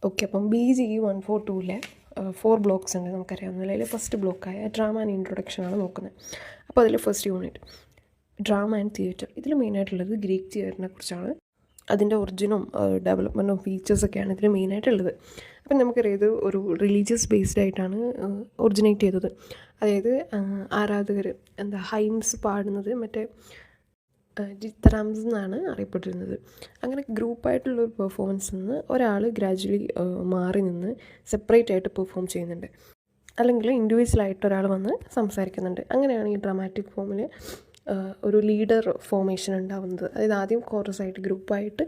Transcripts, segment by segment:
Okay, അപ്പം BGE 142-ലെ 4 blocks ഉണ്ട് നമുക്കറിയാവുന്ന. അതിൽ ഫസ്റ്റ് ബ്ലോക്കായ ഡ്രാമ ആൻഡ് ഇൻട്രൊഡക്ഷനാണ് നോക്കുന്നത്. അപ്പോൾ അതിൽ first unit drama and theatre. ഇതിൽ മെയിനായിട്ടുള്ളത് ഗ്രീക്ക് തിയേറ്ററിനെ കുറിച്ചാണ്. അതിൻ്റെ ഒറിജിനും ഡെവലപ്മെൻറ്റും ഫീച്ചേഴ്സൊക്കെയാണ് ഇതിൽ മെയിനായിട്ടുള്ളത്. അപ്പം നമുക്കറിയാം ഇത് ഒരു റിലീജിയസ് ബേസ്ഡ് ആയിട്ടാണ് ഒറിജിനേറ്റ് ചെയ്തത്. അതായത് ആരാധകർ ഹൈംസ് പാടുന്നത് മറ്റേ ജിത്തറാംസ് എന്നാണ് അറിയപ്പെട്ടിരുന്നത്. അങ്ങനെ ഗ്രൂപ്പായിട്ടുള്ളൊരു പെർഫോമൻസിൽ നിന്ന് ഒരാൾ ഗ്രാജുവലി മാറി നിന്ന് സെപ്പറേറ്റ് ആയിട്ട് പെർഫോം ചെയ്യുന്നുണ്ട്, അല്ലെങ്കിൽ ഇൻഡിവിജ്വലായിട്ട് ഒരാൾ വന്ന് സംസാരിക്കുന്നുണ്ട്. അങ്ങനെയാണ് ഈ ഡ്രാമാറ്റിക് ഫോമിൽ ഒരു ലീഡർ ഫോർമേഷൻ ഉണ്ടാവുന്നത്. അതായത് ആദ്യം കോറസായിട്ട് ഗ്രൂപ്പായിട്ട്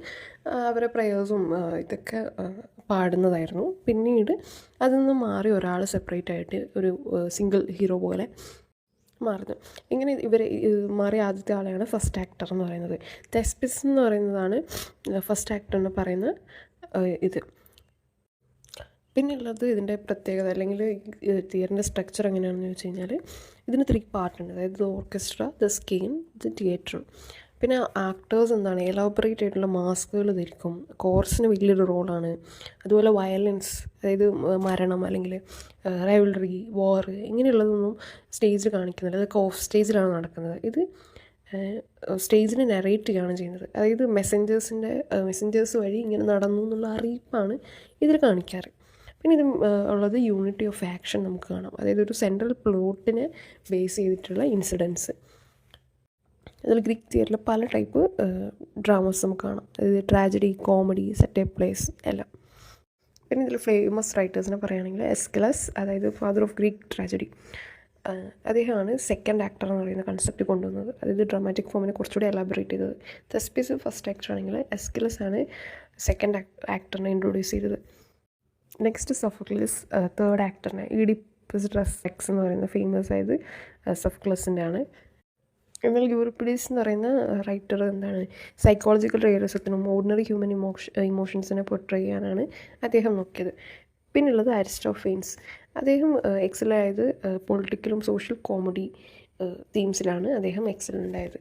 അവരെ പ്രയേഴ്സും ഇതൊക്കെ പാടുന്നതായിരുന്നു. പിന്നീട് അതിൽ നിന്ന് മാറി ഒരാൾ സെപ്പറേറ്റ് ആയിട്ട് ഒരു സിംഗിൾ ഹീറോ പോലെ മാറുന്നു. ഇങ്ങനെ ഇവർ മാറിയ ആദ്യത്തെ ആളെയാണ് ഫസ്റ്റ് ആക്ടർ എന്ന് പറയുന്നത്. തെസ്പിസ് എന്ന് പറയുന്നതാണ് ഫസ്റ്റ് ആക്ടർ എന്ന് പറയുന്ന ഇത്. പിന്നെയുള്ളത് ഇതിൻ്റെ പ്രത്യേകത അല്ലെങ്കിൽ തിയറിൻ്റെ സ്ട്രക്ചർ എങ്ങനെയാണെന്ന് ചോദിച്ചു കഴിഞ്ഞാൽ ഇതിന് 3 പാർട്ടുണ്ട്. അതായത് the orchestra, the skein, the theatre. പിന്നെ ആക്ടേഴ്സ് എലാബറേറ്റ് ആയിട്ടുള്ള മാസ്കുകൾ ധരിക്കും. കോർസിന് വലിയൊരു റോളാണ്. അതുപോലെ വയലൻസ്, അതായത് മരണം അല്ലെങ്കിൽ റൈവൽറി, വാർ ഇങ്ങനെയുള്ളതൊന്നും സ്റ്റേജിൽ കാണിക്കുന്നില്ല. അതൊക്കെ ഓഫ് സ്റ്റേജിലാണ് നടക്കുന്നത്. ഇത് സ്റ്റേജിനെ നറേറ്റ് ചെയ്യുകയാണ് ചെയ്യുന്നത്. അതായത് മെസ്സഞ്ചേഴ്സ് വഴി ഇങ്ങനെ നടന്നു എന്നുള്ള അറിയിപ്പാണ് ഇതിൽ കാണിക്കാറ്. പിന്നെ ഇത് ഉള്ളത് യൂണിറ്റി ഓഫ് ആക്ഷൻ നമുക്ക് കാണാം. അതായത് ഒരു സെൻട്രൽ പ്ലോട്ടിനെ ബേസ് ചെയ്തിട്ടുള്ള ഇൻസിഡൻസ്. അതിൽ ഗ്രീക്ക് തിയേറ്ററിൽ പല ടൈപ്പ് ഡ്രാമാസ് നമുക്ക് കാണാം. അതായത് ട്രാജഡി, കോമഡി, സെറ്റപ്പ് പ്ലേസ് എല്ലാം. പിന്നെ ഇതിൽ ഫേമസ് റൈറ്റേഴ്സിനെ പറയുകയാണെങ്കിൽ എസ്കിലസ്, അതായത് ഫാദർ ഓഫ് ഗ്രീക്ക് ട്രാജഡി, അദ്ദേഹമാണ് സെക്കൻഡ് ആക്ടർ എന്ന് പറയുന്ന കൺസെപ്റ്റ് കൊണ്ടുവന്നത്. അതായത് ഡ്രാമാറ്റിക് ഫോമിനെ കുറച്ചുകൂടി എലാബറേറ്റ് ചെയ്തത്. തെസ്പിസ് ഫസ്റ്റ് ആക്ടർ ആണെങ്കിൽ എസ്കിലസ് ആണ് സെക്കൻഡ് ആക്ടറിനെ ഇൻട്രൊഡ്യൂസ് ചെയ്തത്. നെക്സ്റ്റ് സോഫോക്ലിസ് തേർഡ് ആക്ടറിനെ. ഈഡിപ്പസ് എക്സ് എന്ന് പറയുന്ന ഫേമസ് ആയത് സോഫോക്ലസിൻ്റെ ആണ്. എന്നാൽ യൂറിപ്പിഡീസ് എന്ന് പറയുന്ന റൈറ്റർ സൈക്കോളജിക്കൽ റിയലിസത്തിനും ഓർഡിനറി ഹ്യൂമൻ ഇമോഷൻസിനെ പോർട്രേ ചെയ്യാനാണ് അദ്ദേഹം നോക്കിയത്. പിന്നുള്ളത് അരിസ്റ്റോഫെയിൻസ്. അദ്ദേഹം എക്സലായത് പൊളിറ്റിക്കലും സോഷ്യൽ കോമഡി തീംസിലാണ് അദ്ദേഹം എക്സലൻ്റ് ആയത്.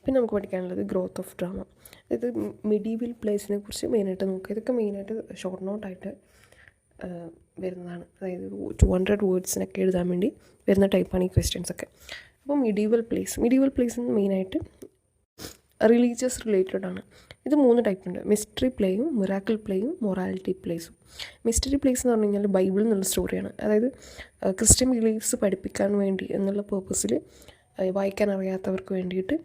പിന്നെ നമുക്ക് പഠിക്കാനുള്ളത് ഗ്രോത്ത് ഓഫ് ഡ്രാമ. അതായത് മിഡീവൽ പ്ലേസിനെ കുറിച്ച് മെയിനായിട്ട് നോക്കുക. ഇതൊക്കെ മെയിനായിട്ട് ഷോർട്ട് നോട്ടായിട്ട് വരുന്നതാണ്. അതായത് 200 വേർഡ്സിനൊക്കെ എഴുതാൻ വേണ്ടി വരുന്ന ടൈപ്പാണ് ഈ ക്വസ്റ്റ്യൻസൊക്കെ. അപ്പോൾ മിഡീവൽ പ്ലേസ് എന്ന് മെയിനായിട്ട് റിലീജിയസ് റിലേറ്റഡ് ആണ്. ഇത് 3 ടൈപ്പുണ്ട്. മിസ്റ്ററി പ്ലേയും, മിറാക്കിൾ പ്ലേയും, മൊറാലിറ്റി പ്ലേസും. മിസ്റ്ററി പ്ലേസ് എന്ന് പറഞ്ഞു കഴിഞ്ഞാൽ ബൈബിളിൽ നിന്നുള്ള സ്റ്റോറിയാണ്. അതായത് ക്രിസ്ത്യൻ ബിലീഫ്സ് പഠിപ്പിക്കാൻ വേണ്ടി എന്നുള്ള പേർപ്പസിൽ വായിക്കാൻ അറിയാത്തവർക്ക് വേണ്ടിയിട്ട്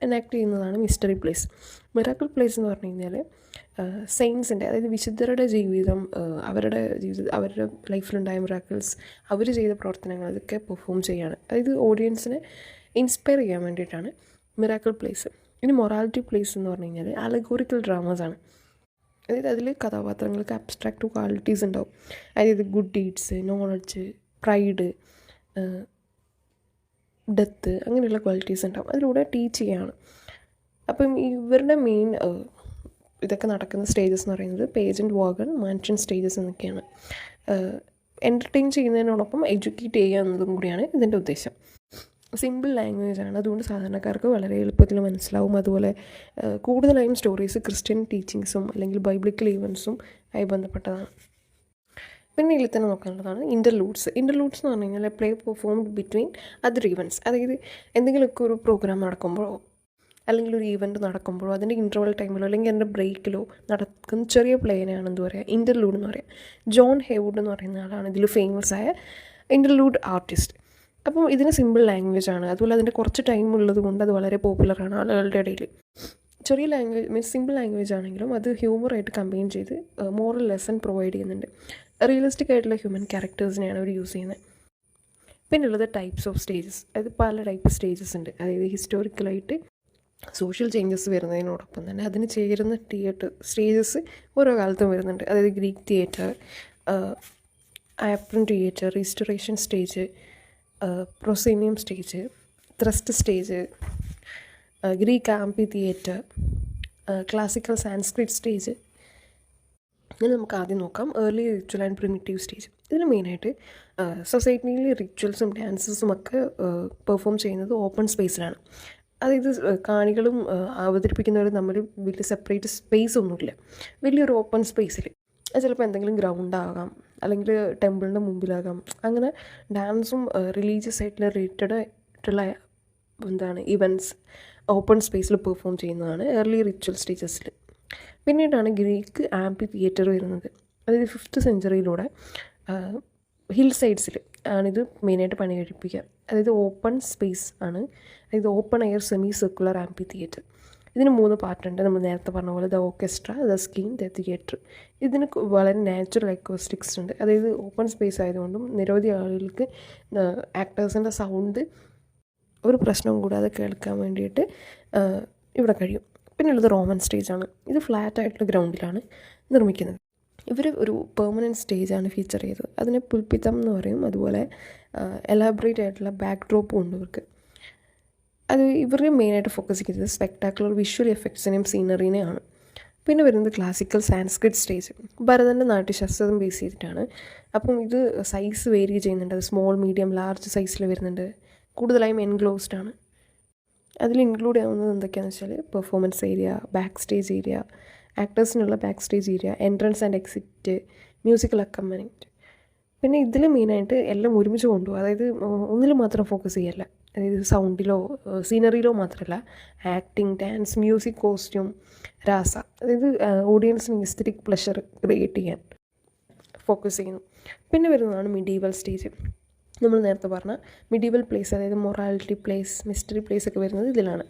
എനാക്ട് ചെയ്യുന്നതാണ് മിസ്റ്ററി പ്ലേസ്. മിറാക്കിൾ പ്ലേസ് എന്ന് പറഞ്ഞു കഴിഞ്ഞാൽ സെയിൻസിൻ്റെ, അതായത് വിശുദ്ധരുടെ ജീവിതം, അവരുടെ ലൈഫിലുണ്ടായ മിറാക്കിൾസ്, അവർ ചെയ്ത പ്രവർത്തനങ്ങൾ അതൊക്കെ പെർഫോം ചെയ്യുകയാണ്. അതായത് ഓഡിയൻസിനെ ഇൻസ്പയർ ചെയ്യാൻ വേണ്ടിയിട്ടാണ് മിറാക്കിൾ പ്ലേസ്. ഇനി മൊറാലിറ്റി പ്ലേസ് എന്ന് പറഞ്ഞു കഴിഞ്ഞാൽ അലഗോറിക്കൽ ഡ്രാമാസാണ്. അതായത് അതിൽ കഥാപാത്രങ്ങൾക്ക് അബ്സ്ട്രാക്റ്റ് ക്വാളിറ്റീസ് ഉണ്ടാവും. അതായത് good deeds, knowledge, pride, death, അങ്ങനെയുള്ള ക്വാളിറ്റീസ് ഉണ്ടാവും. അതിലൂടെ ടീച്ച് ചെയ്യുകയാണ്. അപ്പം ഇവരുടെ മെയിൻ ഇതൊക്കെ നടക്കുന്ന സ്റ്റേജസ് എന്ന് പറയുന്നത് പേജൻറ്റ്, വാഗൺ, മാൻഷൻ സ്റ്റേജസ് എന്നൊക്കെയാണ്. എൻ്റർടൈൻ ചെയ്യുന്നതിനോടൊപ്പം എഡ്യൂക്കേറ്റ് ചെയ്യുക എന്നതും കൂടിയാണ് ഇതിൻ്റെ ഉദ്ദേശം. സിമ്പിൾ ലാംഗ്വേജാണ്, അതുകൊണ്ട് സാധാരണക്കാർക്ക് വളരെ എളുപ്പത്തിൽ മനസ്സിലാവും. അതുപോലെ കൂടുതലായും സ്റ്റോറീസ് ക്രിസ്ത്യൻ ടീച്ചിങ്സും അല്ലെങ്കിൽ ബൈബിളിക്കൽ ഈവൻസും ആയി ബന്ധപ്പെട്ടതാണ്. പിന്നെ ഇതിൽ തന്നെ നോക്കാനുള്ളതാണ് ഇൻ്റർലൂഡ്സ് എന്ന് പറഞ്ഞു കഴിഞ്ഞാൽ play performed between other events. അതായത് എന്തെങ്കിലുമൊക്കെ ഒരു പ്രോഗ്രാം നടക്കുമ്പോഴോ അല്ലെങ്കിൽ ഒരു ഈവൻറ്റ് നടക്കുമ്പോഴോ അതിൻ്റെ ഇൻ്റർവൽ ടൈമിലോ അല്ലെങ്കിൽ അതിൻ്റെ ബ്രേക്കിലോ നടക്കുന്ന ചെറിയ പ്ലേനെയാണ് എന്ത് പറയുക, ഇൻ്റർലൂഡ് എന്ന് പറയുക. ജോൺ ഹേവുഡ് എന്ന് പറയുന്ന ആളാണ് ഇതിൽ ഫേമസ് ആയ ഇൻ്റർലൂഡ് ആർട്ടിസ്റ്റ്. അപ്പം ഇതിന് സിമ്പിൾ ലാംഗ്വേജാണ്. അതുപോലെ അതിൻ്റെ കുറച്ച് ടൈം ഉള്ളത് കൊണ്ട് അത് വളരെ പോപ്പുലറാണ് ആളുകളുടെ ഇടയിൽ. ചെറിയ ലാംഗ്വേജ് മീൻസ് സിമ്പിൾ ലാംഗ്വേജ് ആണെങ്കിലും അത് ഹ്യൂമറായിട്ട് കമ്പൈൻ ചെയ്ത് മോറൽ ലെസൺ പ്രൊവൈഡ് ചെയ്യുന്നുണ്ട്. റിയലിസ്റ്റിക് ആയിട്ടുള്ള ഹ്യൂമൻ ക്യാരക്ടേഴ്സിനെയാണ് അവർ യൂസ് ചെയ്യുന്നത്. പിന്നെ ഉള്ളത് ടൈപ്സ് ഓഫ് സ്റ്റേജസ്. അതായത് പല ടൈപ്പ് സ്റ്റേജസ് ഉണ്ട്. അതായത് ഹിസ്റ്റോറിക്കലായിട്ട് സോഷ്യൽ ചേഞ്ചസ് വരുന്നതിനോടൊപ്പം തന്നെ അതിന് ചേരുന്ന സ്റ്റേജസ് ഓരോ കാലത്തും വരുന്നുണ്ട്. അതായത് Greek theatre, apron theatre, restoration stage, proscenium stage, thrust stage, Greek amphitheatre, classical Sanskrit stage. ഇനി നമുക്ക് ആദ്യം നോക്കാം early ritual and primitive stage. ഇതിൽ മെയിനായിട്ട് സൊസൈറ്റിയിൽ റിച്വൽസും ഡാൻസസും ഒക്കെ പെർഫോം ചെയ്യുന്നത് ഓപ്പൺ സ്പേസിലാണ്. അതായത് കാണികളും അവതരിപ്പിക്കുന്നവരും തമ്മിൽ വലിയ സെപ്പറേറ്റ് സ്പേസ് ഒന്നുമില്ല. വലിയൊരു ഓപ്പൺ സ്പേസിൽ അത് ചിലപ്പോൾ എന്തെങ്കിലും ഗ്രൗണ്ടാകാം, അല്ലെങ്കിൽ ടെമ്പിളിൻ്റെ മുമ്പിലാകാം. അങ്ങനെ ഡാൻസും റിലീജിയസ് ആയിട്ടുള്ള റിലേറ്റഡ് ആയിട്ടുള്ള ഇവൻറ്റ്സ് ഓപ്പൺ സ്പേസിൽ പെർഫോം ചെയ്യുന്നതാണ് ഏർലി റിച്വൽ സ്റ്റേജസിൽ. പിന്നീടാണ് ഗ്രീക്ക് ആംപി തിയേറ്റർ വരുന്നത്. അതായത് 5th സെഞ്ച്വറിയിലൂടെ ഹിൽ സൈഡ്സിൽ ആണിത് മെയിനായിട്ട് പണി കഴിപ്പിക്കുക. അതായത് ഓപ്പൺ സ്പേസ് ആണ്, അതായത് open air semi circular amphitheatre. ഇതിന് 3 പാർട്ടുണ്ട്. നമ്മൾ നേരത്തെ പറഞ്ഞ പോലെ the orchestra, the skene, the theatre. ഇതിന് വളരെ നാച്ചുറൽ അക്കോസ്റ്റിക്സ് ഉണ്ട്. അതായത് ഓപ്പൺ സ്പേസ് ആയതുകൊണ്ടും നിരവധി ആളുകൾക്ക് ആക്ടേഴ്സിൻ്റെ സൗണ്ട് ഒരു പ്രശ്നവും കൂടാതെ കേൾക്കാൻ വേണ്ടിയിട്ട് ഇവിടെ കഴിയും. പിന്നെയുള്ളത് റോമൻ സ്റ്റേജാണ്. ഇത് ഫ്ലാറ്റ് ആയിട്ടുള്ള ഗ്രൗണ്ടിലാണ് നിർമ്മിക്കുന്നത്. ഇവർ ഒരു പെർമനൻറ്റ് സ്റ്റേജാണ് ഫീച്ചർ ചെയ്തത്. അതിനെ പുൽപ്പിത്തം എന്ന് പറയും. അതുപോലെ എലാബറേറ്റ് ആയിട്ടുള്ള ബാക്ക് ഡ്രോപ്പും ഉണ്ട് ഇവർക്ക്. അത് ഇവർ മെയിനായിട്ട് ഫോക്കസ് ചെയ്തത് സ്പെക്ടാക്കുലർ വിഷ്വൽ എഫക്ട്സിനെയും സീനറീനെയാണ്. പിന്നെ വരുന്നത് ക്ലാസിക്കൽ സാൻസ്ക്രിറ്റ് സ്റ്റേജ്. ഭരതൻ്റെ നാട്യശാസ്ത്രം ബേസ് ചെയ്തിട്ടാണ്. അപ്പം ഇത് സൈസ് വേരി ചെയ്യുന്നുണ്ട്. അത് സ്മോൾ, മീഡിയം, ലാർജ് സൈസിൽ വരുന്നുണ്ട്. കൂടുതലായും എൻക്ലോസ്ഡ് ആണ്. അതിൽ ഇൻക്ലൂഡ് ആവുന്നത് എന്തൊക്കെയാണെന്ന് വെച്ചാൽ performance area, back stage area, ആക്ടേഴ്സിനുള്ള back stage area, entrance and exit, musical accompaniment. പിന്നെ ഇതിൽ മെയിനായിട്ട് എല്ലാം ഒരുമിച്ച് കൊണ്ടുപോകും. അതായത് ഒന്നിൽ മാത്രം ഫോക്കസ് ചെയ്യല്ല. അതായത് സൗണ്ടിലോ സീനറിയിലോ മാത്രമല്ല, ആക്ടിങ്, ഡാൻസ്, മ്യൂസിക്, കോസ്റ്റ്യൂം, രാസ, അതായത് ഓഡിയൻസിന് എസ്തെറ്റിക് പ്ലഷർ ക്രിയേറ്റ് ചെയ്യാൻ ഫോക്കസ് ചെയ്യുന്നു. പിന്നെ വരുന്നതാണ് മിഡീവൽ സ്റ്റേജ്. നമ്മൾ നേരത്തെ പറഞ്ഞ മിഡീവൽ പ്ലേസ്, അതായത് മൊറാലിറ്റി പ്ലേസ്, മിസ്റ്ററി പ്ലേസ് ഒക്കെ വരുന്നത് ഇതിലാണ്.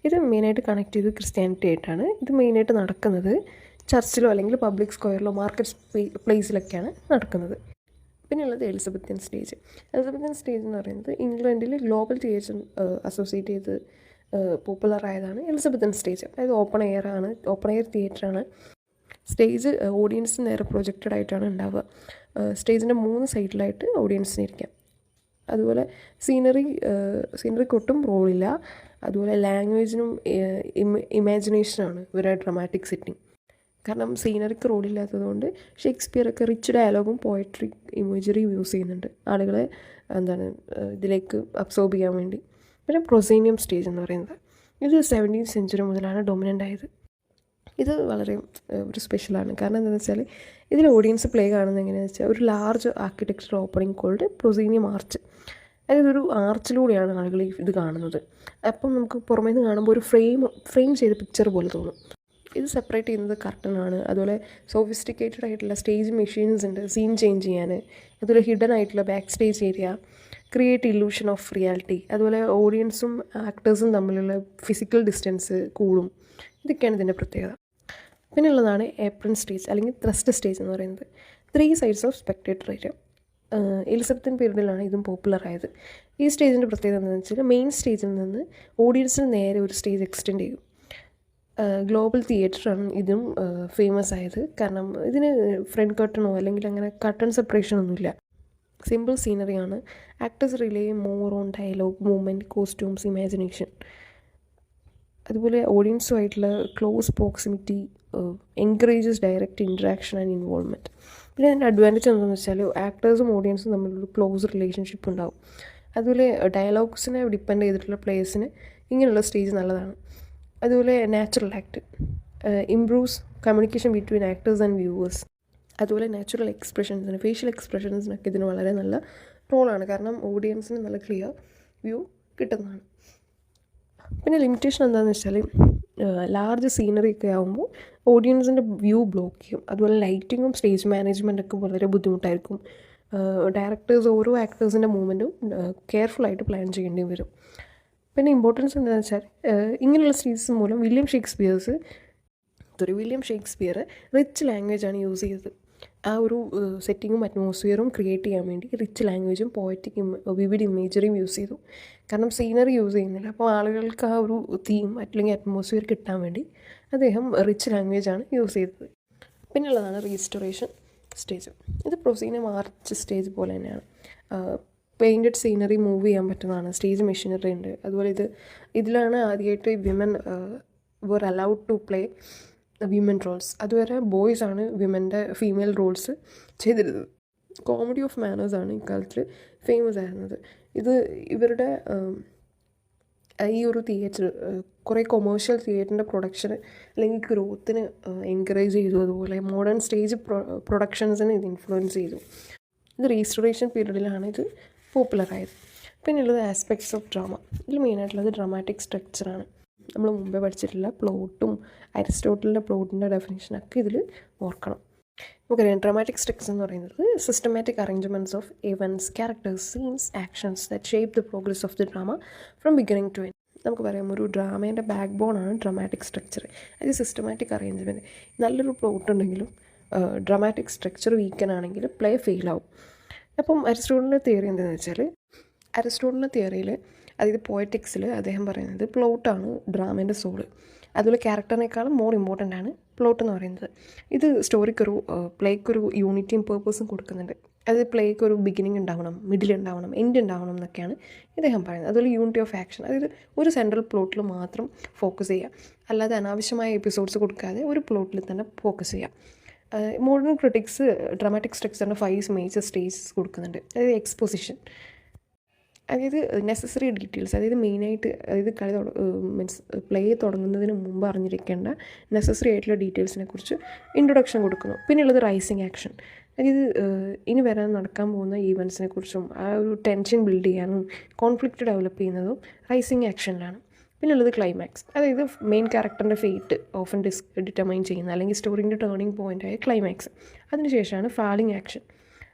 ഇത് മെയിനായിട്ട് കണക്ട് ചെയ്ത് ക്രിസ്ത്യാനിറ്റി ആയിട്ടാണ്. ഇത് മെയിനായിട്ട് നടക്കുന്നത് ചർച്ചിലോ അല്ലെങ്കിൽ പബ്ലിക് സ്ക്വയറിലോ മാർക്കറ്റ് പ്ലേസിലൊക്കെയാണ് നടക്കുന്നത്. പിന്നെയുള്ളത് എലിസബത്തൻ സ്റ്റേജ്. എലിസബത്തൻ സ്റ്റേജ് എന്ന് പറയുന്നത് ഇംഗ്ലണ്ടിൽ ഗ്ലോബൽ തിയേറ്റർ അസോസിയേറ്റ് ചെയ്ത് പോപ്പുലറായതാണ് എലിസബത്തൻ സ്റ്റേജ്. അതായത് ഓപ്പൺ എയർ തിയേറ്ററാണ്. സ്റ്റേജ് ഓഡിയൻസിന് നേരെ പ്രൊജക്റ്റഡ് ആയിട്ടാണ് ഉണ്ടാവുക. സ്റ്റേജിൻ്റെ 3 സൈഡിലായിട്ട് ഓഡിയൻസിന് ഇരിക്കാം. അതുപോലെ സീനറിക്ക് ഒട്ടും റോളില്ല. അതുപോലെ ലാംഗ്വേജിനും ഇമാജിനേഷനാണ് ഇവരുടെ ഡ്രമാറ്റിക് സെറ്റിംഗ്. കാരണം സീനറിക്ക് റോളില്ലാത്തതുകൊണ്ട് ഷേക്സ്പിയറൊക്കെ റിച്ച് ഡയലോഗും പോയട്രി ഇമേജറിയും യൂസ് ചെയ്യുന്നുണ്ട് ആളുകളെ ഇതിലേക്ക് അബ്സോർബ് ചെയ്യാൻ വേണ്ടി. പിന്നെ പ്രൊസീനിയം സ്റ്റേജ് എന്ന് പറയുന്നത് ഇത് 17th സെഞ്ച്വറി മുതലാണ് ഡൊമിനൻ്റ് ആയത്. ഇത് വളരെ ഒരു സ്പെഷ്യലാണ്. കാരണം എന്താണെന്ന് വെച്ചാൽ ഇതിൽ ഓഡിയൻസ് പ്ലേ കാണുന്നത് എങ്ങനെയാണെന്ന് വെച്ചാൽ ഒരു large architecture opening called proscenium arch. അതായത് ഒരു ആർച്ചിലൂടെയാണ് ആളുകൾ ഇത് കാണുന്നത്. അപ്പം നമുക്ക് പുറമേ നിന്ന് കാണുമ്പോൾ ഒരു ഫ്രെയിം ചെയ്ത പിക്ചർ പോലെ തോന്നും. ഇത് സെപ്പറേറ്റ് ചെയ്യുന്നത് കർട്ടനാണ്. അതുപോലെ സോഫിസ്റ്റിക്കേറ്റഡ് ആയിട്ടുള്ള സ്റ്റേജ് മെഷീൻസ് ഉണ്ട് സീൻ ചേഞ്ച് ചെയ്യാൻ. അതുപോലെ ഹിഡൻ ആയിട്ടുള്ള back stage area, create illusion of reality. അതുപോലെ ഓഡിയൻസും ആക്ടേഴ്സും തമ്മിലുള്ള ഫിസിക്കൽ ഡിസ്റ്റൻസ് കൂടും. ഇതൊക്കെയാണ് ഇതിൻ്റെ പ്രത്യേകത. പിന്നെ ഉള്ളതാണ് ഏപ്രൺ സ്റ്റേജ് അല്ലെങ്കിൽ ത്രസ്റ്റ് സ്റ്റേജ് എന്ന് പറയുന്നത്. 3 sides of spectator area. Elizabethan പീരീഡിലാണ് ഇതും പോപ്പുലറായത്. ഈ സ്റ്റേജിൻ്റെ പ്രത്യേകത എന്താണെന്ന് വെച്ചാൽ മെയിൻ സ്റ്റേജിൽ നിന്ന് ഓഡിയൻസിന് നേരെ ഒരു സ്റ്റേജ് എക്സ്റ്റെൻഡ് ചെയ്യും. ഗ്ലോബൽ തിയേറ്ററാണ് ഇതും ഫേമസ് ആയത്. കാരണം ഇതിന് ഫ്രണ്ട് കർട്ടണോ അല്ലെങ്കിൽ അങ്ങനെ കർട്ടൺ സെപ്പറേഷൻ ഒന്നുമില്ല. സിമ്പിൾ സീനറിയാണ്. Actors rely more on dialogue, movement, costumes, imagination. അതുപോലെ ഓഡിയൻസുമായിട്ടുള്ള close proximity encourages direct interaction and involvement. പിന്നെ അതിൻ്റെ അഡ്വാൻറ്റേജ് എന്താണെന്ന് വെച്ചാൽ ആക്ടേഴ്സും ഓഡിയൻസും തമ്മിലൊരു ക്ലോസ് റിലേഷൻഷിപ്പ് ഉണ്ടാവും. അതുപോലെ ഡയലോഗ്സിനെ ഡിപ്പെൻഡ് ചെയ്തിട്ടുള്ള പ്ലേയേഴ്സിന് ഇങ്ങനെയുള്ള സ്റ്റേജ് നല്ലതാണ്. അതുപോലെ natural act improves communication between actors and viewers. അതുപോലെ നാച്ചുറൽ എക്സ്പ്രഷൻസിന്, ഫേഷ്യൽ എക്സ്പ്രഷൻസിനൊക്കെ ഇതിന് വളരെ നല്ല റോളാണ്. കാരണം ഓഡിയൻസിന് നല്ല ക്ലിയർ വ്യൂ കിട്ടുന്നതാണ്. പിന്നെ ലിമിറ്റേഷൻ എന്താണെന്ന് വെച്ചാൽ ലാർജ് സീനറി ഒക്കെ ആകുമ്പോൾ ഓഡിയൻസിൻ്റെ വ്യൂ ബ്ലോക്ക് ചെയ്യും. അതുപോലെ ലൈറ്റിങ്ങും സ്റ്റേജ് മാനേജ്മെൻറ്റൊക്കെ വളരെ ബുദ്ധിമുട്ടായിരിക്കും. ഡയറക്ടേഴ്സ് ഓരോ ആക്ടേഴ്സിൻ്റെ മൂവ്മെൻറ്റും കെയർഫുള്ളായിട്ട് പ്ലാൻ ചെയ്യേണ്ടി വരും. പിന്നെ ഇമ്പോർട്ടൻസ് എന്താണെന്ന് വെച്ചാൽ ഇങ്ങനെയുള്ള സ്റ്റേജസ് മൂലം വില്യം ഷേക്സ്പിയർ റിച്ച് ലാംഗ്വേജാണ് യൂസ് ചെയ്തത്. ആ ഒരു സെറ്റിങ്ങും അറ്റ്മോസ്ഫിയറും ക്രിയേറ്റ് ചെയ്യാൻ വേണ്ടി റിച്ച് ലാംഗ്വേജും പോയറ്റിക് വിവിഡ് ഇമേജറിയും യൂസ് ചെയ്തു. കാരണം സീനറി യൂസ് ചെയ്യുന്നില്ല. അപ്പോൾ ആളുകൾക്ക് ആ ഒരു തീം അല്ലെങ്കിൽ അറ്റ്മോസ്ഫിയർ കിട്ടാൻ വേണ്ടി അദ്ദേഹം റിച്ച് ലാംഗ്വേജാണ് യൂസ് ചെയ്തത്. പിന്നുള്ളതാണ് റീസ്റ്റോറേഷൻ സ്റ്റേജ്. ഇത് പ്രൊസീനിയം ആർച്ച് സ്റ്റേജ് പോലെ തന്നെയാണ്. പെയിൻറ്റഡ് സീനറി മൂവ് ചെയ്യാൻ പറ്റുന്നതാണ്. സ്റ്റേജ് മെഷീനറി ഉണ്ട്. അതുപോലെ ഇതിലാണ് ആദ്യമായിട്ട് women were allowed to play women roles. അതുവരെ ബോയ്സ് ആണ് വിമൻ്റെ ഫീമെയിൽ റോൾസ് ചെയ്തിരുന്നത്. കോമഡി ഓഫ് മാനേഴ്സാണ് ഇക്കാലത്തിൽ ഫേമസ് ആയിരുന്നത്. ഇത് ഇവരുടെ ഈ ഒരു തിയേറ്റർ കുറേ കൊമേഴ്ഷ്യൽ തിയേറ്ററിൻ്റെ പ്രൊഡക്ഷന് അല്ലെങ്കിൽ ഗ്രോത്തിന് എൻകറേജ് ചെയ്തു. അതുപോലെ മോഡേൺ സ്റ്റേജ് പ്രൊഡക്ഷൻസിന് ഇത് ഇൻഫ്ലുവൻസ് ചെയ്തു. ഇത് റീസ്റ്റോറേഷൻ പീരീഡിലാണ് ഇത് പോപ്പുലറായത്. പിന്നെയുള്ളത് ആസ്പെക്ട്സ് ഓഫ് ഡ്രാമ. ഇതിൽ മെയിനായിട്ടുള്ളത് ഡ്രാമാറ്റിക് സ്ട്രക്ചറാണ്. നമ്മൾ മുമ്പേ പഠിച്ചിട്ടുള്ള പ്ലോട്ടും അരിസ്റ്റോട്ടലിൻ്റെ പ്ലോട്ടിൻ്റെ ഡെഫിനേഷനൊക്കെ ഇതിൽ ഓർക്കണം. നമുക്കറിയാം ഡ്രാമാറ്റിക് സ്ട്രക്ചർ എന്ന് പറയുന്നത് systematic arrangements of events, characters, scenes, actions that shape the progress of the drama from beginning to end. നമുക്ക് പറയാം ഒരു ഡ്രാമേൻ്റെ ബാക്ക് ബോണാണ് ഡ്രാമാറ്റിക് സ്ട്രക്ചർ. അത് സിസ്റ്റമാറ്റിക് അറേഞ്ച്മെൻറ്റ്. നല്ലൊരു പ്ലോട്ട് ഉണ്ടെങ്കിലും ഡ്രാമാറ്റിക് സ്ട്രക്ചർ വീക്കനാണെങ്കിൽ പ്ലേ ഫെയിലാവും. അപ്പം അരിസ്റ്റോട്ടലിൻ്റെ തിയറി എന്താണെന്ന് വെച്ചാൽ, അരിസ്റ്റോട്ടലിൻ്റെ തിയറിയിൽ അതായത് പോയറ്റിക്സിൽ അദ്ദേഹം പറയുന്നത് പ്ലോട്ടാണ് ഡ്രാമേൻ്റെ സോള്. അതുപോലെ ക്യാരക്ടറിനേക്കാളും മോർ ഇമ്പോർട്ടൻ്റ് ആണ് പ്ലോട്ട് എന്ന് പറയുന്നത്. ഇത് സ്റ്റോറിക്കൊരു പ്ലേക്കൊരു യൂണിറ്റിയും പേർപ്പസും കൊടുക്കുന്നുണ്ട്. അത് പ്ലേക്കൊരു ബിഗിനിങ് ഉണ്ടാവണം, മിഡിൽ ഉണ്ടാവണം, എൻഡ് ഉണ്ടാവണം എന്നൊക്കെയാണ് ഇദ്ദേഹം പറയുന്നത്. അതുപോലെ യൂണിറ്റി ഓഫ് ആക്ഷൻ, അതായത് ഒരു സെൻട്രൽ പ്ലോട്ടിൽ മാത്രം ഫോക്കസ് ചെയ്യുക, അല്ലാതെ അനാവശ്യമായ എപ്പിസോഡ്സ് കൊടുക്കാതെ ഒരു പ്ലോട്ടിൽ തന്നെ ഫോക്കസ് ചെയ്യുക. മോഡേൺ ക്രിറ്റിക്സ് ഡ്രാമാറ്റിക് സ്ട്രക്ചറിന് 5 മേജർ സ്റ്റേജസ് കൊടുക്കുന്നുണ്ട്. അതായത് എക്സ്പോസിഷൻ, അതായത് നെസസറി ഡീറ്റെയിൽസ്, അതായത് മെയിനായിട്ട് അതായത് കളി മീൻസ് പ്ലേ തുടങ്ങുന്നതിന് മുമ്പ് അറിഞ്ഞിരിക്കേണ്ട നെസസറി ആയിട്ടുള്ള ഡീറ്റെയിൽസിനെ കുറിച്ച് ഇൻട്രൊഡക്ഷൻ കൊടുക്കുന്നു. പിന്നെയുള്ളത് റൈസിങ് ആക്ഷൻ, അതായത് ഇനി വരാൻ നടക്കാൻ പോകുന്ന ഈവൻസിനെ കുറിച്ചും ആ ഒരു ടെൻഷൻ ബിൽഡ് ചെയ്യാനും കോൺഫ്ലിക്റ്റ് ഡെവലപ്പ് ചെയ്യുന്നതും റൈസിങ് ആക്ഷനിലാണ്. പിന്നെയുള്ളത് ക്ലൈമാക്സ്, അതായത് മെയിൻ ക്യാരക്ടറിൻ്റെ ഫേറ്റ് ഓഫൻ ഡിറ്റർമൈൻ ചെയ്യുന്ന അല്ലെങ്കിൽ സ്റ്റോറിൻ്റെ ടേണിംഗ് പോയിൻ്റായ ക്ലൈമാക്സ്. അതിനുശേഷമാണ് ഫാളിങ് ആക്ഷൻ,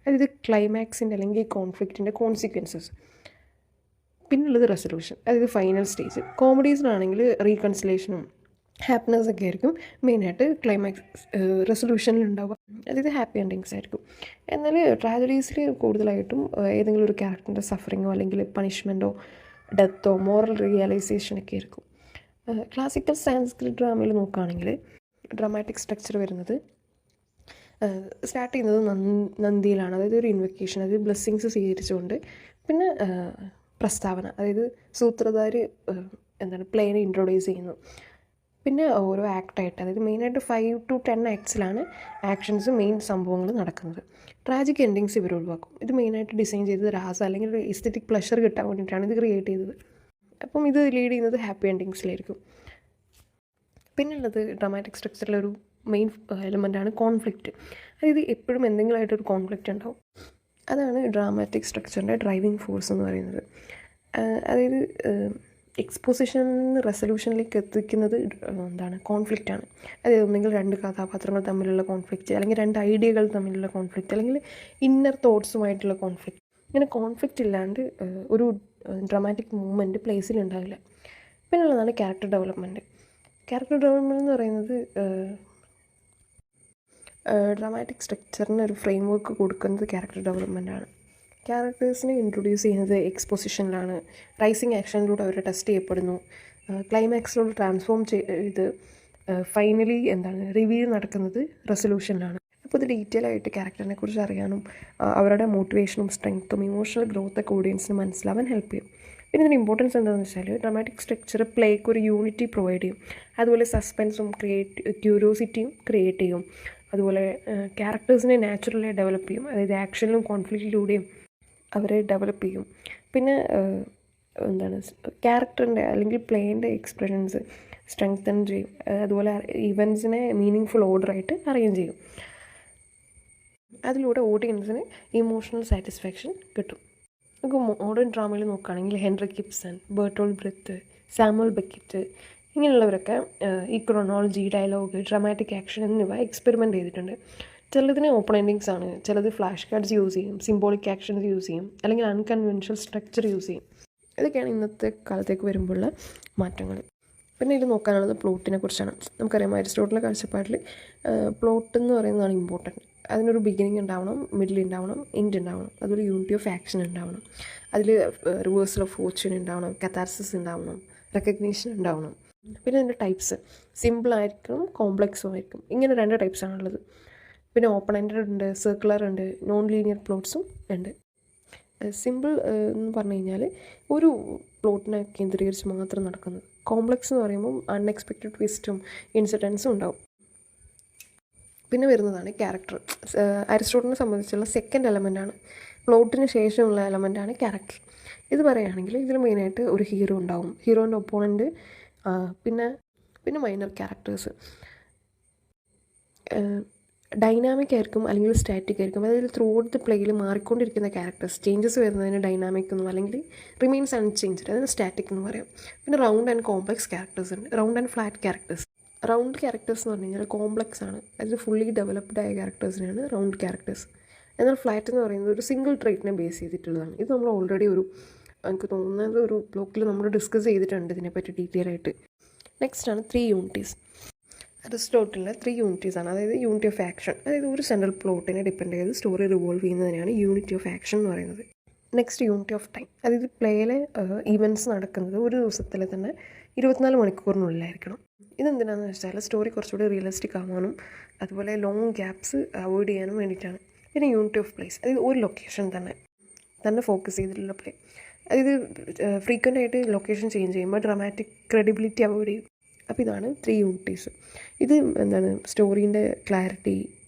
അതായത് ക്ലൈമാക്സിൻ്റെ അല്ലെങ്കിൽ കോൺഫ്ലിക്റ്റിൻ്റെ കോൺസിക്വൻസസ്. പിന്നുള്ളത് റെസൊല്യൂഷൻ, അതായത് ഫൈനൽ സ്റ്റേജ്. കോമഡീസിനാണെങ്കിൽ റീകൺസിലേഷനും ഹാപ്പിനെസ് ഒക്കെ ആയിരിക്കും മെയിനായിട്ട് ക്ലൈമാക്സ് റെസൊല്യൂഷനിൽ ഉണ്ടാവുക, അതായത് ഹാപ്പി എൻഡിങ്സ് ആയിരിക്കും. എന്നാൽ ട്രാജഡീസിൽ കൂടുതലായിട്ടും ഏതെങ്കിലും ഒരു ക്യാരക്ടറിൻ്റെ സഫറിങ്ങോ അല്ലെങ്കിൽ പണിഷ്മെൻറ്റോ ഡെത്തോ മോറൽ റിയലൈസേഷനൊക്കെ ആയിരിക്കും. ക്ലാസിക്കൽ സാൻസ്ക്രിറ്റ് ഡ്രാമയിൽ നോക്കുകയാണെങ്കിൽ ഡ്രാമാറ്റിക് സ്ട്രക്ചർ വരുന്നത് സ്റ്റാർട്ട് ചെയ്യുന്നത് നന്ദിയിലാണ്, അതായത് ഒരു ഇൻവൊക്കേഷൻ, അതായത് ബ്ലെസ്സിങ്സ് സ്വീകരിച്ചുകൊണ്ട്. പിന്നെ പ്രസ്താവന, അതായത് സൂത്രധാരി പ്ലേനെ ഇൻട്രൊഡ്യൂസ് ചെയ്യുന്നു. പിന്നെ ഓരോ ആക്ടായിട്ട്, അതായത് മെയിനായിട്ട് 5 to 10 ആക്ട്സിലാണ് ആക്ഷൻസ് മെയിൻ സംഭവങ്ങൾ നടക്കുന്നത്. ട്രാജിക് എൻഡിങ്സ് ഇവർ ഒഴിവാക്കും. ഇത് മെയിനായിട്ട് ഡിസൈൻ ചെയ്തത് രാസ അല്ലെങ്കിൽ ഒരു എസ്തെറ്റിക് പ്ലഷർ കിട്ടാൻ വേണ്ടിയിട്ടാണ് ഇത് ക്രിയേറ്റ് ചെയ്തത്. അപ്പം ഇത് ലീഡ് ചെയ്യുന്നത് ഹാപ്പി എൻഡിങ്സിലായിരിക്കും. പിന്നുള്ളത് ഡ്രാമാറ്റിക് സ്ട്രക്ചറിലൊരു മെയിൻ എലമെൻ്റാണ് കോൺഫ്ലിക്റ്റ്. അതായത് എപ്പോഴും എന്തെങ്കിലുമായിട്ടൊരു കോൺഫ്ലിക്റ്റ് ഉണ്ടാവും. അതാണ് ഡ്രാമാറ്റിക് സ്ട്രക്ചറിൻ്റെ ഡ്രൈവിംഗ് ഫോഴ്സ് എന്ന് പറയുന്നത്. അതായത് എക്സ്പോസിഷൻ റെസൊല്യൂഷനിലേക്ക് എത്തിക്കുന്നത് കോൺഫ്ലിക്റ്റാണ്. അതായത് ഒന്നെങ്കിൽ 2 കഥാപാത്രങ്ങൾ തമ്മിലുള്ള കോൺഫ്ലിക്റ്റ്, അല്ലെങ്കിൽ 2 ഐഡിയകൾ തമ്മിലുള്ള കോൺഫ്ലിക്റ്റ്, അല്ലെങ്കിൽ ഇന്നർ തോട്ട്സുമായിട്ടുള്ള കോൺഫ്ലിക്റ്റ്. ഇങ്ങനെ കോൺഫ്ലിക്റ്റ് ഇല്ലാണ്ട് ഒരു ഡ്രാമാറ്റിക് മൂവ്മെൻറ്റ് പ്ലേസിലുണ്ടാവില്ല. പിന്നുള്ളതാണ് ക്യാരക്ടർ ഡെവലപ്മെൻറ്റ്. ക്യാരക്ടർ ഡെവലപ്മെൻറ്റ് എന്ന് പറയുന്നത് ഡ്രാമാറ്റിക് സ്ട്രക്ചറിന് ഒരു ഫ്രെയിം വർക്ക് കൊടുക്കുന്നത് ക്യാരക്ടർ ഡെവലപ്മെൻറ്റാണ്. ക്യാരക്ടേഴ്സിനെ ഇൻട്രൊഡ്യൂസ് ചെയ്യുന്നത് എക്സ്പോസിഷനിലാണ്. റൈസിങ് ആക്ഷനിലൂടെ അവർ ടെസ്റ്റ് ചെയ്യപ്പെടുന്നു. ക്ലൈമാക്സിലൂടെ ട്രാൻസ്ഫോം ചെയ്ത് ഫൈനലി റിവീൽ നടക്കുന്നത് റെസൊല്യൂഷനിലാണ്. അപ്പോൾ ഇത് ഡീറ്റെയിൽ ആയിട്ട് ക്യാരക്ടറിനെ കുറിച്ച് അറിയാനും അവരുടെ മോട്ടിവേഷനും സ്ട്രെങ്ത്തും ഇമോഷണൽ ഗ്രോത്തൊക്കെ ഓഡിയൻസിന് മനസ്സിലാവാൻ ഹെൽപ്പ് ചെയ്യും. പിന്നെ ഇതിൻ്റെ ഇമ്പോർട്ടൻസ് എന്താണെന്ന് വെച്ചാൽ ഡ്രാമാറ്റിക് സ്ട്രക്ചർ പ്ലേക്ക് ഒരു യൂണിറ്റി പ്രൊവൈഡ് ചെയ്യും. അതുപോലെ സസ്പെൻസും ക്യൂരിയോസിറ്റിയും ക്രിയേറ്റ് ചെയ്യും. അതുപോലെ ക്യാരക്ടേഴ്സിനെ നാച്ചുറലായി ഡെവലപ്പ് ചെയ്യും. അതായത് ആക്ഷനിലും കോൺഫ്ലിക്റ്റിലൂടെയും അവരെ ഡെവലപ്പ് ചെയ്യും. പിന്നെ ക്യാരക്ടറിൻ്റെ അല്ലെങ്കിൽ പ്ലേൻ്റെ എക്സ്പ്രഷൻസ് സ്ട്രെങ്തൻ ചെയ്യും. അതുപോലെ ഇവൻറ്റ്സിനെ മീനിങ് ഫുൾ ഓർഡറായിട്ട് അറേഞ്ച് ചെയ്യും. അതിലൂടെ ഓഡിയൻസിന് ഇമോഷണൽ സാറ്റിസ്ഫാക്ഷൻ കിട്ടും. നമുക്ക് മോഡേൺ ഡ്രാമയിൽ നോക്കുകയാണെങ്കിൽ Henrik Ibsen, Bertolt Brecht, Samuel Beckett ഇങ്ങനെയുള്ളവരൊക്കെ ഈ ക്രോണോളജി, ഡയലോഗ്, ഡ്രാമാറ്റിക് ആക്ഷൻ എന്നിവ എക്സ്പെരിമെൻ്റ് ചെയ്തിട്ടുണ്ട്. ചിലതിന് ഓപ്പൺ എൻഡിങ്സ് ആണ്, ചിലത് ഫ്ലാഷ് കാർഡ്സ് യൂസ് ചെയ്യും, സിംബോളിക് ആക്ഷൻസ് യൂസ് ചെയ്യും, അല്ലെങ്കിൽ അൺകൺവെൻഷണൽ സ്ട്രക്ചർ യൂസ് ചെയ്യും. ഇതൊക്കെയാണ് ഇന്നത്തെ കാലത്തേക്ക് വരുമ്പോഴുള്ള മാറ്റങ്ങൾ. പിന്നെ ഇത് നോക്കാനുള്ളത് പ്ലോട്ടിനെ കുറിച്ചാണ്. നമുക്കറിയാം അരിസ്റ്റോട്ടലിൻ്റെ കാഴ്ചപ്പാടിൽ പ്ലോട്ട് എന്ന് പറയുന്നതാണ് ഇമ്പോർട്ടൻറ്റ്. അതിനൊരു ബിഗിനിങ് ഉണ്ടാവണം, മിഡിൽ ഉണ്ടാവണം, എൻഡ് ഉണ്ടാവണം. അതുപോലെ യൂണിറ്റി ഓഫ് ആക്ഷൻ ഉണ്ടാവണം. അതിൽ റിവേഴ്സൽ ഓഫ് ഫോർച്യൂൺ ഉണ്ടാവണം, കഥാർസിസ് ഉണ്ടാവണം, റെക്കഗ്നീഷൻ ഉണ്ടാവണം. പിന്നെ അതിൻ്റെ ടൈപ്സ് സിമ്പിളായിരിക്കും, കോംപ്ലക്സും ആയിരിക്കും. ഇങ്ങനെ 2 ടൈപ്സാണുള്ളത്. പിന്നെ ഓപ്പൺ എൻഡഡ് ഉണ്ട്, സർക്കുലർ ഉണ്ട്, നോൺ ലീനിയർ പ്ലോട്ട്സും ഉണ്ട്. സിമ്പിൾ എന്ന് പറഞ്ഞു കഴിഞ്ഞാൽ ഒരു പ്ലോട്ടിനെ കേന്ദ്രീകരിച്ച് മാത്രം നടക്കുന്നത്. കോംപ്ലക്സ് എന്ന് പറയുമ്പം അൺഎക്സ്പെക്റ്റഡ് ട്വിസ്റ്റും ഇൻസിഡൻസും ഉണ്ടാവും. പിന്നെ വരുന്നതാണ് ക്യാരക്ടർ. അരിസ്റ്റോട്ടലിനെ സംബന്ധിച്ചുള്ള സെക്കൻഡ് എലമെൻ്റാണ്. പ്ലോട്ടിന് ശേഷമുള്ള എലമെൻ്റാണ് ക്യാരക്ടർ. ഇത് പറയുകയാണെങ്കിൽ ഇതിൽ മെയിനായിട്ട് ഒരു ഹീറോ ഉണ്ടാവും. ഹീറോൻ്റെ ഒപ്പോണൻറ്റ് പിന്നെ മൈനർ ക്യാരക്ടേഴ്സ് ഡൈനാമിക് ആയിരിക്കും അല്ലെങ്കിൽ സ്റ്റാറ്റിക് ആയിരിക്കും. അതായത് ത്രൂ ഔട്ട് ദി പ്ലേയിൽ മാറിക്കൊണ്ടിരിക്കുന്ന ക്യാരക്ടേഴ്സ്, ചേഞ്ചസ് വരുന്നതിന് ഡൈനാമിക് എന്നും അല്ലെങ്കിൽ റിമെയിൻസ് അൺചേഞ്ച്ഡ്, അതിന് സ്റ്റാറ്റിക് എന്ന് പറയാം. പിന്നെ റൗണ്ട് ആൻഡ് കോംപ്ലക്സ് ക്യാരക്ടേഴ്സ് ഉണ്ട്. Round and flat characters. Round characters എന്ന് പറഞ്ഞു കഴിഞ്ഞാൽ കോംപ്ലക്സ് ആണ്, അതായത് ഫുള്ളി ഡെവലപ്ഡ് ആയ ക്യാരക്ടേഴ്സിനാണ് റൗണ്ട് ക്യാരക്ടേഴ്സ്. എന്നാൽ ഫ്ലാറ്റ് എന്ന് പറയുന്നത് ഒരു സിംഗിൾ ട്രേറ്റിനെ ബേസ് ചെയ്തിട്ടുള്ളതാണ്. ഇത് നമ്മൾ ഓൾറെഡി എനിക്ക് തോന്നുന്നത് ഒരു ബ്ലോക്കിൽ നമ്മൾ ഡിസ്കസ് ചെയ്തിട്ടുണ്ട് ഇതിനെപ്പറ്റി ഡീറ്റെയിൽ ആയിട്ട്. നെക്സ്റ്റ് ആണ് 3 യൂണിറ്റീസ്. അരിസ്റ്റോട്ടലിൻ്റെ 3 യൂണിറ്റീസ് ആണ്. അതായത് യൂണിറ്റി ഓഫ് ആക്ഷൻ, അതായത് ഒരു സെൻട്രൽ പ്ലോട്ടിനെ ഡിപ്പെൻഡ് ചെയ്ത് സ്റ്റോറി റിവോൾവ് ചെയ്യുന്നതിനാണ് യൂണിറ്റി ഓഫ് ആക്ഷൻ എന്ന് പറയുന്നത്. നെക്സ്റ്റ് യൂണിറ്റി ഓഫ് ടൈം, അതായത് പ്ലേയിലെ ഈവൻറ്റ്സ് നടക്കുന്നത് ഒരു ദിവസത്തിൽ തന്നെ 24 മണിക്കൂറിനുള്ളിലായിരിക്കണം. ഇതെന്തിനാണെന്ന് വെച്ചാൽ സ്റ്റോറി കുറച്ചുകൂടി റിയലിസ്റ്റിക് ആവാനും അതുപോലെ ലോങ് ഗ്യാപ്സ് അവോയ്ഡ് ചെയ്യാനും വേണ്ടിയിട്ടാണ്. പിന്നെ യൂണിറ്റി ഓഫ് പ്ലേസ്, അതായത് ഒരു ലൊക്കേഷൻ തന്നെ ഫോക്കസ് ചെയ്തിട്ടുള്ള പ്ലേ. അതായത് ഫ്രീക്വൻ്റ് ആയിട്ട് ലൊക്കേഷൻ ചേഞ്ച് ചെയ്യുമ്പോൾ ഡ്രാമാറ്റിക് ക്രെഡിബിലിറ്റി അവോയ്ഡ് ചെയ്യും. അപ്പോൾ ഇതാണ് 3 യൂണിറ്റീസ്. ഇത് സ്റ്റോറീൻ്റെ ക്ലാരിറ്റി,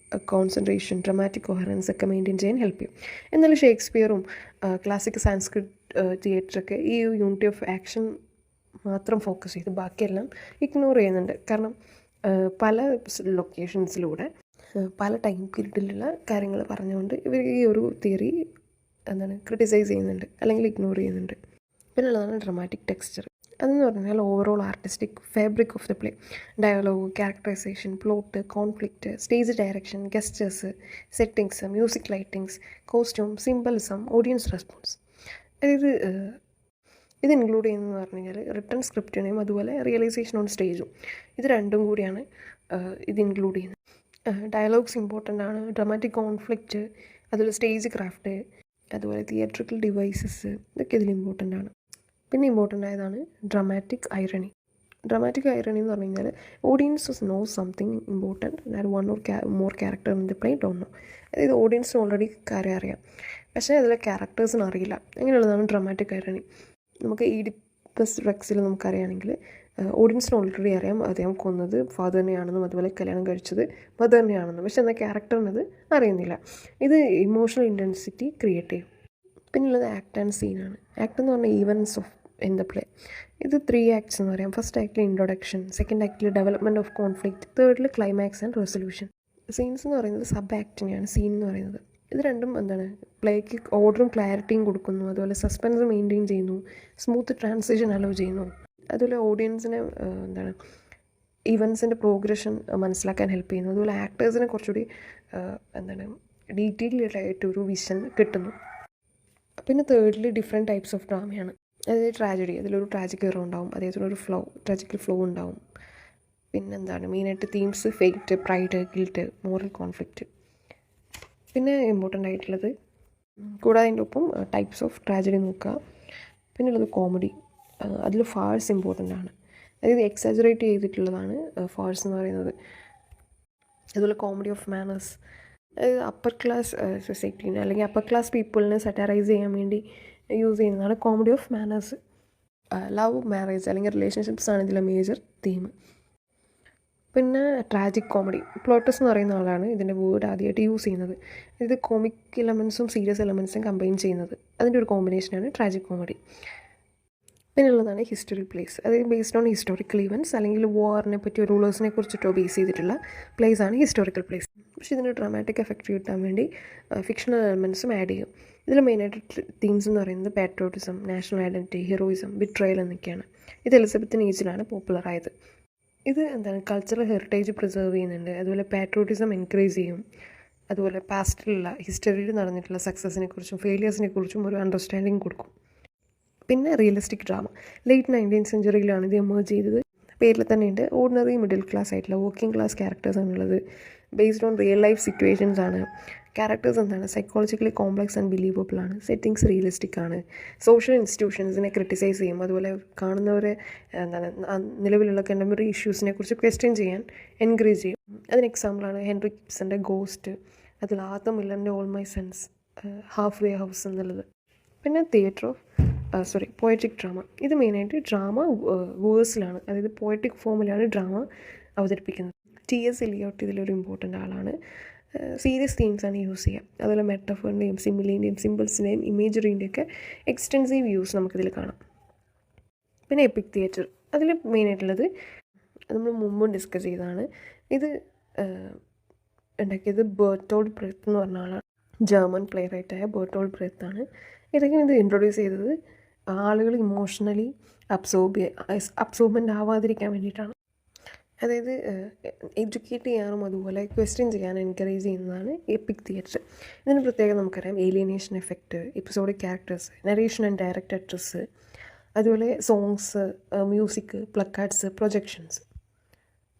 കോൺസെൻട്രേഷൻ, ഡ്രമാറ്റിക് കൊഹറൻസ് ഒക്കെ മെയിൻറ്റെയിൻ ചെയ്യാൻ ഹെൽപ്പ് ചെയ്യും. എന്നാൽ ഷേക്സ്പിയറും ക്ലാസിക് സാൻസ്ക്രിറ്റ് തിയേറ്ററൊക്കെ ഈ യൂണിറ്റി ഓഫ് ആക്ഷൻ മാത്രം ഫോക്കസ് ചെയ്ത് ബാക്കിയെല്ലാം ഇഗ്നോർ ചെയ്യുന്നുണ്ട്. കാരണം പല ലൊക്കേഷൻസിലൂടെ പല ടൈം പീരീഡിലുള്ള കാര്യങ്ങൾ പറഞ്ഞുകൊണ്ട് ഇവർ ഈ ഒരു തിയറി ക്രിട്ടിസൈസ് ചെയ്യുന്നുണ്ട് അല്ലെങ്കിൽ ഇഗ്നോർ ചെയ്യുന്നുണ്ട്. പിന്നെ ഉള്ളതാണ് ഡ്രമാറ്റിക് ടെക്സ്ചർ. അതെന്ന് പറഞ്ഞാൽ overall artistic fabric of the play, dialogue, characterisation, plot, conflict, stage direction, gestures, settings, music lightings, costume, symbolism, audience response. അതായത് ഇത് ഇൻക്ലൂഡ് ചെയ്യുന്നതെന്ന് പറഞ്ഞു കഴിഞ്ഞാൽ റിട്ടൺ സ്ക്രിപ്റ്റിനെയും അതുപോലെ റിയലൈസേഷൻ ഓൺ സ്റ്റേജും, ഇത് രണ്ടും കൂടിയാണ് ഇത് ഇൻക്ലൂഡ് ചെയ്യുന്നത്. ഡയലോഗ്സ് ഇമ്പോർട്ടൻ്റ് ആണ്, ഡ്രമാറ്റിക് കോൺഫ്ലിക്റ്റ്, അതുപോലെ സ്റ്റേജ് ക്രാഫ്റ്റ്, അതുപോലെ തിയേറ്ററിക്കൽ ഡിവൈസസ്, ഇതൊക്കെ ഇതിൽ ഇമ്പോർട്ടൻ്റ് ആണ്. പിന്നെ ഇമ്പോർട്ടൻ്റ് ആയതാണ് ഡ്രമാറ്റിക് ഐറണി. ഡ്രമാറ്റിക് ഐറണി എന്ന് പറഞ്ഞു കഴിഞ്ഞാൽ audience know something important that one or more character in the play don't know. അതായത് ഓഡിയൻസിന് ഓൾറെഡി കാര്യം അറിയാം, പക്ഷേ അതിലെ ക്യാരക്ടേഴ്സിന് അറിയില്ല. അങ്ങനെയുള്ളതാണ് ഡ്രമാറ്റിക് ഐറണി. നമുക്ക് ഈഡിപ്പസ് റെക്സിൽ നമുക്കറിയാമെങ്കിൽ ഓഡിയൻസിന് ഓൾറെഡി അറിയാം അദ്ദേഹം കൊന്നത് ഫാദറിനെയാണെന്നും അതുപോലെ കല്യാണം കഴിച്ചത് മദറിനെയാണെന്നും, പക്ഷെ എന്നാൽ ക്യാരക്ടറിനത് അറിയുന്നില്ല. ഇത് ഇമോഷണൽ ഇൻറ്റൻസിറ്റി ക്രിയേറ്റ് ചെയ്യും. പിന്നുള്ളത് ആക്ട് ആൻഡ് സീനാണ്. ആക്ട് എന്ന് പറഞ്ഞാൽ events of in the play. ഇത് 3 ആക്ട്സ് എന്ന് പറയാം. ഫസ്റ്റ് ആക്ടിൽ ഇൻട്രൊഡക്ഷൻ, സെക്കൻഡ് ആക്ടിൽ ഡെവലപ്മെൻറ്റ് ഓഫ് കോൺഫ്ലിക്റ്റ്, തേർഡിൽ ക്ലൈമാക്സ് ആൻഡ് റെസൊല്യൂഷൻ. സീൻസ് എന്ന് പറയുന്നത് സബ് ആക്ടിനെയാണ് സീൻ എന്ന് പറയുന്നത്. ഇത് രണ്ടും പ്ലേക്ക് ഓർഡറും ക്ലാരിറ്റിയും കൊടുക്കുന്നു, അതുപോലെ സസ്പെൻസ് മെയിൻറ്റെയിൻ ചെയ്യുന്നു, സ്മൂത്ത് ട്രാൻസിഷൻ അലോ ചെയ്യുന്നു, അതുപോലെ ഓഡിയൻസിനെ ഈവൻസിൻ്റെ പ്രോഗ്രഷൻ മനസ്സിലാക്കാൻ ഹെൽപ്പ് ചെയ്യുന്നു, അതുപോലെ ആക്ടേഴ്സിനെ കുറച്ചുകൂടി ഡീറ്റെയിൽഡ് ആയിട്ടൊരു വിഷൻ കിട്ടുന്നു. പിന്നെ തേർഡിൽ ഡിഫറെൻറ്റ് ടൈപ്സ് ഓഫ് ഡ്രാമയാണ്. അതായത് ട്രാജഡി, അതിലൊരു ട്രാജിക് ഹീറോ ഉണ്ടാവും, അതേപോലെ ഒരു ട്രാജിക്കൽ ഫ്ലോ ഉണ്ടാവും. പിന്നെന്താണ് മെയിനായിട്ട് themes fate, pride, guilt, moral conflict. പിന്നെ ഇമ്പോർട്ടൻ്റ് ആയിട്ടുള്ളത് കൂടാതെ അതിൻ്റെ ഒപ്പം ടൈപ്സ് ഓഫ് ട്രാജഡി നോക്കുക. പിന്നെ ഉള്ളത് കോമഡി, അതിൽ ഫാഴ്സ് ഇമ്പോർട്ടൻ്റ് ആണ്. അതായത് എക്സാജറേറ്റ് ചെയ്തിട്ടുള്ളതാണ് ഫാഴ്സ് എന്ന് പറയുന്നത്. അതുപോലെ കോമഡി ഓഫ് മാനേഴ്സ്, അതായത് അപ്പർ ക്ലാസ് സൊസൈറ്റീനെ അല്ലെങ്കിൽ അപ്പർ ക്ലാസ് പീപ്പിളിനെ സറ്റാറൈസ് ചെയ്യാൻ വേണ്ടി യൂസ് ചെയ്യുന്നതാണ് comedy of manners. Love, marriage അല്ലെങ്കിൽ റിലേഷൻഷിപ്സ് ആണ് ഇതിലെ മേജർ തീം. പിന്നെ ട്രാജിക് കോമഡി, പ്ലോട്ടസ് എന്ന് പറയുന്ന ആളാണ് ഇതിൻ്റെ വേർഡ് ആദ്യമായിട്ട് യൂസ് ചെയ്യുന്നത്. ഇത് കോമിക് എലമെൻസും സീരിയസ് എലമെൻസും കമ്പൈൻ ചെയ്യുന്നത്, അതിൻ്റെ ഒരു കോമ്പിനേഷനാണ് ട്രാജിക് കോമഡി. പിന്നെ ഉള്ളതാണ് ഹിസ്റ്ററി പ്ലേസ്, അതായത് ബേസ്ഡ് ഓൺ ഹിസ്റ്റോറിക്കൽ ഇവൻറ്റ്സ് അല്ലെങ്കിൽ വാറിനെ പറ്റിയോ റൂളേഴ്സിനെ കുറിച്ചിട്ടോ ബേസ് ചെയ്തിട്ടുള്ള പ്ലേസ് ആണ് ഹിസ്റ്റോറിക്കൽ പ്ലേസ്. പക്ഷേ ഇതിന് ഡ്രാമാറ്റിക് എഫക്റ്റ് കിട്ടാൻ വേണ്ടി ഫിക്ഷണൽ എലമെൻറ്റ്സും ആഡ് ചെയ്യും. ഇതിൽ മെയിനായിട്ട് തീംസ് എന്ന് പറയുന്നത് patriotism, national identity, heroism, betrayal എന്നൊക്കെയാണ്. ഇത് എലിസബത്തിന് ഏജിലാണ് പോപ്പുലറായത്. ഇത് കൾച്ചറൽ ഹെറിറ്റേജ് പ്രിസർവ് ചെയ്യുന്നുണ്ട്, അതുപോലെ പാട്രിയോട്ടിസം എൻകറേജ് ചെയ്യും, അതുപോലെ പാസ്റ്റിലുള്ള ഹിസ്റ്ററിയിൽ നടന്നിട്ടുള്ള സക്സസിനെ കുറിച്ചും ഫെയിലിയേഴ്സിനെ കുറിച്ചും ഒരു അണ്ടർസ്റ്റാൻഡിങ് കൊടുക്കും. പിന്നെ റിയലിസ്റ്റിക് ഡ്രാമ, ലേറ്റ് 19th സെഞ്ച്വറിയിലാണ് ഇത് എമേർജ് ചെയ്തത്. പേരിൽ തന്നെയുണ്ട്, ഓർഡിനറി മിഡിൽ ക്ലാസ് ആയിട്ടുള്ള വർക്കിംഗ് ക്ലാസ് ക്യാരക്ടേഴ്സാണുള്ളത്, based on real life situations ആണ്. Characters psychologically complex and believable ആണ്, സെറ്റിങ്സ് റിയലിസ്റ്റിക് ആണ്, സോഷ്യൽ ഇൻസ്റ്റിറ്റ്യൂഷൻസിനെ ക്രിട്ടിസൈസ് ചെയ്യും, അതുപോലെ കാണുന്നവരെ നിലവിലുള്ള കണ്ടംപററി ഇഷ്യൂസിനെ കുറിച്ച് ക്വസ്റ്റ്യൻ ചെയ്യാൻ എൻകറേജ് ചെയ്യും. അതിന് എക്സാമ്പിളാണ് ഹെൻറി കിബ്സൻ്റെ ഗോസ്റ്റ്, അതിൽ ആർതർ മില്ലറിൻ്റെ all my sons, half way house എന്നുള്ളത്. പിന്നെ പോയറ്റിക് ഡ്രാമ, ഇത് മെയിനായിട്ട് ഡ്രാമ വേഴ്സിലാണ്, അതായത് പോയറ്റിക് ഫോമിലാണ് ഡ്രാമ അവതരിപ്പിക്കുന്നത്. T.S. എലിയോട്ട് ഇതിലൊരു ഇമ്പോർട്ടൻ്റ് ആളാണ്. സീരിയസ് തീംസാണ് യൂസ് ചെയ്യുക, അതുപോലെ മെറ്റഫറിൻ്റെയും സിമിലിൻ്റെയും സിമ്പിൾസിൻ്റെയും ഇമേജറിൻ്റെയൊക്കെ എക്സ്റ്റെൻസീവ് യൂസ് നമുക്കിതിൽ കാണാം. പിന്നെ എപ്പിക് തിയേറ്റർ, അതിൽ മെയിനായിട്ടുള്ളത് നമ്മൾ മുമ്പും ഡിസ്കസ് ചെയ്തതാണ്. ഇത് ഉണ്ടാക്കിയത് ബെർട്ടോൾഡ് ബ്രെത്ത് എന്ന് പറഞ്ഞ ആളാണ്. ജർമ്മൻ പ്ലേ റൈറ്റായ ബെർട്ടോൾഡ് ബ്രെത്താണ്. ഇതൊക്കെയാണ് ഇത് ഇൻട്രൊഡ്യൂസ് ചെയ്തത്. ആളുകൾ ഇമോഷണലി അബ്സോർബൻ്റ് ആവാതിരിക്കാൻ വേണ്ടിയിട്ടാണ്. അതായത് എഡ്യൂക്കേറ്റ് ചെയ്യാനും അതുപോലെ ക്വസ്റ്റ്യൻ ചെയ്യാൻ എൻകറേജ് ചെയ്യുന്നതാണ് എപ്പിക് തിയേറ്റർ. ഇതിന് പ്രത്യേകം നമുക്കറിയാം alienation effect, episodic characters, narration and direct address, അതുപോലെ songs, music, placards, projections,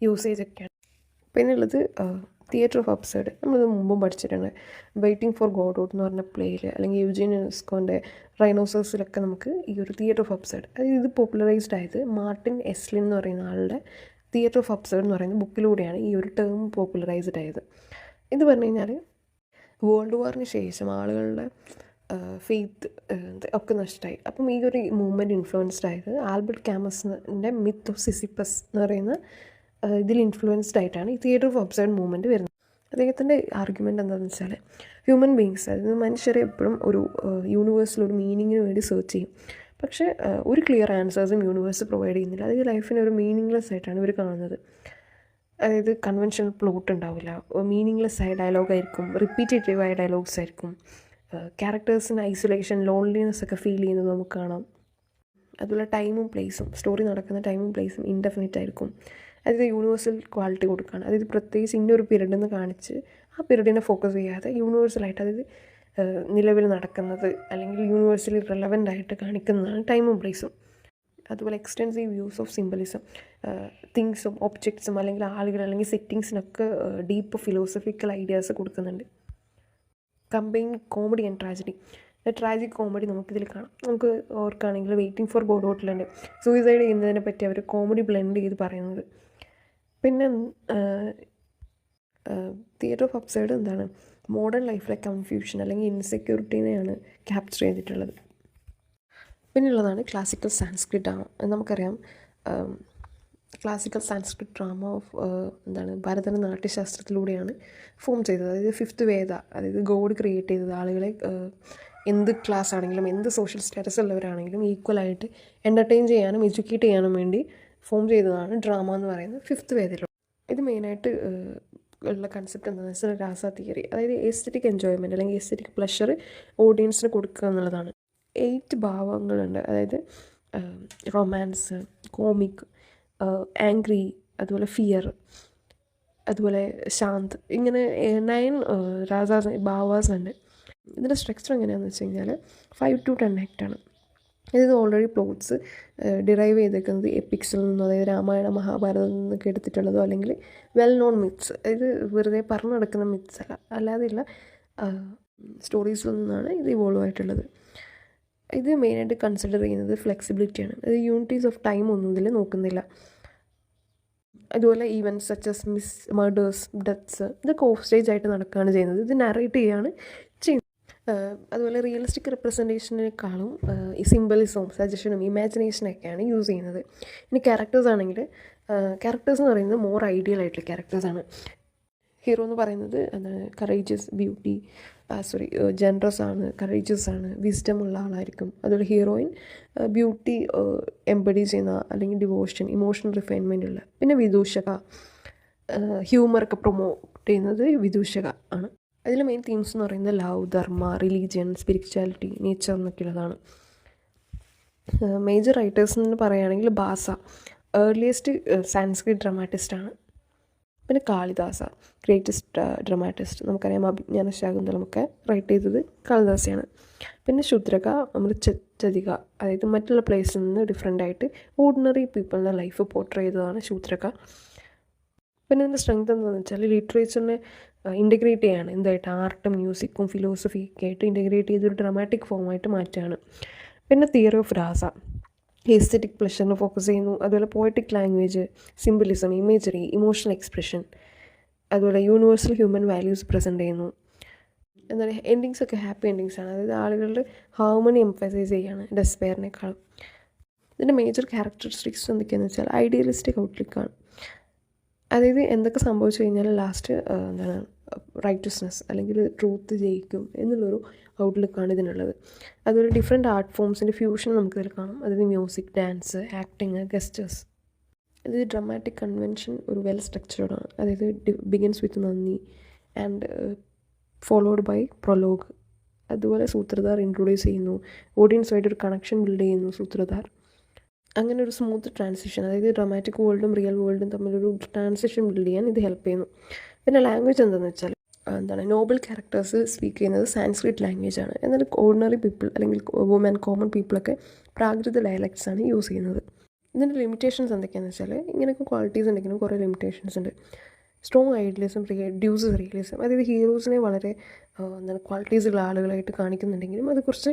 usage ഒക്കെയാണ്. പിന്നെ ഉള്ളത് തിയേറ്റർ ഓഫ് അബ്സേർഡ്. നമ്മളിത് മുമ്പും പഠിച്ചിട്ടുണ്ട്. വെയിറ്റിംഗ് ഫോർ ഗോഡോട്ട് എന്ന് പറഞ്ഞ പ്ലേയിൽ അല്ലെങ്കിൽ യൂജീൻ യുനെസ്കോൻ്റെ റൈനോസേഴ്സിലൊക്കെ നമുക്ക് ഈ ഒരു തിയേറ്റർ ഓഫ് അബ്സേർഡ്, അതായത് ഇത് പോപ്പുലറൈസ്ഡ് ആയത് മാർട്ടിൻ എസ്ലിൻ എന്ന് പറയുന്ന ആളുടെ തിയേറ്റർ ഓഫ് അബ്സേർഡ് എന്ന് പറയുന്ന ബുക്കിലൂടെയാണ് ഈ ഒരു ടേം പോപ്പുലറൈസ്ഡ് ആയത്. ഇത് പറഞ്ഞു കഴിഞ്ഞാൽ വേൾഡ് വാറിന് ശേഷം ആളുകളുടെ ഫെയ്ത്ത് ഒക്കെ നഷ്ടമായി. അപ്പം ഈ ഒരു മൂവ്മെൻറ്റ് ഇൻഫ്ലുവൻസ്ഡ് ആയത് ആൽബർട്ട് ക്യാമസിൻ്റെ മിത്ത് ഓഫ് സിസിപ്പസ് എന്ന് പറയുന്ന ഇതിൽ ഇൻഫ്ലുവൻസ്ഡ് ആയിട്ടാണ് ഈ തിയേറ്റർ ഓഫ് അബ്സേർഡ് മൂവ്മെൻറ്റ് വരുന്നത്. അദ്ദേഹത്തിൻ്റെ ആർഗ്യുമെൻ്റ് എന്താണെന്ന് വെച്ചാൽ ഹ്യൂമൻ ബീങ്സ്, അതായത് മനുഷ്യരെ എപ്പോഴും ഒരു യൂണിവേഴ്സിലൊരു മീനിങ്ങിന് വേണ്ടി സെർച്ച് ചെയ്യും. പക്ഷേ ഒരു ക്ലിയർ ആൻസേഴ്സും യൂണിവേഴ്സ് പ്രൊവൈഡ് ചെയ്യുന്നില്ല. അതായത് ലൈഫിനെ ഒരു മീനിങ്ലെസ് ആയിട്ടാണ് ഇവർ കാണുന്നത്. അതായത് കൺവെൻഷണൽ പ്ലോട്ട് ഉണ്ടാവില്ല, മീനിങ്ലെസ് ആയ ഡയലോഗായിരിക്കും, റിപ്പീറ്റേറ്റീവ് ആയ ഡയലോഗ്സ് ആയിരിക്കും, ക്യാരക്ടേഴ്സിന് ഐസൊലേഷൻ, ലോൺലിനെസ് ഒക്കെ ഫീൽ ചെയ്യുന്നത് നമുക്ക് കാണാം. അതുപോലെ ടൈമും പ്ലേസും, സ്റ്റോറി നടക്കുന്ന ടൈമും പ്ലേസും ഇൻഡെഫിനിറ്റ് ആയിരിക്കും. അതായത് യൂണിവേഴ്സൽ ക്വാളിറ്റി കൊടുക്കുകയാണ്. അതായത് പ്രത്യേകിച്ച് ഇന്നൊരു പീരീഡ് എന്ന് കാണിച്ച് ആ പീരീഡിനെ ഫോക്കസ് ചെയ്യാതെ യൂണിവേഴ്സലായിട്ട്, അതായത് നിലവിൽ നടക്കുന്നത് അല്ലെങ്കിൽ യൂണിവേഴ്സലി റെലവൻ്റ് ആയിട്ട് കാണിക്കുന്നതാണ് ടൈമും പ്ലേസും. അതുപോലെ എക്സ്റ്റെൻസീവ് യൂസ് ഓഫ് സിംബലിസം, തിങ്സും ഒബ്ജക്ട്സും അല്ലെങ്കിൽ ആളുകൾ അല്ലെങ്കിൽ സെറ്റിങ്സിനൊക്കെ ഡീപ്പ് ഫിലോസഫിക്കൽ ഐഡിയാസ് കൊടുക്കുന്നുണ്ട്. Combine comedy and tragedy, tragic comedy നമുക്കിതിൽ കാണാം. നമുക്ക് ഓർക്കുകയാണെങ്കിൽ വെയിറ്റിംഗ് ഫോർ ഗോഡോട്ടിലുണ്ട് സൂയിസൈഡ് ചെയ്യുന്നതിനെ പറ്റി അവർ കോമഡി ബ്ലെൻഡ് ചെയ്ത് പറയുന്നത്. പിന്നെ തിയേറ്റർ ഓഫ് അബ്സേർഡ് എന്താണ്, മോഡേൺ ലൈഫിലെ കൺഫ്യൂഷൻ അല്ലെങ്കിൽ ഇൻസെക്യൂരിറ്റീനെയാണ് ക്യാപ്ചർ ചെയ്തിട്ടുള്ളത്. പിന്നെയുള്ളതാണ് ക്ലാസിക്കൽ സാൻസ്ക്രിറ്റ് ഡ്രാമ. നമുക്കറിയാം classical Sanskrit drama of Bharatiya നാട്യശാസ്ത്രത്തിലൂടെയാണ് form ചെയ്തത്. അതായത് ഫിഫ്ത്ത് വേദ, അതായത് ഗോഡ് ക്രിയേറ്റ് ചെയ്തത് ആളുകളെ എന്ത് ക്ലാസ് ആണെങ്കിലും എന്ത് സോഷ്യൽ സ്റ്റാറ്റസ് ഉള്ളവരാണെങ്കിലും ഈക്വലായിട്ട് എൻ്റർടൈൻ ചെയ്യാനും എഡ്യൂക്കേറ്റ് ചെയ്യാനും വേണ്ടി ഫോം ചെയ്തതാണ് ഡ്രാമ എന്ന് പറയുന്നത് ഫിഫ്ത്ത് വേദയിലൂടെ. ഇത് മെയിനായിട്ട് ഉള്ള കൺസെപ്റ്റ് എന്താണെന്ന് വെച്ചാൽ രാസ തിയറി, അതായത് എസ്തെറ്റിക് എൻജോയ്മെൻറ്റ് അല്ലെങ്കിൽ എസ്തെറ്റിക് പ്ലഷർ ഓഡിയൻസിന് കൊടുക്കുക എന്നുള്ളതാണ്. 8 ഭാവങ്ങളുണ്ട്, അതായത് റൊമാൻസ്, കോമിക്, ആംഗ്രി, അതുപോലെ ഫിയർ, അതുപോലെ ശാന്ത്, ഇങ്ങനെ 9 ഭാവാസ് ഉണ്ട്. ഇതിൻ്റെ സ്ട്രക്ചർ എങ്ങനെയാണെന്ന് വെച്ച് കഴിഞ്ഞാൽ 5 to 10 ആക്റ്റാണ്. ഇത് ഓൾറെഡി പ്ലോട്ട്സ് ഡിറൈവ് ചെയ്തേക്കുന്നത് എപ്പിക്സിൽ നിന്നോ, അതായത് രാമായണ മഹാഭാരതത്തിൽ നിന്നൊക്കെ എടുത്തിട്ടുള്ളതോ അല്ലെങ്കിൽ വെൽ നോൺ മിത്സ്, ഇത് വെറുതെ പറഞ്ഞു നടക്കുന്ന മിത്സ് അല്ലാതെയുള്ള സ്റ്റോറീസിൽ നിന്നാണ് ഇത് ഇവോൾവ് ആയിട്ടുള്ളത്. ഇത് മെയിനായിട്ട് കൺസിഡർ ചെയ്യുന്നത് ഫ്ലെക്സിബിലിറ്റിയാണ്. അത് യൂണിറ്റീസ് ഓഫ് ടൈം ഒന്നും ഇതിൽ നോക്കുന്നില്ല. അതുപോലെ events such as murders, deaths ഇതൊക്കെ ഓഫ് സ്റ്റേജ് ആയിട്ട് നടക്കുകയാണ് ചെയ്യുന്നത്. ഇത് നറേറ്റ് ചെയ്യുകയാണ് ചെയ്യുന്നത്. അതുപോലെ റിയലിസ്റ്റിക് റെപ്രസെൻറ്റേഷനേക്കാളും ഈ സിംബലിസവും സജഷനും ഇമാജിനേഷനൊക്കെയാണ് യൂസ് ചെയ്യുന്നത്. ഇനി ക്യാരക്ടേഴ്സ് ആണെങ്കിൽ ക്യാരക്ടേഴ്സ് എന്ന് പറയുന്നത് മോർ ഐഡിയൽ ആയിട്ടുള്ള ക്യാരക്ടേഴ്സാണ്. ഹീറോ എന്ന് പറയുന്നത് കറേജസ്, ബ്യൂട്ടി, ജനറസ് ആണ്, കറേജസ് ആണ്, വിസ്ഡം ഉള്ള ആളായിരിക്കും. അതുപോലെ ഹീറോയിൻ ബ്യൂട്ടി എംബഡി ചെയ്യുന്ന അല്ലെങ്കിൽ ഡിവോഷൻ, ഇമോഷണൽ റിഫൈൻമെൻ്റ് ഉള്ള. പിന്നെ വിദൂഷക, ഹ്യൂമറൊക്കെ പ്രൊമോട്ട് ചെയ്യുന്നത് വിദൂഷക ആണ്. അതിൽ മെയിൻ തീംസ് എന്ന് പറയുന്നത് love, dharma, religion, spirituality, nature എന്നൊക്കെയുള്ളതാണ്. മേജർ റൈറ്റേഴ്സ് എന്ന് പറയുകയാണെങ്കിൽ ഭാസ ഏർലിയസ്റ്റ് സാൻസ്ക്രിറ്റ് ഡ്രാമാറ്റിസ്റ്റാണ്. പിന്നെ കാളിദാസ ഗ്രേറ്റസ്റ്റ് ഡ്രാമാറ്റിസ്റ്റ്. നമുക്കറിയാം അഭിജ്ഞാന ശാകുന്തളമൊക്കെ റൈറ്റ് ചെയ്തത് കാളിദാസയാണ്. പിന്നെ ശൂദ്രക, അമൃതചതിക, അതായത് മറ്റുള്ള പ്ലേസിൽ നിന്ന് ഡിഫറെൻ്റ് ആയിട്ട് ഓർഡിനറി പീപ്പിളിൻ്റെ ലൈഫ് പോർട്രേ ചെയ്തതാണ് ശൂദ്രക. പിന്നെ ഇതിൻ്റെ സ്ട്രെങ്ത് എന്താണെന്ന് വെച്ചാൽ ലിറ്ററേച്ചറിനെ ഇൻ്റഗ്രേറ്റ് ചെയ്യാണ്, എന്തായിട്ട് ആർട്ടും മ്യൂസിക്കും ഫിലോസഫിയൊക്കെ ആയിട്ട് ഇൻ്റഗ്രേറ്റ് ചെയ്തൊരു ഡ്രാമാറ്റിക് ഫോമായിട്ട് മാറ്റുകയാണ്. പിന്നെ തിയറി ഓഫ് രാസ എസ്തെറ്റിക് പ്ലഷറിന് ഫോക്കസ് ചെയ്യുന്നു. അതുപോലെ poetic language, symbolism, imagery, emotional expression, അതുപോലെ യൂണിവേഴ്സൽ ഹ്യൂമൻ വാല്യൂസ് പ്രസൻറ്റ് ചെയ്യുന്നു. എന്താ പറയുക, എൻഡിങ്സൊക്കെ ഹാപ്പി എൻഡിങ്സാണ്. അതായത് ആളുകളുടെ ഹാർമണി എംഫസൈസ് ചെയ്യുകയാണ് ഡെസ്പെയറിനേക്കാളും. ഇതിൻ്റെ മേജർ ക്യാരക്ടറിസ്റ്റിക്സ് എന്തൊക്കെയാണെന്ന് വെച്ചാൽ ഐഡിയലിസ്റ്റിക് ഔട്ട്ലുക്കാണ്. അതായത് എന്തൊക്കെ സംഭവിച്ചു കഴിഞ്ഞാൽ ലാസ്റ്റ് റൈറ്റസ്നെസ് അല്ലെങ്കിൽ ട്രൂത്ത് ജയിക്കും എന്നുള്ളൊരു ഔട്ട്ലുക്കാണ് ഇതിനുള്ളത്. അതുപോലെ ഡിഫറെൻറ്റ് ആർട്ട് ഫോംസിൻ്റെ ഫ്യൂഷൻ നമുക്കിതിൽ കാണാം. അതായത് മ്യൂസിക്, ഡാൻസ്, ആക്ടിങ്, ഗസ്റ്റേഴ്സ്. ഇത് ഡ്രമാറ്റിക് കൺവെൻഷൻ ഒരു വെൽ സ്ട്രക്ചേർഡ് ആണ്. അതായത് ബിഗിൻസ് വിത്ത് നന്ദി ആൻഡ് ഫോളോഡ് ബൈ പ്രൊലോഗ്. അതുപോലെ സൂത്രധാർ ഇൻട്രൊഡ്യൂസ് ചെയ്യുന്നു, ഓഡിയൻസുമായിട്ട് ഒരു കണക്ഷൻ ബിൽഡ് ചെയ്യുന്നു സൂത്രധാർ. അങ്ങനെ ഒരു സ്മൂത്ത് ട്രാൻസിഷൻ, അതായത് ഡ്രമാറ്റിക് വേൾഡും റിയൽ വേൾഡും തമ്മിലൊരു ട്രാൻസിഷൻ ബിൽഡ് ചെയ്യാൻ ഇത് ഹെൽപ്പ് ചെയ്യുന്നു. പിന്നെ ലാംഗ്വേജ് എന്താണെന്ന് വെച്ചാൽ നോബൽ ക്യാരക്ടേഴ്സ് സ്പീക്ക് ചെയ്യുന്നത് സാൻസ്ക്രിറ്റ് ലാംഗ്വേജ് ആണ്. എന്നാൽ ഓർഡിനറി പീപ്പിൾ അല്ലെങ്കിൽ വുമൻ കോമൺ പീപ്പിളൊക്കെ പ്രാകൃത ഡയലക്ട്സ് ആണ് യൂസ് ചെയ്യുന്നത്. ഇതിൻ്റെ ലിമിറ്റേഷൻസ് എന്തൊക്കെയാണെന്ന് വെച്ചാൽ ഇങ്ങനെയൊക്കെ ക്വാളിറ്റീസ് ഉണ്ടെങ്കിലും കുറേ ലിമിറ്റേഷൻസ് ഉണ്ട്. സ്ട്രോങ് ഐഡിയലിസം റെഡ്യൂസസ് റിയലിസം, അതായത് ഹീറോസിനെ വളരെ ക്വാളിറ്റീസുള്ള ആളുകളായിട്ട് കാണിക്കുന്നുണ്ടെങ്കിലും അത് കുറച്ച്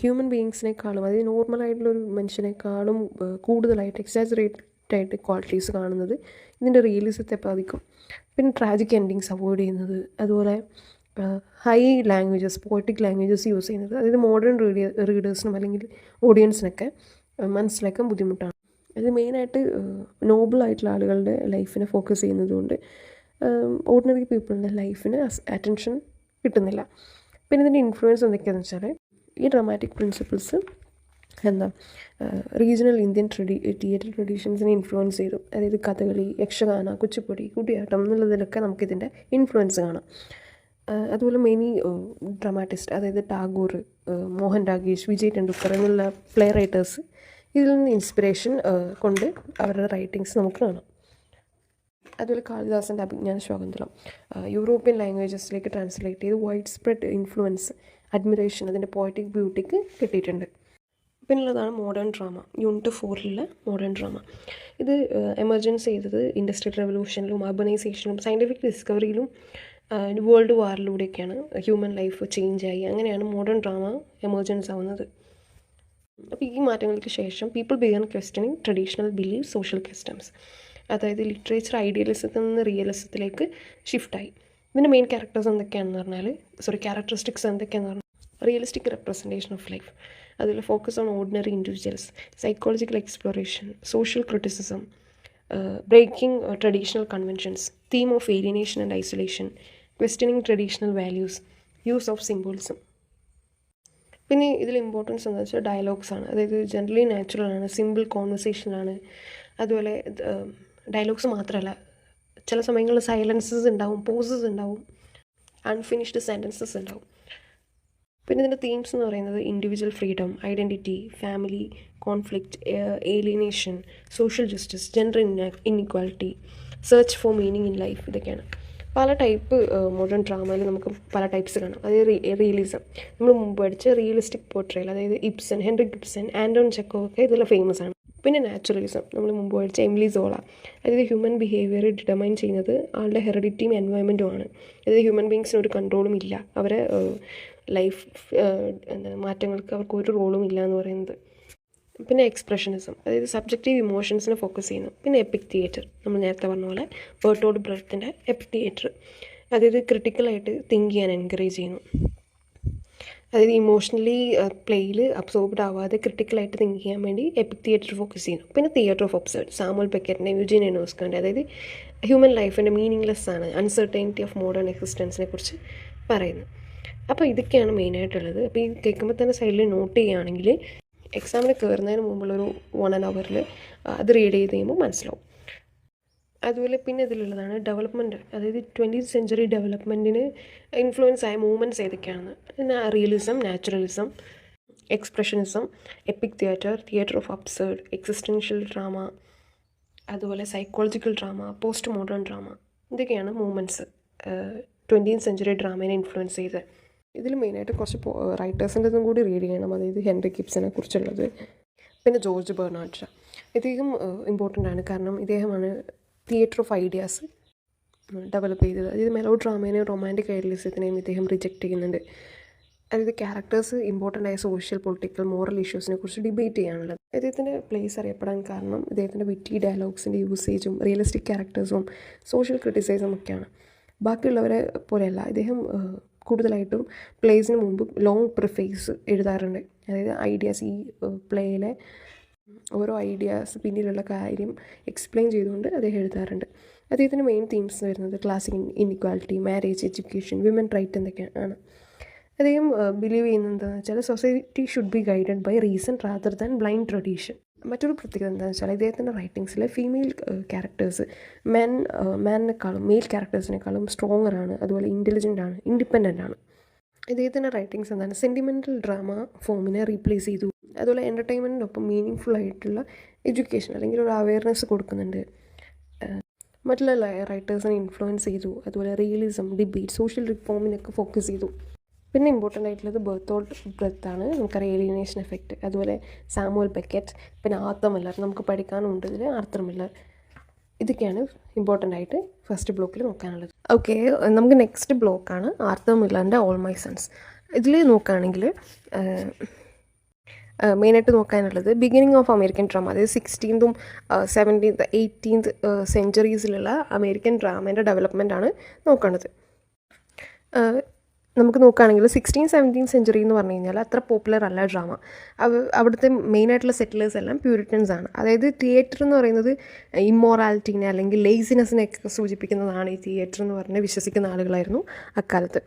ഹ്യൂമൻ ബീയിങ്സിനേക്കാളും, അതായത് നോർമലായിട്ടുള്ളൊരു മനുഷ്യനേക്കാളും കൂടുതലായിട്ട് എക്സാജറേറ്റഡ് ആയിട്ട് ക്വാളിറ്റീസ് കാണുന്നത് ഇതിൻ്റെ റിയലിസത്തെ ബാധിക്കും. പിന്നെ ട്രാജിക് എൻഡിങ്സ് അവോയ്ഡ് ചെയ്യുന്നത്, അതുപോലെ high languages, poetic languages use ചെയ്യുന്നത്, അതായത് മോഡേൺ റീഡേഴ്സിനും അല്ലെങ്കിൽ ഓഡിയൻസിനൊക്കെ മനസ്സിലാക്കാൻ ബുദ്ധിമുട്ടാണ്. അത് മെയിനായിട്ട് നോബിളായിട്ടുള്ള ആളുകളുടെ ലൈഫിനെ ഫോക്കസ് ചെയ്യുന്നതുകൊണ്ട് ഓർഡിനറി പീപ്പിളിൻ്റെ ലൈഫിന് അറ്റൻഷൻ കിട്ടുന്നില്ല. പിന്നെ ഇതിൻ്റെ ഇൻഫ്ലുവൻസ് എന്തൊക്കെയാണെന്ന് വെച്ചാൽ ഈ dramatic principles regional Indian theatre ട്രഡീഷൻസിനെ ഇൻഫ്ലുവൻസ് ചെയ്തു. അതായത് കഥകളി, യക്ഷഗാന, കുച്ചിപ്പുടി, കൂടിയാട്ടം എന്നുള്ളതിലൊക്കെ നമുക്കിതിൻ്റെ ഇൻഫ്ലുവൻസ് കാണാം. അതുപോലെ മെനി ഡ്രമാറ്റിസ്റ്റ്, അതായത് ടാഗോർ, മോഹൻ രാഗേഷ്, വിജയ് ടെണ്ടുൽക്കർ എന്നുള്ള പ്ലേ റൈറ്റേഴ്സ് ഇതിൽ നിന്ന് ഇൻസ്പിറേഷൻ കൊണ്ട് അവരുടെ റൈറ്റിങ്സ് നമുക്ക് കാണാം. അതുപോലെ കാളിദാസൻ്റെ അഭിജ്ഞാന ശാകുന്തളം യൂറോപ്യൻ ലാംഗ്വേജസിലേക്ക് ട്രാൻസ്ലേറ്റ് ചെയ്ത് വൈഡ് സ്പ്രെഡ് ഇൻഫ്ലുവൻസ്, അഡ്മിറേഷൻ അതിൻ്റെ പോയറ്റിക് ബ്യൂട്ടിക്ക് കിട്ടിയിട്ടുണ്ട്. പിന്നുള്ളതാണ് modern drama. Unit 4 modern drama. ഇത് എമർജൻസ് ചെയ്തത് ഇൻഡസ്ട്രിയൽ റെവല്യൂഷനിലും അർബനൈസേഷനിലും സയൻറ്റിഫിക് ഡിസ്കവറിയിലും വേൾഡ് വാറിലൂടെയൊക്കെയാണ്. ഹ്യൂമൻ ലൈഫ് ചേഞ്ചായി, അങ്ങനെയാണ് മോഡേൺ ഡ്രാമ എമർജൻസ് ആവുന്നത്. അപ്പോൾ ഈ മാറ്റങ്ങൾക്ക് ശേഷം people began questioning traditional belief, social customs. അതായത് ലിറ്ററേച്ചർ ഐഡിയലിസത്തിൽ നിന്ന് റിയലിസത്തിലേക്ക് ഷിഫ്റ്റായി. ഇതിൻ്റെ മെയിൻ ക്യാരക്ടേഴ്സ് എന്തൊക്കെയാണെന്ന് പറഞ്ഞാൽ ക്യാരക്ടറിസ്റ്റിക്സ് എന്തൊക്കെയാണെന്ന് പറഞ്ഞാൽ റിയലിസ്റ്റിക് റെപ്രസെൻറ്റേഷൻ ഓഫ് ലൈഫ്, അതിൽ focus on ordinary individuals, psychological exploration, social criticism, breaking traditional conventions, theme of alienation and isolation, questioning traditional values, use of symbolism. പിന്നെ ഇതിൽ ഇമ്പോർട്ടൻസ് എന്താണെന്ന് വെച്ചാൽ ഡയലോഗ്സ് ആണ്. അതായത് ജനറലി നാച്ചുറലാണ്, സിമ്പിൾ കോൺവെർസേഷനാണ്. അതുപോലെ ഡയലോഗ്സ് മാത്രമല്ല, ചില സമയങ്ങളിൽ സൈലൻസസ് ഉണ്ടാവും, പോസസ് ഉണ്ടാവും, അൺഫിനിഷ്ഡ് സെൻറ്റൻസസ് ഉണ്ടാവും. പിന്നെ ഇതിൻ്റെ തീംസ് എന്ന് പറയുന്നത് individual freedom, identity, family, conflict, alienation, social justice, gender inequality, search for meaning in life. ഇതൊക്കെയാണ് പല ടൈപ്പ് മോഡേൺ ഡ്രാമയിൽ നമുക്ക് പല ടൈപ്സ് കാണാം. അതായത് റിയലിസം, നമ്മൾ മുമ്പ് പഠിച്ച റിയലിസ്റ്റിക് പോർട്രയൽ, അതായത് Ibsen, Henrique Ibsen, Anton Chekhov ഒക്കെ ഇതിൽ ഫേമസ് ആണ്. പിന്നെ നാച്ചുറലിസം, നമ്മൾ മുമ്പ് പഠിച്ച എമിലി സോള, അതായത് ഹ്യൂമൻ ബിഹേവിയർ ഡിറ്റർമൈൻ ചെയ്യുന്നത് ആളുടെ ഹെറിഡിറ്റിയും എൻവയോൺമെൻറ്റുമാണ്. അതായത് ഹ്യൂമൻ ബീങ്സിന് ഒരു കൺട്രോളും ഇല്ല, അവരെ ലൈഫ് മാറ്റങ്ങൾക്ക് അവർക്ക് ഒരു റോളും ഇല്ല എന്ന് പറയുന്നത്. പിന്നെ എക്സ്പ്രഷനിസം, അതായത് സബ്ജക്റ്റീവ് ഇമോഷൻസിനെ ഫോക്കസ് ചെയ്യുന്നു. പിന്നെ എപ്പിക് തിയേറ്റർ, നമ്മൾ നേരത്തെ പറഞ്ഞ പോലെ ബെർട്ടോൾഡ് ബ്രെഖ്റ്റിൻ്റെ എപ്പിക് തിയേറ്റർ, അതായത് ക്രിട്ടിക്കലായിട്ട് തിങ്ക് ചെയ്യാൻ എൻകറേജ് ചെയ്യുന്നു. അതായത് ഇമോഷണലി പ്ലേയിൽ അബ്സോർബ്ഡ് ആവാതെ ക്രിട്ടിക്കലായിട്ട് തിങ്ക് ചെയ്യാൻ വേണ്ടി എപ്പിക് തിയേറ്റർ ഫോക്കസ് ചെയ്യുന്നു. പിന്നെ തിയേറ്റർ ഓഫ് ഒബ്സേർഡ്, സാമുവൽ ബെക്കറ്റിൻ്റെ, യുജീൻ എനോസ്കോൻ്റെ, അതായത് ഹ്യൂമൻ ലൈഫിൻ്റെ മീനിങ്ലെസ് ആണ്, അൺസർട്ടൈനിറ്റി ഓഫ് മോഡേൺ എക്സിസ്റ്റൻസിനെ കുറിച്ച് പറയുന്നു. അപ്പോൾ ഇതൊക്കെയാണ് മെയിനായിട്ടുള്ളത്. അപ്പോൾ ഈ കേൾക്കുമ്പോൾ തന്നെ സൈഡിൽ നോട്ട് ചെയ്യുകയാണെങ്കിൽ എക്സാമിന് കയറുന്നതിന് മുമ്പുള്ളൊരു 1 hour അത് റീഡ് ചെയ്ത് കഴിയുമ്പോൾ മനസ്സിലാവും. അതുപോലെ പിന്നെ ഇതിലുള്ളതാണ് ഡെവലപ്മെൻറ്റ്, അതായത് 20th century ഡെവലപ്മെൻറ്റിന് ഇൻഫ്ലുവൻസ് ആയ മൂവ്മെൻറ്റ്സ് ഏതൊക്കെയാണെന്ന്. Realism, naturalism, expressionism, epic theatre, theatre of absurd, existential drama, അതുപോലെ psychological drama, post modern drama. ഇതൊക്കെയാണ് മൂവ്മെൻറ്റ്സ് 20th century ഡ്രാമേനെ ഇൻഫ്ലുവൻസ് ചെയ്തത്. ഇതിൽ മെയിനായിട്ട് കുറച്ച് റൈറ്റേഴ്സിൻ്റെതും കൂടി റീഡ് ചെയ്യണം, അതായത് ഹെൻറിക് ഇബ്സനെ കുറിച്ചുള്ളത്. പിന്നെ ജോർജ് ബെർണാഡ് ഷാ, ഇദ്ദേഹം ഇമ്പോർട്ടൻ്റ് ആണ്, കാരണം ഇദ്ദേഹമാണ് തിയേറ്റർ ഓഫ് ഐഡിയാസ് ഡെവലപ്പ് ചെയ്തത്. അതായത് മെലോ ഡ്രാമേനെയും റൊമാൻറ്റിക് ഐഡിയലിസത്തിനെയും ഇദ്ദേഹം റിജക്റ്റ് ചെയ്യുന്നുണ്ട്. അതായത് ക്യാരക്ടേഴ്സ് ഇമ്പോർട്ടൻ്റ് ആയ സോഷ്യൽ, പൊളിറ്റിക്കൽ, മോറൽ ഇഷ്യൂസിനെ കുറിച്ച് ഡിബേറ്റ് ചെയ്യാനുള്ളത്. ഇദ്ദേഹത്തിൻ്റെ പ്ലേസ് അറിയപ്പെടാൻ കാരണം ഇദ്ദേഹത്തിൻ്റെ വിറ്റി ഡയലോഗ്സിൻ്റെ യൂസേജും റിയലിസ്റ്റിക് ക്യാരക്ടേഴ്സും സോഷ്യൽ ക്രിറ്റിസൈസും ഒക്കെയാണ്. ബാക്കിയുള്ളവരെ പോലെയല്ല, ഇദ്ദേഹം കൂടുതലായിട്ടും പ്ലേസിന് മുമ്പ് ലോങ് പ്രിഫേസ് എഴുതാറുണ്ട്. അതായത് ഐഡിയാസ്, ഈ പ്ലേയിലെ ഓരോ ഐഡിയാസ് പിന്നിലുള്ള കാര്യം എക്സ്പ്ലെയിൻ ചെയ്തുകൊണ്ട് അദ്ദേഹം എഴുതാറുണ്ട്. അദ്ദേഹത്തിൻ്റെ മെയിൻ തീംസ് വരുന്നത് classic inequality, marriage, education, women right എന്നൊക്കെയാണ്. അദ്ദേഹം ബിലീവ് ചെയ്യുന്നത് എന്താണെന്ന് വെച്ചാൽ society should be guided by reason rather than blind tradition. മറ്റൊരു പ്രത്യേകത എന്താണെന്ന് വെച്ചാൽ ഇദ്ദേഹത്തിൻ്റെ റൈറ്റിങ്സിൽ ഫീമെയിൽ ക്യാരക്ടേഴ്സ് മാനിനേക്കാളും മെയിൽ ക്യാരക്ടേഴ്സിനേക്കാളും സ്ട്രോങ്ങറാണ്, അതുപോലെ ഇൻ്റലിജൻ്റ് ആണ്, ഇൻഡിപെൻഡൻ്റ് ആണ്. ഇദ്ദേഹത്തിൻ്റെ റൈറ്റിങ്സ് എന്താണ് സെൻറ്റിമെൻ്റൽ ഡ്രാമ ഫോമിനെ റീപ്ലേസ് ചെയ്തു. അതുപോലെ എൻ്റർടൈൻമെൻറ്റിനൊപ്പം മീനിങ് ഫുൾ ആയിട്ടുള്ള എഡ്യൂക്കേഷൻ അല്ലെങ്കിൽ ഒരു അവയർനെസ് കൊടുക്കുന്നുണ്ട്. മറ്റുള്ള റൈറ്റേഴ്സിനെ ഇൻഫ്ലുവൻസ് ചെയ്തു. അതുപോലെ റിയലിസം, ഡിബേറ്റ്, സോഷ്യൽ റിഫോമിനൊക്കെ ഫോക്കസ് ചെയ്തു. പിന്നെ ഇമ്പോർട്ടൻ്റ് ആയിട്ടുള്ളത് ബെർത്തോൾട്ട് ബ്രെത്താണ്, നമുക്കറിയാം ഏലിയനേഷൻ എഫക്റ്റ്, അതുപോലെ സാമുവൽ ബെക്കറ്റ്, പിന്നെ ആർത്തർ മില്ലർ, നമുക്ക് പഠിക്കാനുണ്ട് ഇതിൽ ആർത്തർ മില്ലർ. ഇതൊക്കെയാണ് ഇമ്പോർട്ടൻ്റ് ആയിട്ട് ഫസ്റ്റ് ബ്ലോക്കിൽ നോക്കാനുള്ളത്. ഓക്കെ, നമുക്ക് നെക്സ്റ്റ് ബ്ലോക്കാണ് ആർത്തർ മില്ലറിൻ്റെ ഓൾ മൈ സൺസ്. ഇതിൽ നോക്കുകയാണെങ്കിൽ മെയിനായിട്ട് നോക്കാനുള്ളത് ബിഗിനിങ് ഓഫ് അമേരിക്കൻ ഡ്രാമ, അതായത് 16th, 17th, 18th സെഞ്ച്വറീസിലുള്ള അമേരിക്കൻ ഡ്രാമേൻ്റെ ഡെവലപ്മെൻറ്റാണ് നോക്കേണ്ടത്. നമുക്ക് നോക്കുകയാണെങ്കിൽ 16th, 17th സെഞ്ച്വറി എന്ന് പറഞ്ഞു കഴിഞ്ഞാൽ അത്ര പോപ്പുലർ അല്ല ഡ്രാമ. അവിടുത്തെ മെയിനായിട്ടുള്ള സെറ്റിലേഴ്സ് എല്ലാം പ്യൂരിറ്റൻസ് ആണ്. അതായത് തിയേറ്റർ എന്ന് പറയുന്നത് ഇമ്മോറാലിറ്റീനെ അല്ലെങ്കിൽ ലേസിനെസ്സിനെയൊക്കെ സൂചിപ്പിക്കുന്നതാണ് ഈ തിയേറ്റർ എന്ന് പറഞ്ഞ് വിശ്വസിക്കുന്ന ആളുകളായിരുന്നു അക്കാലത്ത്.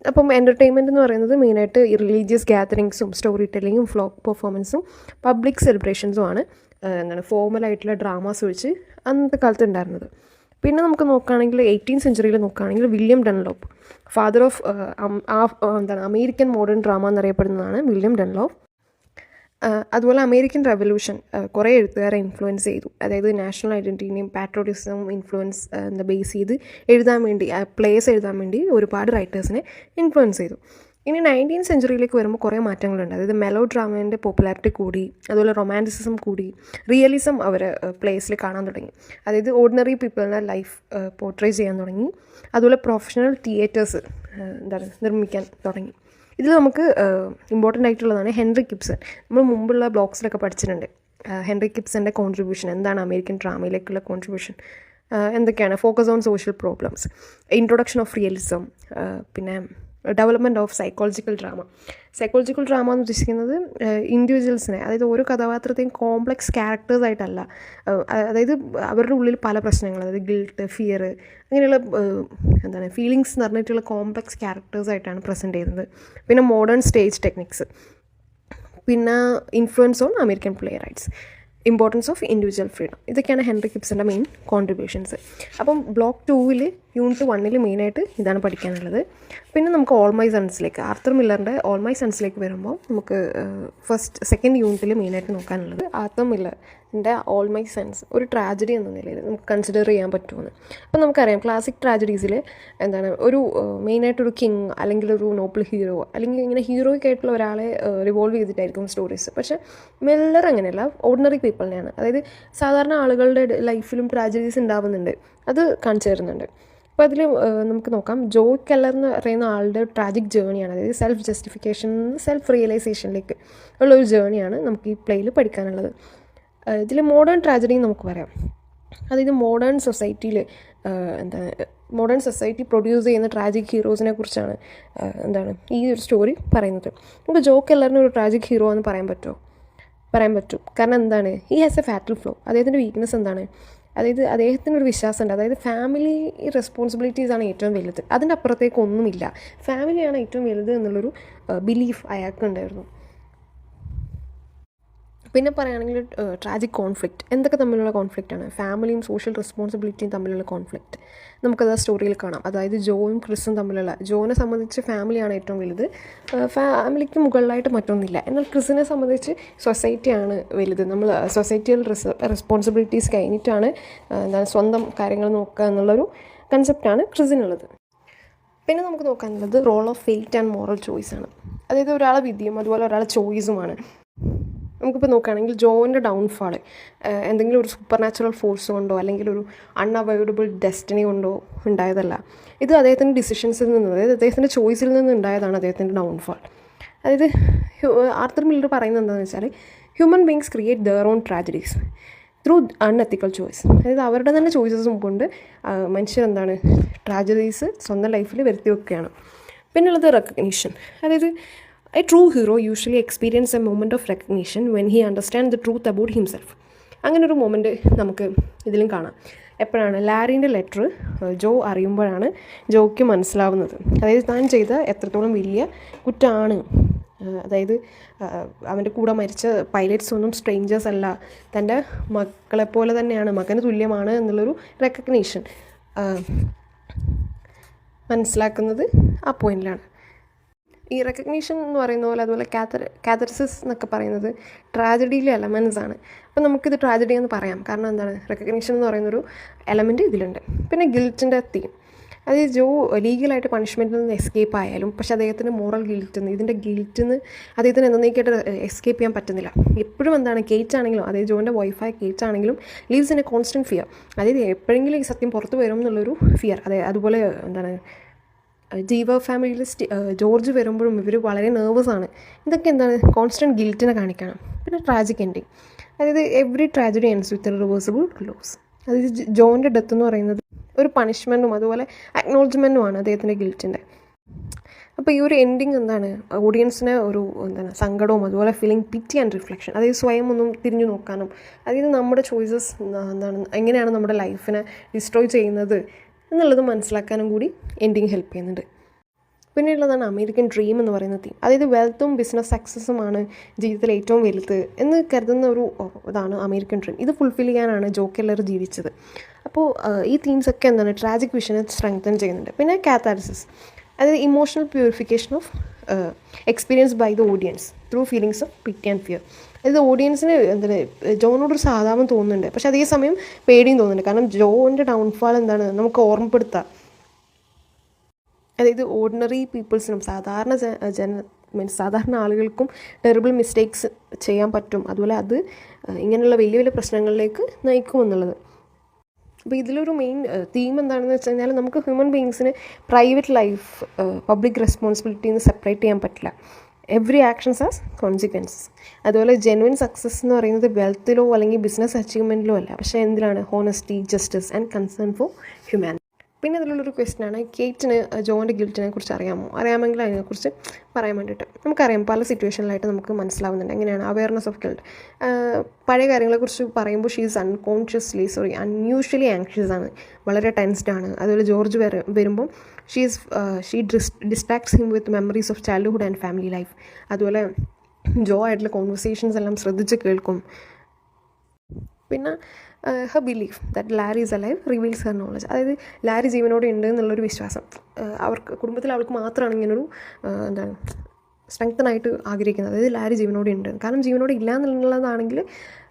അപ്പം എൻ്റർടൈൻമെൻറ്റ് എന്ന് പറയുന്നത് മെയിനായിട്ട് റിലീജിയസ് ഗ്യാതറിങ്സും സ്റ്റോറി ടെല്ലിങ്ങും ഫ്ലോക്ക് പെർഫോമൻസും പബ്ലിക് സെലിബ്രേഷൻസുമാണ് ഫോർമലായിട്ടുള്ള ഡ്രാമാസ് വെച്ച് അന്നത്തെ കാലത്ത് ഉണ്ടായിരുന്നത്. പിന്നെ നമുക്ക് നോക്കുകയാണെങ്കിൽ 18th സെഞ്ച്വറിയിൽ നോക്കുകയാണെങ്കിൽ William Dunlap, father of American modern drama എന്നറിയപ്പെടുന്നതാണ് വില്യം ഡൺലോപ്പ്. അതുപോലെ അമേരിക്കൻ റെവല്യൂഷൻ കുറേ എഴുത്തുകാരെ ഇൻഫ്ലുവൻസ് ചെയ്തു. അതായത് നാഷണൽ ഐഡൻറ്റിറ്റിയും പാട്രോട്ടിസവും ഇൻഫ്ലുവൻസ് ബേസ് ചെയ്ത് എഴുതാൻ വേണ്ടി, പ്ലേസ് എഴുതാൻ വേണ്ടി ഒരുപാട് റൈറ്റേഴ്സിനെ ഇൻഫ്ലുവൻസ് ചെയ്തു. ഇനി 19th സെഞ്ച്വറിയിലേക്ക് വരുമ്പോൾ കുറേ മാറ്റങ്ങളുണ്ട്. അതായത് മെലോ ഡ്രാമേൻ്റെ പോപ്പുലാരിറ്റി കൂടി, അതുപോലെ റൊമാൻറ്റിസിസം കൂടി, റിയലിസം അവർ പ്ലേസിൽ കാണാൻ തുടങ്ങി. അതായത് ഓർഡിനറി പീപ്പിളിനെ ലൈഫ് പോർട്രേ ചെയ്യാൻ തുടങ്ങി. അതുപോലെ പ്രൊഫഷണൽ തിയേറ്റേഴ്സ് നിർമ്മിക്കാൻ തുടങ്ങി. ഇതിൽ നമുക്ക് ഇമ്പോർട്ടൻ്റ് ആയിട്ടുള്ളതാണ് ഹെൻറി കിബ്സൺ. നമ്മൾ മുമ്പുള്ള ബ്ലോഗ്സിലൊക്കെ പഠിച്ചിട്ടുണ്ട് ഹെൻറി കിബ്സൻ്റെ കോൺട്രിബ്യൂഷൻ എന്താണ് അമേരിക്കൻ ഡ്രാമയിലേക്കുള്ള കോൺട്രിബ്യൂഷൻ എന്തൊക്കെയാണ്. Focus on social problems, introduction of realism, പിന്നെ development of psychological drama. Psychological drama എന്ന് ഉദ്ദേശിക്കുന്നത് ഇൻഡിവിജ്വൽസിനെ, അതായത് ഓരോ കഥാപാത്രത്തെയും കോംപ്ലക്സ് ക്യാരക്ടേഴ്സായിട്ടല്ല, അതായത് അവരുടെ ഉള്ളിൽ പല പ്രശ്നങ്ങൾ, അതായത് ഗിൽട്ട്, ഫിയർ, അങ്ങനെയുള്ള ഫീലിങ്സ് നിറഞ്ഞിട്ടുള്ള കോംപ്ലക്സ് ക്യാരക്ടേഴ്സായിട്ടാണ് പ്രസൻറ്റ് ചെയ്യുന്നത്. പിന്നെ മോഡേൺ സ്റ്റേജ് ടെക്നിക്സ്, പിന്നെ influence on American playwrights, importance of individual freedom. ഇതൊക്കെയാണ് ഹെൻറി കിബ്സൻ്റെ മെയിൻ കോൺട്രിബ്യൂഷൻസ്. അപ്പം ബ്ലോക്ക് 2-ൽ യൂണിറ്റ് 1-ൽ മെയിനായിട്ട് ഇതാണ് പഠിക്കാനുള്ളത്. പിന്നെ നമുക്ക് ഓൾ മൈ സൺസിലേക്ക്, ആർത്തർ മില്ലറിൻ്റെ ഓൾ മൈ സൺസിലേക്ക് വരുമ്പോൾ നമുക്ക് സെക്കൻഡ് യൂണിറ്റിൽ മെയിനായിട്ട് നോക്കാനുള്ളത് ആർത്തർ മില്ലറിൻ്റെ ഓൾ മൈ സൺസ് ഒരു ട്രാജഡി എന്ന നിലയിൽ നമുക്ക് കൺസിഡർ ചെയ്യാൻ പറ്റുമെന്ന്. അപ്പം നമുക്കറിയാം ക്ലാസിക് ട്രാജഡീസിൽ ഒരു മെയിനായിട്ടൊരു കിങ് അല്ലെങ്കിൽ ഒരു നോബിൾ ഹീറോ അല്ലെങ്കിൽ ഇങ്ങനെ ഹീറോയിക് ആയിട്ടുള്ള ഒരാളെ റിവോൾവ് ചെയ്തിട്ടായിരിക്കും സ്റ്റോറീസ്. പക്ഷേ മില്ലർ അങ്ങനെയല്ല, ഓർഡിനറി പീപ്പിളിനെയാണ്. അതായത് സാധാരണ ആളുകളുടെ ലൈഫിലും ട്രാജഡീസ് ഉണ്ടാവുന്നുണ്ട്, അത് കാണിച്ചു തരുന്നുണ്ട്. അപ്പോൾ അതിൽ നമുക്ക് നോക്കാം ജോയ് കെല്ലർ എന്ന് പറയുന്ന ആളുടെ ട്രാജിക് ജേണിയാണ്, അതായത് സെൽഫ് ജസ്റ്റിഫിക്കേഷൻ, സെൽഫ് റിയലൈസേഷനിലേക്ക് ഉള്ളൊരു ജേണിയാണ് നമുക്ക് ഈ പ്ലേയിൽ പഠിക്കാനുള്ളത്. ഇതിൽ മോഡേൺ ട്രാജഡി നമുക്ക് പറയാം. അതായത് മോഡേൺ സൊസൈറ്റി പ്രൊഡ്യൂസ് ചെയ്യുന്ന ട്രാജിക് ഹീറോസിനെ കുറിച്ചാണ് ഈ ഒരു സ്റ്റോറി പറയുന്നത്. നമുക്ക് ജോ കെല്ലറിന് ഒരു ട്രാജിക് ഹീറോ എന്ന് പറയാൻ പറ്റും. കാരണം he has A fatal flow. അദ്ദേഹത്തിൻ്റെ വീക്ക്നെസ് എന്താണ്? അതായത് അദ്ദേഹത്തിനൊരു വിശ്വാസമുണ്ട്, അതായത് ഫാമിലി റെസ്പോൺസിബിലിറ്റീസാണ് ഏറ്റവും വലുത്, അതിൻ്റെ അപ്പുറത്തേക്കൊന്നുമില്ല, ഫാമിലിയാണ് ഏറ്റവും വലുത് എന്നുള്ളൊരു ബിലീഫ് അയാൾക്കുണ്ടായിരുന്നു. പിന്നെ പറയുകയാണെങ്കിൽ ട്രാജിക് കോൺഫ്ലിക്റ്റ്, എന്തൊക്കെ തമ്മിലുള്ള കോൺഫ്ലിക്റ്റാണ്? ഫാമിലിയും സോഷ്യൽ റെസ്പോൺസിബിലിറ്റിയും തമ്മിലുള്ള കോൺഫ്ലിക്റ്റ് നമുക്കത് ആ സ്റ്റോറിയിൽ കാണാം. അതായത് ജോയും ക്രിസും തമ്മിലുള്ള, ജോനെ സംബന്ധിച്ച് ഫാമിലിയാണ് ഏറ്റവും വലുത്, ഫാമിലിക്ക് മുകളിലായിട്ട് മറ്റൊന്നില്ല. എന്നാൽ ക്രിസിനെ സംബന്ധിച്ച് സൊസൈറ്റിയാണ് വലുത്. നമ്മൾ സൊസൈറ്റിയൽ റെസ്പോൺസിബിലിറ്റീസ് കഴിഞ്ഞിട്ടാണ് സ്വന്തം കാര്യങ്ങൾ നോക്കുക എന്നുള്ളൊരു കൺസെപ്റ്റാണ് ക്രിസിനുള്ളത്. പിന്നെ നമുക്ക് നോക്കാനുള്ളത് role of fate and moral ചോയ്സാണ്. അതായത് ഒരാളെ വിധിയും അതുപോലെ ഒരാളെ ചോയ്സുമാണ്. നമുക്കിപ്പോൾ നോക്കുകയാണെങ്കിൽ ജോയിൻ്റെ ഡൗൺഫാൾ എന്തെങ്കിലും ഒരു സൂപ്പർ നാച്ചുറൽ ഫോഴ്സ് കൊണ്ടോ അല്ലെങ്കിൽ ഒരു അൺഅവോയ്ഡബിൾ ഡെസ്റ്റിനി കൊണ്ടോ ഉണ്ടായതല്ല. ഇത് അദ്ദേഹത്തിൻ്റെ ഡിസിഷൻസിൽ നിന്ന്, അതായത് അദ്ദേഹത്തിൻ്റെ ചോയ്സിൽ നിന്ന് ഉണ്ടായതാണ് അദ്ദേഹത്തിൻ്റെ ഡൗൺഫാൾ. അതായത് ആർത്തർ മില്ലർ പറയുന്നത് എന്താണെന്ന് വെച്ചാൽ human beings create their own tragedies through unethical choice. അതായത് അവരുടെ തന്നെ ചോയ്സസും കൊണ്ട് മനുഷ്യർ ട്രാജഡീസ് സ്വന്തം ലൈഫിൽ വരുത്തി വെക്കുകയാണ്. പിന്നുള്ളത് റെക്കഗ്നീഷൻ. അതായത് a true hero usually experiences a moment of recognition when he understands the truth about himself. അങ്ങനെ ഒരു മൊമെൻറ്റ് നമുക്ക് ഇതിലും കാണാം. എപ്പോഴാണ് ലാരിൻ്റെ ലെറ്റർ ജോ അറിയുമ്പോഴാണ് ജോയ്ക്ക് മനസ്സിലാവുന്നത്. അതായത് താൻ ചെയ്ത എത്രത്തോളം വലിയ കുറ്റമാണ്. അതായത് അവൻ്റെ കൂടെ മരിച്ച പൈലറ്റ്സ് ഒന്നും സ്ട്രേഞ്ചേഴ്സ് അല്ല, തൻ്റെ മക്കളെപ്പോലെ തന്നെയാണ്, മകന് തുല്യമാണ് എന്നുള്ളൊരു റെക്കഗ്നീഷൻ മനസ്സിലാക്കുന്നത് ആ പോയിന്റിലാണ്. ഈ റെക്കഗ്നീഷൻ എന്ന് പറയുന്ന പോലെ, അതുപോലെ കാതർസിസ് എന്നൊക്കെ പറയുന്നത് ട്രാജഡിയിലെ എലമെൻറ്റ്സ് ആണ്. അപ്പോൾ നമുക്കിത് ട്രാജഡി എന്ന് പറയാം. കാരണം എന്താണ്, റെക്കഗ്നീഷൻ എന്ന് പറയുന്നൊരു എലമെൻറ്റ് ഇതിലുണ്ട്. പിന്നെ ഗിൽറ്റിൻ്റെ തീം, അതായത് ജോ ലീഗലായിട്ട് പണിഷ്മെൻറ്റിൽ നിന്ന് എസ്കേപ്പ് ആയാലും പക്ഷേ അദ്ദേഹത്തിന് മോറൽ ഗിൽറ്റ്, ഇതിൻ്റെ ഗിൽറ്റിൽ നിന്ന് അദ്ദേഹത്തിന് എന്നേക്കായിട്ട് എസ്കേപ്പ് ചെയ്യാൻ പറ്റുന്നില്ല. എപ്പോഴും എന്താണ്, കേറ്റ് ആണെങ്കിലും, അതായത് ജോൻ്റെ വൈഫായ കേറ്റ് ആണെങ്കിലും leaves in A constant fear. അതായത് എപ്പോഴെങ്കിലും ഈ സത്യം പുറത്ത് വരും എന്നുള്ളൊരു ഫിയർ. അതുപോലെ എന്താണ്, ജീവ ഫാമിലിയിൽ ജോർജ് വരുമ്പോഴും ഇവർ വളരെ നെർവസ് ആണ്. ഇതൊക്കെ എന്താണ്, കോൺസ്റ്റൻറ്റ് ഗിൽറ്റിനെ കാണിക്കണം. പിന്നെ ട്രാജിക് എൻഡിങ്, അതായത് every tragedy ends with reversible loss. അതായത് ജോൻ്റെ ഡെത്ത് എന്ന് പറയുന്നത് ഒരു പണിഷ്മെൻറ്റും അതുപോലെ അക്നോളജ്മെൻറ്റുമാണ് അദ്ദേഹത്തിൻ്റെ ഗിൽറ്റിൻ്റെ. അപ്പോൾ ഈ ഒരു എൻഡിങ് എന്താണ്, ഓഡിയൻസിനെ ഒരു എന്താണ് സങ്കടവും അതുപോലെ ഫീലിംഗ് പിറ്റി ആൻഡ് റിഫ്ലക്ഷൻ, അതായത് സ്വയം ഒന്നും തിരിഞ്ഞു നോക്കാനും, അതായത് നമ്മുടെ ചോയ്സസ് എന്താണ്, എങ്ങനെയാണ് നമ്മുടെ ലൈഫിനെ ഡിസ്ട്രോയ് ചെയ്യുന്നത് എന്നുള്ളത് മനസ്സിലാക്കാനും കൂടി എൻഡിങ് ഹെൽപ്പ് ചെയ്യുന്നുണ്ട്. പിന്നെയുള്ളതാണ് അമേരിക്കൻ ഡ്രീം എന്ന് പറയുന്ന തീം. അതായത് വെൽത്തും ബിസിനസ് സക്സസ്സുമാണ് ജീവിതത്തിൽ ഏറ്റവും വലുത് എന്ന് കരുതുന്ന ഒരു ഇതാണ് അമേരിക്കൻ ഡ്രീം. ഇത് ഫുൾഫിൽ ചെയ്യാനാണ് ജോ കെല്ലർ ജീവിച്ചത്. അപ്പോൾ ഈ തീംസൊക്കെ എന്താണ്, ട്രാജിക് വിഷനെ സ്ട്രെങ്തൻ ചെയ്യുന്നുണ്ട്. പിന്നെ കാത്താർസിസ്, അതായത് emotional purification of experience by the audience through feelings of pity and fear. അതായത് ഓഡിയൻസിന് എന്താണ്, ജോനോടൊരു സാധാരണ തോന്നുന്നുണ്ട്, പക്ഷെ അതേസമയം പേടിയും തോന്നുന്നുണ്ട്. കാരണം ജോൻ്റെ ഡൗൺഫാൾ എന്താണ് നമുക്ക് ഓർമ്മപ്പെടുത്താം. അതായത് ഓർഡിനറി പീപ്പിൾസിനും സാധാരണ ആളുകൾക്കും ടെറിബിൾ മിസ്റ്റേക്സ് ചെയ്യാൻ പറ്റും, അതുപോലെ അത് ഇങ്ങനെയുള്ള വലിയ വലിയ പ്രശ്നങ്ങളിലേക്ക് നയിക്കുമെന്നുള്ളത്. അപ്പോൾ ഇതിലൊരു മെയിൻ തീം എന്താണെന്ന് വെച്ച് കഴിഞ്ഞാൽ, നമുക്ക് ഹ്യൂമൻ ബീയിങ്സിന് പ്രൈവറ്റ് ലൈഫ് പബ്ലിക് റെസ്പോൺസിബിലിറ്റിയിൽ നിന്ന് സെപ്പറേറ്റ് ചെയ്യാൻ പറ്റില്ല. Every actions as consequences. അതുപോലെ ജെനുവിൻ സക്സസ് എന്ന് പറയുന്നത് വെൽത്തിലോ അല്ലെങ്കിൽ ബിസിനസ് അച്ചീവ്മെൻറ്റിലോ അല്ല, പക്ഷേ എന്തിലാണ്, honesty, justice and concern for humanity. പിന്നെ അതിലുള്ളൊരു ക്വസ്റ്റ്യനാണ്, കേറ്റിന് ജോൻ്റെ ഗിൽറ്റിനെ കുറിച്ച് അറിയാമോ? അറിയാമെങ്കിൽ അതിനെക്കുറിച്ച് പറയാൻ വേണ്ടിയിട്ട്. നമുക്കറിയാം പല സിറ്റുവേഷനിലായിട്ട് നമുക്ക് മനസ്സിലാവുന്നുണ്ട് എങ്ങനെയാണ് അവയർനെസ് ഓഫ് ഗിൽറ്റ്. പഴയ കാര്യങ്ങളെക്കുറിച്ച് പറയുമ്പോൾ ഷീസ് അൺയൂഷ്വലി ആങ്ഷ്യസ് ആണ്, വളരെ ടെൻസ്ഡ് ആണ്. അതുപോലെ ജോർജ് വരുമ്പം she distracts him with memories of childhood and family life. അതുപോലെ ജോ ആയിട്ടുള്ള കോൺവെർസേഷൻസ് എല്ലാം ശ്രദ്ധിച്ച് കേൾക്കും. പിന്നെ her belief that Larry is alive reveals her knowledge. അതായത് ലാരി ജീവനോടെ ഉണ്ട് എന്നുള്ളൊരു വിശ്വാസം, അവർക്ക് കുടുംബത്തിൽ അവൾക്ക് മാത്രമാണ് ഇങ്ങനൊരു എന്താണ് സ്ട്രെങ്തനായിട്ട് ആഗ്രഹിക്കുന്നത്. അതായത് ലാരി ജീവനോടെ ഉണ്ട്. കാരണം ജീവനോടെ ഇല്ല എന്നുള്ളതാണെങ്കിൽ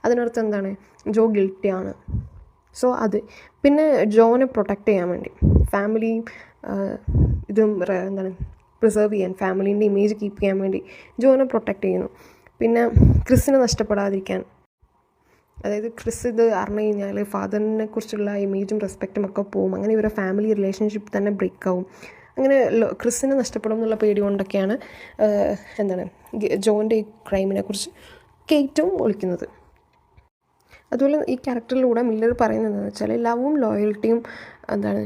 അതിനർത്ഥം എന്താണ്, ജോ ഗിൽറ്റിയാണ്. സോ അത് പിന്നെ ജോനെ പ്രൊട്ടക്റ്റ് ചെയ്യാൻ വേണ്ടി ഫാമിലിയും ഇതും എന്താണ് പ്രിസർവ് ചെയ്യാൻ, ഫാമിലീൻ്റെ ഇമേജ് കീപ്പ് ചെയ്യാൻ വേണ്ടി ജോനെ പ്രൊട്ടക്റ്റ് ചെയ്യുന്നു. പിന്നെ ക്രിസിനെ നഷ്ടപ്പെടാതിരിക്കാൻ, അതായത് ക്രിസ് ഇത് അറിഞ്ഞു കഴിഞ്ഞാൽ ഫാദറിനെ കുറിച്ചുള്ള ഇമേജും റെസ്പെക്റ്റും ഒക്കെ പോവും. അങ്ങനെ ഇവരുടെ ഫാമിലി റിലേഷൻഷിപ്പ് തന്നെ ബ്രേക്ക് ആവും. അങ്ങനെ ക്രിസിനെ നഷ്ടപ്പെടും എന്നുള്ള പേടി കൊണ്ടൊക്കെയാണ് എന്താണ് ജോൻ്റെ ഈ ക്രൈമിനെ കുറിച്ച് കേറ്റും ഒളിക്കുന്നത്. അതുപോലെ ഈ ക്യാരക്ടറിലൂടെ മില്ലർ പറയുന്നത് എന്താണെന്ന് വെച്ചാൽ, ലവും ലോയൽറ്റിയും എന്താണ്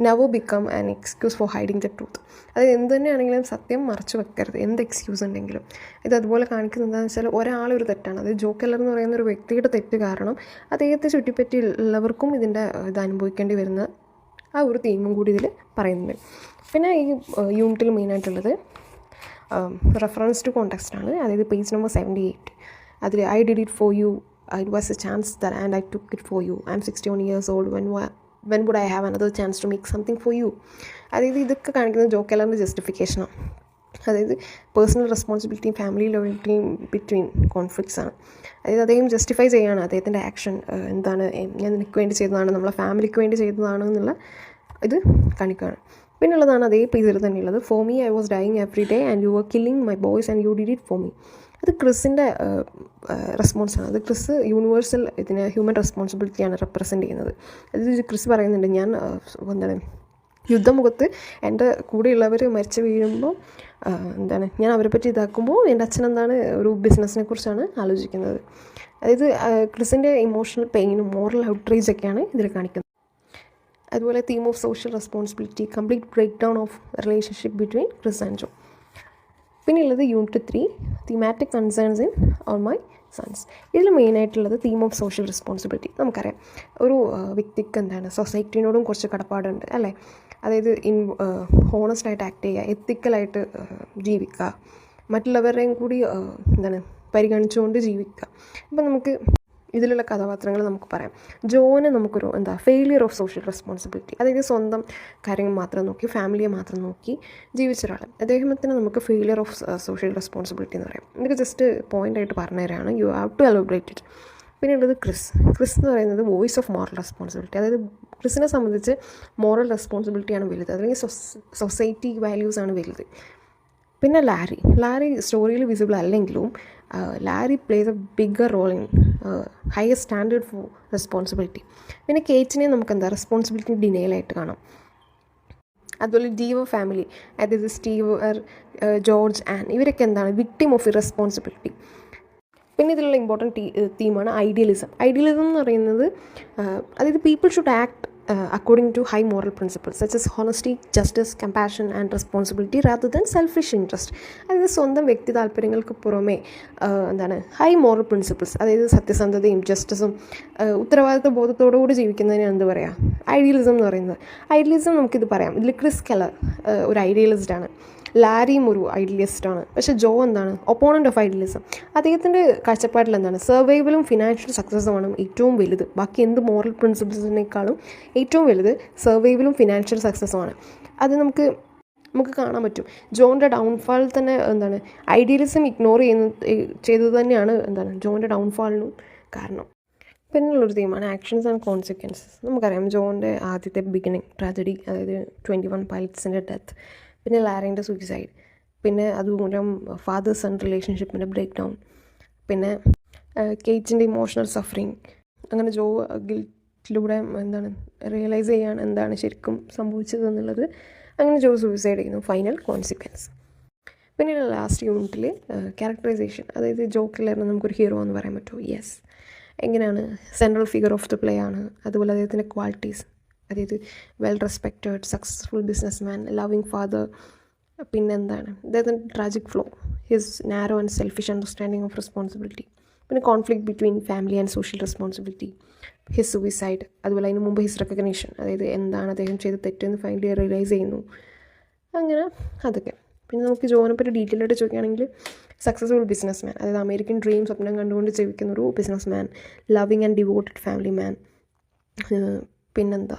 never become an excuse for hiding the truth. അതായത് എന്ത് തന്നെയാണെങ്കിലും സത്യം മറച്ചു വെക്കരുത്, എന്ത് എക്സ്ക്യൂസ് ഉണ്ടെങ്കിലും. ഇത് അതുപോലെ കാണിക്കുന്നത് എന്താണെന്ന് വെച്ചാൽ, ഒരാളൊരു തെറ്റാണ്, അതായത് ജോ കെല്ലർ എന്ന് പറയുന്ന ഒരു വ്യക്തിയുടെ തെറ്റ് കാരണം അദ്ദേഹത്തെ ചുറ്റിപ്പറ്റിയുള്ളവർക്കും ഇതിൻ്റെ ഇത് അനുഭവിക്കേണ്ടി വരുന്ന ആ ഒരു തീമും കൂടി ഇതിൽ പറയുന്നുണ്ട്. പിന്നെ ഈ യൂണിറ്റിൽ മെയിനായിട്ടുള്ളത് റെഫറൻസ് ടു കോണ്ടെക്സ്റ്റ് ആണ്. അതായത് പേജ് നമ്പർ 78. അതിൽ I did it for you, it was a chance that and I took it for you. I'm 61 years old. When would I have another chance to make something for you? അതായത് ഇതൊക്കെ കാണിക്കുന്നത് ജോ കെല്ലറിൻ്റെ ജസ്റ്റിഫിക്കേഷനാണ്. അതായത് personal റെസ്പോൺസിബിലിറ്റിയും family ലോയൽറ്റിയും between conflicts ആണ്. അതായത് അദ്ദേഹം justify ചെയ്യുകയാണ് അദ്ദേഹത്തിൻ്റെ action എന്താണ്, ഞാൻ നിനക്ക് വേണ്ടി ചെയ്തതാണ്, നമ്മളെ ഫാമിലിക്ക് വേണ്ടി ചെയ്തതാണ് എന്നുള്ള ഇത് കാണിക്കുകയാണ്. പിന്നുള്ളതാണ് അതേ പേജിൽ തന്നെയുള്ളത്, for me I was dying every day and you were killing my boys and you did it for me. അത് ക്രിസിൻ്റെ റെസ്പോൺസാണ്. അത് ക്രിസ് യൂണിവേഴ്സൽ ഇതിനെ ഹ്യൂമൻ റെസ്പോൺസിബിലിറ്റിയാണ് റെപ്രസെൻ്റ് ചെയ്യുന്നത്. അതായത് ക്രിസ് പറയുന്നുണ്ട്, ഞാൻ എന്താണ് യുദ്ധമുഖത്ത് എൻ്റെ കൂടെയുള്ളവർ മരിച്ചു വീഴുമ്പോൾ എന്താണ് ഞാൻ അവരെ പറ്റി ഇതാക്കുമ്പോൾ എൻ്റെ അച്ഛൻ എന്താണ് ഒരു ബിസിനസ്സിനെ കുറിച്ചാണ് ആലോചിക്കുന്നത്. അതായത് ക്രിസിൻ്റെ ഇമോഷണൽ പെയിനും മോറൽ ഔട്ട്റേജൊക്കെയാണ് ഇതിൽ കാണിക്കുന്നത്. അതുപോലെ theme of social responsibility, complete break down of relationship between Chris and Joe. പിന്നെയുള്ളത് unit 3, thematic concerns in on my sons. ഇതിൽ മെയിനായിട്ടുള്ളത് തീം ഓഫ് സോഷ്യൽ റെസ്പോൺസിബിലിറ്റി. നമുക്കറിയാം ഒരു വ്യക്തിക്ക് എന്താണ് സൊസൈറ്റീനോടും കുറച്ച് കടപ്പാടുണ്ട് അല്ലേ. അതായത് ഹോണസ്റ്റായിട്ട് ആക്ട് ചെയ്യുക, എത്തിക്കലായിട്ട് ജീവിക്കുക, മറ്റുള്ളവരെയും കൂടി എന്താണ് പരിഗണിച്ചുകൊണ്ട് ജീവിക്കുക. ഇപ്പം നമുക്ക് ഇതിലുള്ള കഥാപാത്രങ്ങൾ നമുക്ക് പറയാം. ജോന് നമുക്കൊരു ഫെയിലിയർ ഓഫ് സോഷ്യൽ റെസ്പോൺസിബിലിറ്റി, അതായത് സ്വന്തം കാര്യങ്ങൾ മാത്രം നോക്കി ഫാമിലിയെ മാത്രം നോക്കി ജീവിച്ച ഒരാൾ. അദ്ദേഹത്തിന് നമുക്ക് ഫെയിലിയർ ഓഫ് സോഷ്യൽ റെസ്പോൺസിബിലിറ്റി എന്ന് പറയാം. എനിക്ക് ജസ്റ്റ് പോയിൻ്റായിട്ട് പറഞ്ഞു തരാണ്, you have to elaborate it. പിന്നെ ഉള്ളത് ക്രിസ് എന്ന് പറയുന്നത് വോയിസ് ഓഫ് മോറൽ റെസ്പോൺസിബിലിറ്റി. അതായത് ക്രിസിനെ സംബന്ധിച്ച് മോറൽ റെസ്പോൺസിബിലിറ്റിയാണ് വലുത്, അല്ലെങ്കിൽ സൊസൈറ്റി വാല്യൂസാണ് വലുത്. പിന്നെ ലാരി സ്റ്റോറിയിൽ വിസിബിൾ അല്ലെങ്കിലും Larry plays a bigger role in higher standard for responsibility. പിന്നെ കേറ്റിനെ നമുക്ക് റെസ്പോൺസിബിലിറ്റി ഡിനയിലായിട്ട് കാണാം. അതുപോലെ ഡീവോ ഫാമിലി, അതായത് സ്റ്റീവ്, ജോർജ്, ആൻ, ഇവരൊക്കെ വിക്ടിം ഓഫ് ഇറസ്പോൺസിബിലിറ്റി. പിന്നെ ഇതിലുള്ള ഇമ്പോർട്ടൻറ്റ് തീമാണ് ഐഡിയലിസം. ഐഡിയലിസം എന്ന് പറയുന്നത് അതായത് people should act according to high moral principles such as honesty, justice, compassion and responsibility rather than selfish interest. അതായത് സ്വന്തം വ്യക്തി താല്പര്യങ്ങൾക്ക് പുറമേ ഹൈ മോറൽ പ്രിൻസിപ്പിൾസ്, അതായത് സത്യസന്ധതയും ജസ്റ്റിസും ഉത്തരവാദിത്വ ബോധത്തോടുകൂടി ജീവിക്കുന്നതിന് എന്ത് പറയുക, ഐഡിയലിസം എന്ന് പറയുന്നത്. ഐഡിയലിസം നമുക്കിത് പറയാം. ഇതിൽ ക്രിസ് കെല്ലർ ഒരു ഐഡിയലിസ്റ്റാണ്, ലാരിയും ഒരു ഐഡിയലിസ്റ്റാണ്. പക്ഷേ ജോ ഒപ്പോണൻ്റ് ഓഫ് ഐഡിയലിസം. അദ്ദേഹത്തിൻ്റെ കാഴ്ചപ്പാടിൽ സർവൈവലും ഫിനാൻഷ്യൽ സക്സസ്സുമാണ് ഏറ്റവും വലുത്. ബാക്കി എന്ത് മോറൽ പ്രിൻസിപ്പിൾസിനേക്കാളും ഏറ്റവും വലുത് സർവൈവലും ഫിനാൻഷ്യൽ സക്സസ്സുമാണ്. അത് നമുക്ക് കാണാൻ പറ്റും. ജോൻ്റെ ഡൗൺഫാൾ തന്നെ ഐഡിയലിസം ഇഗ്നോർ ചെയ്തത് തന്നെയാണ് ജോൻ്റെ ഡൗൺഫാളിനും കാരണം. പിന്നുള്ളൊരു തീമാണ് ആക്ഷൻസ് ആൻഡ് കോൺസിക്വൻസസ്. നമുക്കറിയാം ജോൻ്റെ ആദ്യത്തെ ബിഗിനിങ് ട്രാജഡി, അതായത് 21 പൈലറ്റ്സിൻ്റെ ഡെത്ത്, പിന്നെ ലാരിൻ്റെ സൂയിസൈഡ്, പിന്നെ അതുമൂലം ഫാദർ സൺ റിലേഷൻഷിപ്പിൻ്റെ ബ്രേക്ക് ഡൗൺ, പിന്നെ കേറ്റിൻ്റെ ഇമോഷണൽ സഫറിങ്. അങ്ങനെ ജോ ഗിൽറ്റിലൂടെ റിയലൈസ് ചെയ്യാണ് ശരിക്കും സംഭവിച്ചതെന്നുള്ളത്. അങ്ങനെ ജോ സൂയിസൈഡ് ചെയ്യുന്നു. Final consequence. പിന്നെ ലാസ്റ്റ് യൂണിറ്റിൽ ക്യാരക്ടറൈസേഷൻ, അതായത് ജോ കില്ലറിനെ നമുക്കൊരു ഹീറോ എന്ന് പറയാൻ പറ്റുമോ? യെസ്. എങ്ങനെയാണ്? Central figure of the play ആണ്. അതുപോലെ അദ്ദേഹത്തിൻ്റെ ക്വാളിറ്റീസ്, അതായത് well respected, successful business man, loving father. പിന്നെന്താണ് അദ്ദേഹത്തിൻ്റെ tragic flaw, his narrow and selfish understanding of responsibility. പിന്നെ conflict between family and social responsibility, his suicide. അതുപോലെ അതിന് മുമ്പ് ഹിസ് റെക്കഗ്നീഷൻ, അതായത് എന്താണ് അദ്ദേഹം ചെയ്ത് തെറ്റെന്ന് ഫൈനലി റിയലൈസ് ചെയ്യുന്നു. അങ്ങനെ അതൊക്കെ. പിന്നെ നമുക്ക് ജോനെ പറ്റി ഡീറ്റെയിൽ ആയിട്ട് ചോദിക്കുകയാണെങ്കിൽ സക്സസ്ഫുൾ ബിസിനസ് മാൻ, അതായത് അമേരിക്കൻ ഡ്രീം സ്വപ്നം കണ്ടുകൊണ്ട് ജീവിക്കുന്ന ഒരു business man, loving and devoted family man. പിന്നെന്താ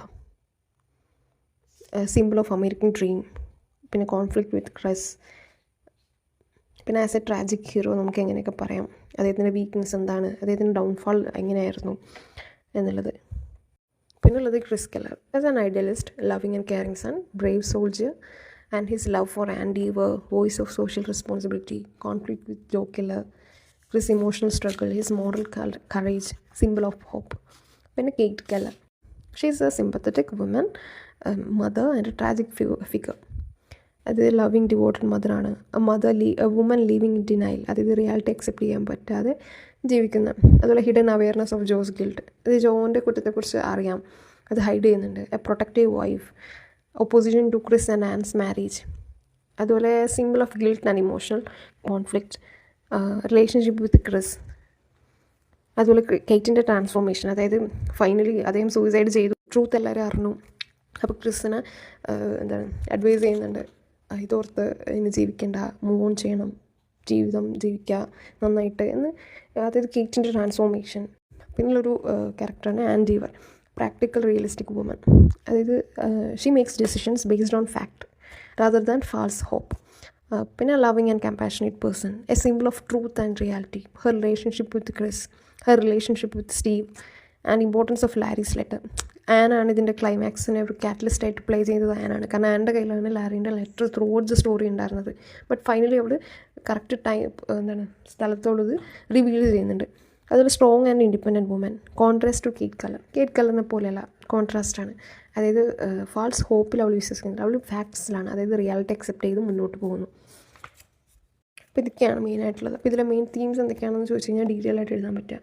സിമ്പിൾ ഓഫ് അമേരിക്കൻ ഡ്രീം. പിന്നെ കോൺഫ്ലിക്റ്റ് വിത്ത് ക്രൈസ്. പിന്നെ ആസ് എ ട്രാജിക് ഹീറോ നമുക്ക് എങ്ങനെയൊക്കെ പറയാം, അദ്ദേഹത്തിൻ്റെ വീക്ക്നെസ് എന്താണ്, അദ്ദേഹത്തിൻ്റെ ഡൗൺഫാൾ എങ്ങനെയായിരുന്നു എന്നുള്ളത്. പിന്നുള്ളത് Chris Keller as an idealist, loving and caring son, brave soldier and his love for Ann Deaver, voice of social responsibility, conflict with Joe Killer, his emotional struggle, his moral courage, symbol of hope. Then Kate Keller, she is a sympathetic woman, a mother and a tragic figure. അതായത് loving devoted മദറാണ്. A woman living in denial, അതായത് reality accept ചെയ്യാൻ പറ്റാതെ ജീവിക്കുന്ന. അതുപോലെ hidden awareness of Joe's guilt, അത് ജോൻ്റെ കുറ്റത്തെക്കുറിച്ച് അറിയാം, അത് ഹൈഡ് ചെയ്യുന്നുണ്ട്. A protective wife, opposition to Chris and Anne's marriage. അതുപോലെ simple of guilt and emotional conflict, relationship with Chris. അതുപോലെ കേറ്റിൻ്റെ ട്രാൻസ്ഫോർമേഷൻ, അതായത് ഫൈനലി അദ്ദേഹം സൂയിസൈഡ് ചെയ്തു, ട്രൂത്ത് എല്ലാവരും അറിഞ്ഞു. അപ്പോൾ ക്രിസിനെ അഡ്വൈസ് ചെയ്യുന്നുണ്ട്, ഇതോർത്ത് ഇനി ജീവിക്കേണ്ട, മൂവ് ഓൺ ചെയ്യണം, ജീവിതം ജീവിക്കുക നന്നായിട്ട് എന്ന്. അതായത് കേറ്റിൻ്റെ ട്രാൻസ്ഫോർമേഷൻ. പിന്നുള്ളൊരു ക്യാരക്ടറാണ് Ann Deever, practical realistic woman. അതായത് she makes decisions based on fact rather than false hope. പിന്നെ loving and compassionate person, a simple of truth and reality. Her relationship with Chris, her relationship with Steve and importance of Larry's letter. ആനാണ് ഇതിൻ്റെ ക്ലൈമാക്സിനെ ഒരു കാറ്റലിസ്റ്റായിട്ട് play ചെയ്തത് ആനാണ്. കാരണം ആൻ്റെ കയ്യിലാണ് ലാരീൻ്റെ letter throughout the story ഉണ്ടായിരുന്നത്. ബട്ട് ഫൈനലി അവൾ കറക്റ്റ് സ്ഥലത്തോടത് റിവീൽ ചെയ്യുന്നുണ്ട്. അതൊരു strong and independent woman. Contrast to Kate കല്ലറിനെ പോലെയല്ല, കോൺട്രാസ്റ്റാണ്. അതായത് ഫാൾസ് ഹോപ്പിൽ അവൾ വിശ്വസിക്കുന്നുണ്ട്, അവൾ ഫാക്ട്സിലാണ്, അതായത് റിയാലിറ്റി അക്സെപ്റ്റ് ചെയ്ത് മുന്നോട്ട് പോകുന്നു. അപ്പോൾ ഇതൊക്കെയാണ് മെയിനായിട്ടുള്ളത്. അപ്പോൾ ഇതിലെ മെയിൻ തീംസ് എന്തൊക്കെയാണെന്ന് ചോദിച്ചു കഴിഞ്ഞാൽ ഡീറ്റെയിൽ ആയിട്ട് എഴുതാൻ പറ്റുക.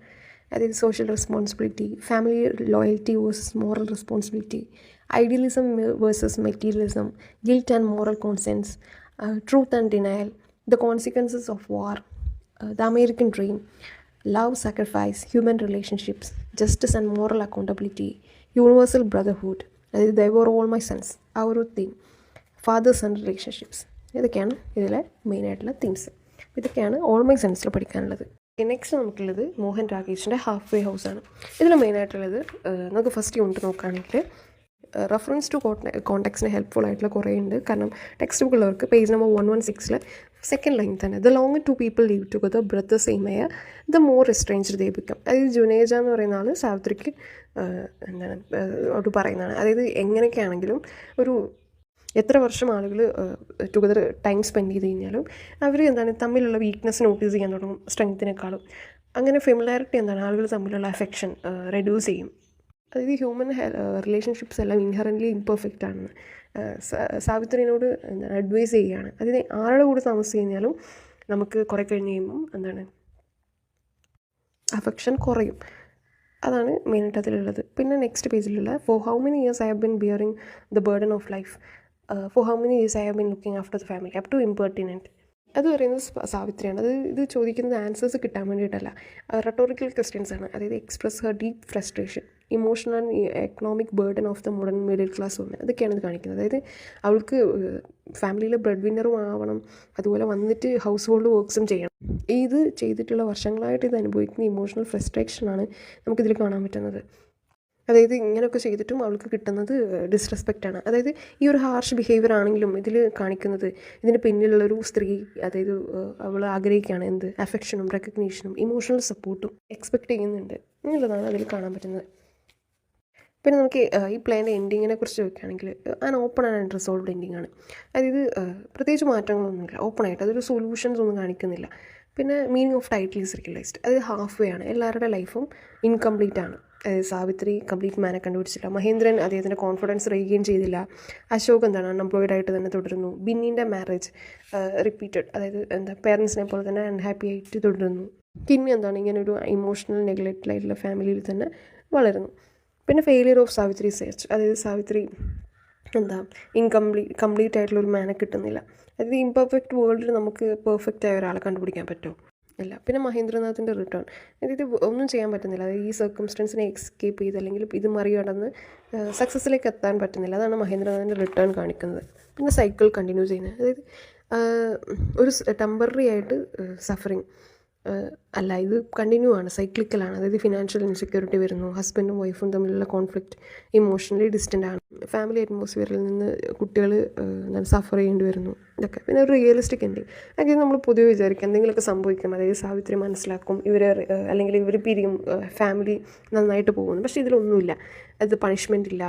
അതായത് social responsibility, family loyalty versus moral responsibility, idealism versus materialism, guilt and moral conscience, truth and denial, the consequences of war, the American dream, love, sacrifice, human relationships, justice and moral accountability, universal brotherhood, അതായത് they were all my sons, ആ ഒരു theme, father sun relationships, ഇതൊക്കെയാണ് ഇതിലെ മെയിനായിട്ടുള്ള themes. ഇതൊക്കെയാണ് all my സൺസിൽ പഠിക്കാനുള്ളത്. Next നമുക്കുള്ളത് Mohan രാകേഷിൻ്റെ half way ഹൗസാണ്. ഇതിൽ മെയിനായിട്ടുള്ളത് നമുക്ക് ഫസ്റ്റ് യൂണിറ്റ് നോക്കുകയാണെങ്കിൽ റെഫറൻസ് ടു കോൺടാക്ട്സിന് ഹെൽപ്ഫുൾ ആയിട്ടുള്ള കുറേ ഉണ്ട്. കാരണം ടെക്സ്റ്റ് ബുക്ക് ഉള്ളവർക്ക് പേജ് നമ്പർ 116 സെക്കൻഡ് ലൈൻ തന്നെ, the longer two people live together brother same air the more estranged they become. അതായത് ജുനേജ എന്ന് പറയുന്ന ആൾ സാവിത്രിക്ക് എന്താണ് ഒരു പറയുന്നതാണ്. അതായത് എങ്ങനെയൊക്കെയാണെങ്കിലും ഒരു എത്ര വർഷം ആളുകൾ ടുഗദർ ടൈം സ്പെൻഡ് ചെയ്ത് കഴിഞ്ഞാലും അവർ എന്താണ് തമ്മിലുള്ള വീക്ക്നെസ് നോട്ടീസ് ചെയ്യാൻ തുടങ്ങും സ്ട്രെങ്ത്തിനേക്കാളും. അങ്ങനെ ഫെമിലാരിറ്റി എന്താണ് ആളുകൾ തമ്മിലുള്ള അഫെക്ഷൻ റെഡ്യൂസ് ചെയ്യും. അതായത് ഹ്യൂമൻ റിലേഷൻഷിപ്സ് എല്ലാം ഇൻഹറൻ്റ്ലി ഇംപെർഫെക്റ്റ് ആണെന്ന് സാവിത്രിനോട് എന്താണ് അഡ്വൈസ് ചെയ്യുകയാണ്. അതിന് ആരുടെ കൂടെ താമസിച്ച് കഴിഞ്ഞാലും നമുക്ക് കുറേ കഴിഞ്ഞ് കഴിയുമ്പം എന്താണ് അഫെക്ഷൻ കുറയും. അതാണ് മെയിനായിട്ട് അതിലുള്ളത്. പിന്നെ നെക്സ്റ്റ് പേജിലുള്ള for how many years I have been bearing the burden of life, for how many years I have been looking after the family up to impertinent. അത് പറയുന്നത് സാവിത്രിയാണ്. ഇത് ചോദിക്കുന്നത് ആൻസേഴ്സ് കിട്ടാൻ വേണ്ടിയിട്ടല്ല, റെട്ടോറിക്കൽ ക്വസ്റ്റ്യൻസ് ആണ്. അതായത് express her deep frustration, emotional and economic burden of the modern middle class woman. അതൊക്കെയാണ് ഇത് കാണിക്കുന്നത്. അതായത് അവൾക്ക് ഫാമിലിയിലെ ബ്രെഡ് വിന്നറും ആവണം, അതുപോലെ വന്നിട്ട് ഹൗസ് ഹോൾഡ് വർക്ക്സും ചെയ്യണം. ഇത് ചെയ്തിട്ടുള്ള വർഷങ്ങളായിട്ട് ഇത് അനുഭവിക്കുന്ന ഇമോഷണൽ ഫ്രസ്ട്രേഷനാണ് നമുക്കിതിൽ കാണാൻ പറ്റുന്നത്. അതായത് ഇങ്ങനെയൊക്കെ ചെയ്തിട്ടും അവൾക്ക് കിട്ടുന്നത് ഡിസ്റെസ്പെക്റ്റാണ്. അതായത് ഈ ഒരു ഹാർഷ് ബിഹേവിയർ ആണെങ്കിലും ഇതിൽ കാണിക്കുന്നത് ഇതിന് പിന്നിലുള്ളൊരു സ്ത്രീ, അതായത് അവൾ ആഗ്രഹിക്കുകയാണ് എന്ത് അഫെക്ഷനും റെക്കഗ്നീഷനും ഇമോഷണൽ സപ്പോർട്ടും എക്സ്പെക്റ്റ് ചെയ്യുന്നുണ്ട് എന്നുള്ളതാണ് അതിൽ കാണാൻ പറ്റുന്നത്. പിന്നെ നമുക്ക് ഈ പ്ലേൻ്റെ എൻഡിങ്ങിനെ കുറിച്ച് ചോദിക്കുകയാണെങ്കിൽ ഓപ്പൺ ആൻഡ് അൺറിസോൾവ്ഡ് എൻഡിങ് ആണ്. അതായത് പ്രത്യേകിച്ച് മാറ്റങ്ങളൊന്നുമില്ല, ഓപ്പണായിട്ട് അതൊരു സൊല്യൂഷൻസ് ഒന്നും കാണിക്കുന്നില്ല. പിന്നെ meaning of title is realised, അത് ഹാഫ് വേ ആണ്. എല്ലാവരുടെ ലൈഫും ഇൻകംപ്ലീറ്റ് ആണ്. സാവിത്രി കംപ്ലീറ്റ് മാനെ കണ്ടുപിടിച്ചില്ല, മഹേന്ദ്രൻ അദ്ദേഹത്തിൻ്റെ കോൺഫിഡൻസ് റീഗെയിൻ ചെയ്തില്ല, അശോക് എന്താണ് അൺഎംപ്ലോയിഡ് ആയിട്ട് തന്നെ തുടരുന്നു, ബിന്നിൻ്റെ മാരേജ് റിപ്പീറ്റഡ്, അതായത് പേരൻസിനെ പോലെ തന്നെ അൺഹാപ്പി ആയിട്ട് തുടരുന്നു, കിന്നി എന്താണ് ഇങ്ങനെ ഒരു ഇമോഷണൽ നെഗ്ലക്റ്റഡ് ആയിട്ടുള്ള ഫാമിലിയിൽ തന്നെ വളരുന്നു. പിന്നെ ഫെയിലിയർ ഓഫ് സാവിത്രി സെർച്ച്, അതായത് സാവിത്രി കംപ്ലീറ്റ് ആയിട്ടുള്ള ഒരു മാനെ കിട്ടുന്നില്ല. അതായത് ഇംപെർഫെക്റ്റ് വേൾഡിൽ നമുക്ക് പെർഫെക്റ്റ് ആയ ഒരാളെ കണ്ടുപിടിക്കാൻ പറ്റുമോ? ഇല്ല. പിന്നെ മഹേന്ദ്രനാഥിൻ്റെ റിട്ടേൺ, അതായത് ഒന്നും ചെയ്യാൻ പറ്റുന്നില്ല. അതായത് ഈ സർക്കംസ്റ്റൻസിനെ എസ്കേപ്പ് ചെയ്ത് അല്ലെങ്കിൽ ഇത് മറികടന്ന് സക്സസ്സിലേക്ക് എത്താൻ പറ്റുന്നില്ല. അതാണ് മഹേന്ദ്രനാഥിൻ്റെ റിട്ടേൺ കാണിക്കുന്നത്. പിന്നെ സൈക്കിൾ കണ്ടിന്യൂ ചെയ്യുന്നത്, അതായത് ഒരു ടെമ്പററി ആയിട്ട് സഫറിങ് അല്ല, ഇത് കണ്ടിന്യൂ ആണ്, സൈക്ലിക്കലാണ്. അതായത് ഫിനാൻഷ്യൽ ഇൻസെക്യൂരിറ്റി വരുന്നു, ഹസ്ബൻഡും വൈഫും തമ്മിലുള്ള കോൺഫ്ലിക്റ്റ്, ഇമോഷണലി ഡിസ്റ്റൻ്റ് ആണ്, ഫാമിലി അറ്റ്മോസ്ഫിയറിൽ നിന്ന് കുട്ടികൾ സഫർ ചെയ്യേണ്ടി വരുന്നു, ഇതൊക്കെ. പിന്നെ ഒരു റിയലിസ്റ്റിക് എൻഡിങ്, അതായത് നമ്മൾ പൊതുവെ വിചാരിക്കും എന്തെങ്കിലുമൊക്കെ സംഭവിക്കും, അതായത് സാവിത്രി മനസ്സിലാക്കും ഇവരെ അല്ലെങ്കിൽ ഇവർ പിരിയും, ഫാമിലി നന്നായിട്ട് പോകുന്നു. പക്ഷേ ഇതിലൊന്നുമില്ല, അത് പണിഷ്മെൻ്റ് ഇല്ല,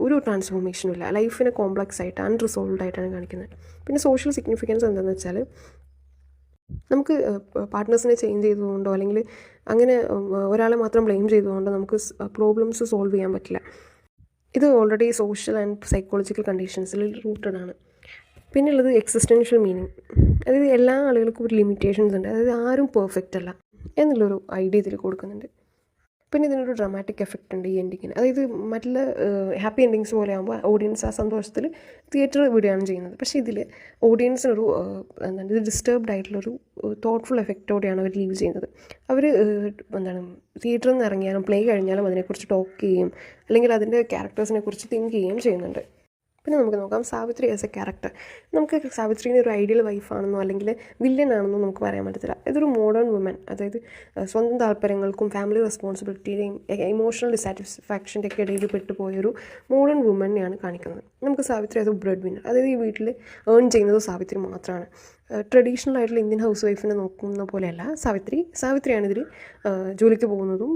ഒരു ട്രാൻസ്ഫോർമേഷനും ഇല്ല. ലൈഫിനെ കോംപ്ലക്സ് ആയിട്ട് അൺറിസോൾവ്ഡ് ആയിട്ടാണ് കാണിക്കുന്നത്. പിന്നെ സോഷ്യൽ സിഗ്നിഫിക്കൻസ് എന്താണെന്ന് വെച്ചാൽ നമുക്ക് പാർട്ട്നേഴ്സിനെ ചേഞ്ച് ചെയ്തുകൊണ്ടോ അല്ലെങ്കിൽ അങ്ങനെ ഒരാളെ മാത്രം ബ്ലെയിം ചെയ്തുകൊണ്ടോ നമുക്ക് പ്രോബ്ലംസ് സോൾവ് ചെയ്യാൻ പറ്റില്ല. ഇത് ഓൾറെഡി സോഷ്യൽ ആൻഡ് സൈക്കോളജിക്കൽ കണ്ടീഷൻസിൽ റൂട്ടഡ് ആണ്. പിന്നെയുള്ളത് എക്സിസ്റ്റൻഷ്യൽ മീനിങ്, അതായത് എല്ലാ ആളുകൾക്കും ഒരു ലിമിറ്റേഷൻസ് ഉണ്ട്, അതായത് ആരും പെർഫെക്റ്റ് അല്ല എന്നുള്ളൊരു ഐഡിയ ഇതിൽ കൊടുക്കുന്നുണ്ട്. പിന്നെ ഇതിനൊരു ഡ്രാമാറ്റിക് എഫക്റ്റ് ഉണ്ട് ഈ എൻഡിങ്ങിന്. അതായത് മറ്റുള്ള ഹാപ്പി എൻഡിങ്സ് പോലെ ആകുമ്പോൾ ഓഡിയൻസ് ആ സന്തോഷത്തിൽ തിയേറ്റർ വിടുകയാണ് ചെയ്യുന്നത്. പക്ഷേ ഇതിൽ ഓഡിയൻസിനൊരു ഇത് ഡിസ്റ്റർബ്ഡ് ആയിട്ടുള്ളൊരു തോട്ട്ഫുൾ എഫക്റ്റോടെയാണ് അവർ ലീവ് ചെയ്യുന്നത്. അവർ തിയേറ്ററിൽ നിന്ന് ഇറങ്ങിയാലും പ്ലേ കഴിഞ്ഞാലും അതിനെക്കുറിച്ച് ടോക്ക് ചെയ്യുകയും അല്ലെങ്കിൽ അതിൻ്റെ ക്യാരക്ടേഴ്സിനെ കുറിച്ച് തിങ്ക് ചെയ്യുകയും ചെയ്യുന്നുണ്ട്. പിന്നെ നമുക്ക് നോക്കാം സാവിത്രി ആസ് എ ക്യാരക്ടർ. നമുക്ക് സാവിത്രിനെ ഒരു ഐഡിയൽ വൈഫാണെന്നോ അല്ലെങ്കിൽ വില്ലൻ ആണെന്നോ നമുക്ക് പറയാൻ പറ്റത്തില്ല. ഇതൊരു മോഡേൺ വുമൻ, അതായത് സ്വന്തം താല്പര്യങ്ങൾക്കും ഫാമിലി റെസ്പോൺസിബിലിറ്റിയുടെയും ഇമോഷണൽ ഡിസാറ്റിസ്ഫാക്ഷൻ്റെ ഒക്കെ ഇടയിൽ പെട്ടുപോയൊരു മോഡേൺ വുമനെയാണ് കാണിക്കുന്നത്. നമുക്ക് Savitri as a bread winner, അതായത് ഈ വീട്ടിൽ ഏൺ ചെയ്യുന്നത് സാവിത്രി മാത്രമാണ്. ട്രഡീഷണൽ ആയിട്ടുള്ള ഇന്ത്യൻ ഹൗസ് വൈഫിനെ നോക്കുന്ന പോലെയല്ല സാവിത്രിയാണ് ഇതിൽ ജോലിക്ക് പോകുന്നതും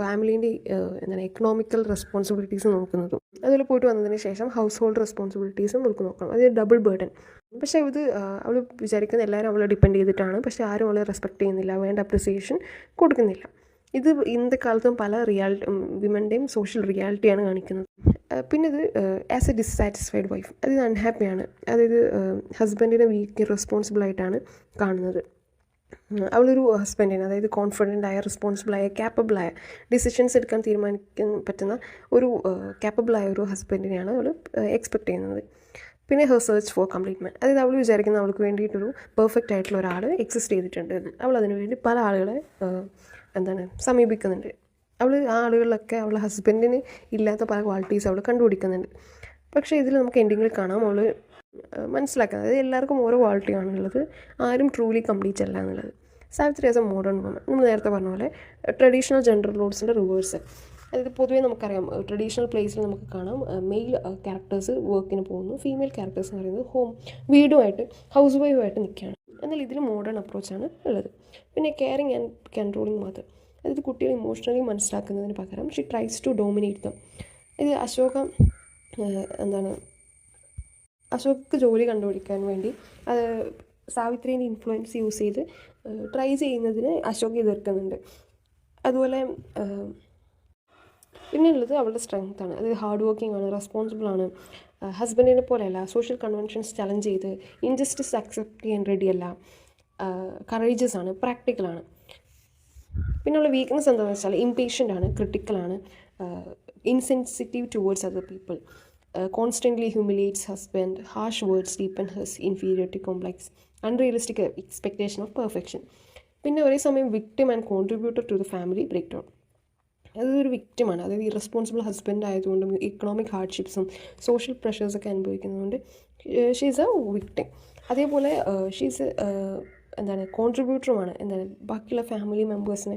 ഫാമിലീൻ്റെ എക്കണോമിക്കൽ റെസ്പോൺസിബിലിറ്റീസ് നോക്കുന്നതും, അതുപോലെ പോയിട്ട് വന്നതിന് ശേഷം ഹൗസ് ഹോൾഡ് റെസ്പോൺസിബിലിറ്റീസും നമുക്ക് നോക്കണം. അത് ഡബിൾ ബേർഡൻ. പക്ഷേ ഇത് അവൾ വിചാരിക്കുന്ന എല്ലാവരും അവളെ ഡിപ്പെൻഡ് ചെയ്തിട്ടാണ്, പക്ഷേ ആരും അവളെ റെസ്പെക്റ്റ് ചെയ്യുന്നില്ല, വേണ്ട അപ്രിസിയേഷൻ കൊടുക്കുന്നില്ല. ഇത് ഇന്നത്തെ കാലത്തും പല വിമൻ്റെയും സോഷ്യൽ റിയാലിറ്റിയാണ് കാണിക്കുന്നത്. പിന്നെ ഇത് ആസ് എ ഡിസ്സാറ്റിസ്ഫൈഡ് വൈഫ്, അത് അൺഹാപ്പിയാണ്, അതായത് ഹസ്ബൻഡിനെ വീക്ക് റെസ്പോൺസിബിളായിട്ടാണ് കാണുന്നത്. അവളൊരു ഹസ്ബൻഡിന്, അതായത് കോൺഫിഡൻ്റായ റെസ്പോൺസിബിളായ ക്യാപ്പബിളായ ഡിസിഷൻസ് എടുക്കാൻ തീരുമാനിക്കാൻ പറ്റുന്ന ഒരു ക്യാപ്പബിളായ ഒരു ഹസ്ബൻഡിനെയാണ് അവൾ എക്സ്പെക്റ്റ് ചെയ്യുന്നത്. പിന്നെ ഹെർ സെർച്ച് ഫോർ കംപ്ലീറ്റ്മെൻറ്റ്, അതായത് അവൾ വിചാരിക്കുന്ന അവൾക്ക് വേണ്ടിയിട്ടൊരു പെർഫെക്റ്റ് ആയിട്ടുള്ള ഒരാൾ എക്സിസ്റ്റ് ചെയ്തിട്ടുണ്ട് എന്ന്. അവൾ അതിനു വേണ്ടി പല ആളുകളെ സമീപിക്കുന്നുണ്ട്. അവൾ ആ ആളുകളിലൊക്കെ അവളുടെ ഹസ്ബൻഡിന് ഇല്ലാത്ത പല ക്വാളിറ്റീസ് അവൾ കണ്ടുപിടിക്കുന്നുണ്ട്. പക്ഷേ ഇതിൽ നമുക്ക് എൻഡിങ്ങിൽ കാണാം അവൾ മനസ്സിലാക്കുന്നത്, അതായത് എല്ലാവർക്കും ഓരോ ക്വാളിറ്റിയാണുള്ളത്, ആരും ട്രൂലി കംപ്ലീറ്റ് അല്ല എന്നുള്ളത്. Savitri as a modern woman, നമ്മൾ നേരത്തെ പറഞ്ഞ പോലെ ട്രഡീഷണൽ ജെൻഡർ റോൾസിൻ്റെ റിവേഴ്സൽ. അതായത് പൊതുവേ നമുക്കറിയാം ട്രഡീഷണൽ പ്ലേസിൽ നമുക്ക് കാണാം മെയിൽ ക്യാരക്ടേഴ്സ് വർക്കിന് പോകുന്നു, ഫീമെയിൽ ക്യാരക്ടേഴ്സ് എന്ന് പറയുന്നത് വീടുമായിട്ട് ഹൗസ് വൈഫായിട്ട് നിൽക്കുകയാണ്. എന്നാൽ ഇതിൽ മോഡേൺ അപ്രോച്ചാണ് ഉള്ളത്. പിന്നെ കെയറിങ് ആൻഡ് കൺട്രോളിങ് മദർ, അതായത് കുട്ടികൾ ഇമോഷണലി മനസ്സിലാക്കുന്നതിന് പകരം she tries to dominate them. ഇത് അശോക് ജോലി കണ്ടുപിടിക്കാൻ വേണ്ടി അത് സാവിത്രീൻ്റെ ഇൻഫ്ലുവൻസ് യൂസ് ചെയ്ത് ട്രൈ ചെയ്യുന്നതിന് അശോക് എതിർക്കുന്നുണ്ട്. അതുപോലെ പിന്നെയുള്ളത് അവളുടെ സ്ട്രെങ്ത്താണ്, അതായത് ഹാർഡ് വർക്കിംഗ് ആണ്, റെസ്പോൺസിബിൾ ആണ്, ഹസ്ബൻഡിനെ പോലെയല്ല, സോഷ്യൽ കൺവെൻഷൻസ് ചലഞ്ച് ചെയ്ത് ഇൻജസ്റ്റിസ് അക്സെപ്റ്റ് ചെയ്യാൻ റെഡിയല്ല, കറേജസ് ആണ്, പ്രാക്ടിക്കലാണ്. പിന്നെയുള്ള വീക്ക്നെസ് എന്താണെന്ന് വെച്ചാൽ ഇംപേഷ്യൻ്റ് ആണ്, ക്രിട്ടിക്കലാണ്, insensitive towards other people, constantly humiliates husband, harsh words deepen his inferiority complex, unrealistic expectation of perfection. പിന്നെ ഒരേ സമയം victim and contributor to the family breakdown. അതൊരു വിക്ടിമാണ്, അതായത് ഇറസ്പോൺസിബിൾ ഹസ്ബൻഡ് ആയതുകൊണ്ടും ഇക്കണോമിക് ഹാർഡ്ഷിപ്സും സോഷ്യൽ പ്രഷേഴ്സൊക്കെ അനുഭവിക്കുന്നതുകൊണ്ട് ഷീസ് എ വിക്ടിം. അതേപോലെ ഷീസ് കോൺട്രിബ്യൂട്ടറുമാണ്, ബാക്കിയുള്ള ഫാമിലി മെമ്പേഴ്സിനെ,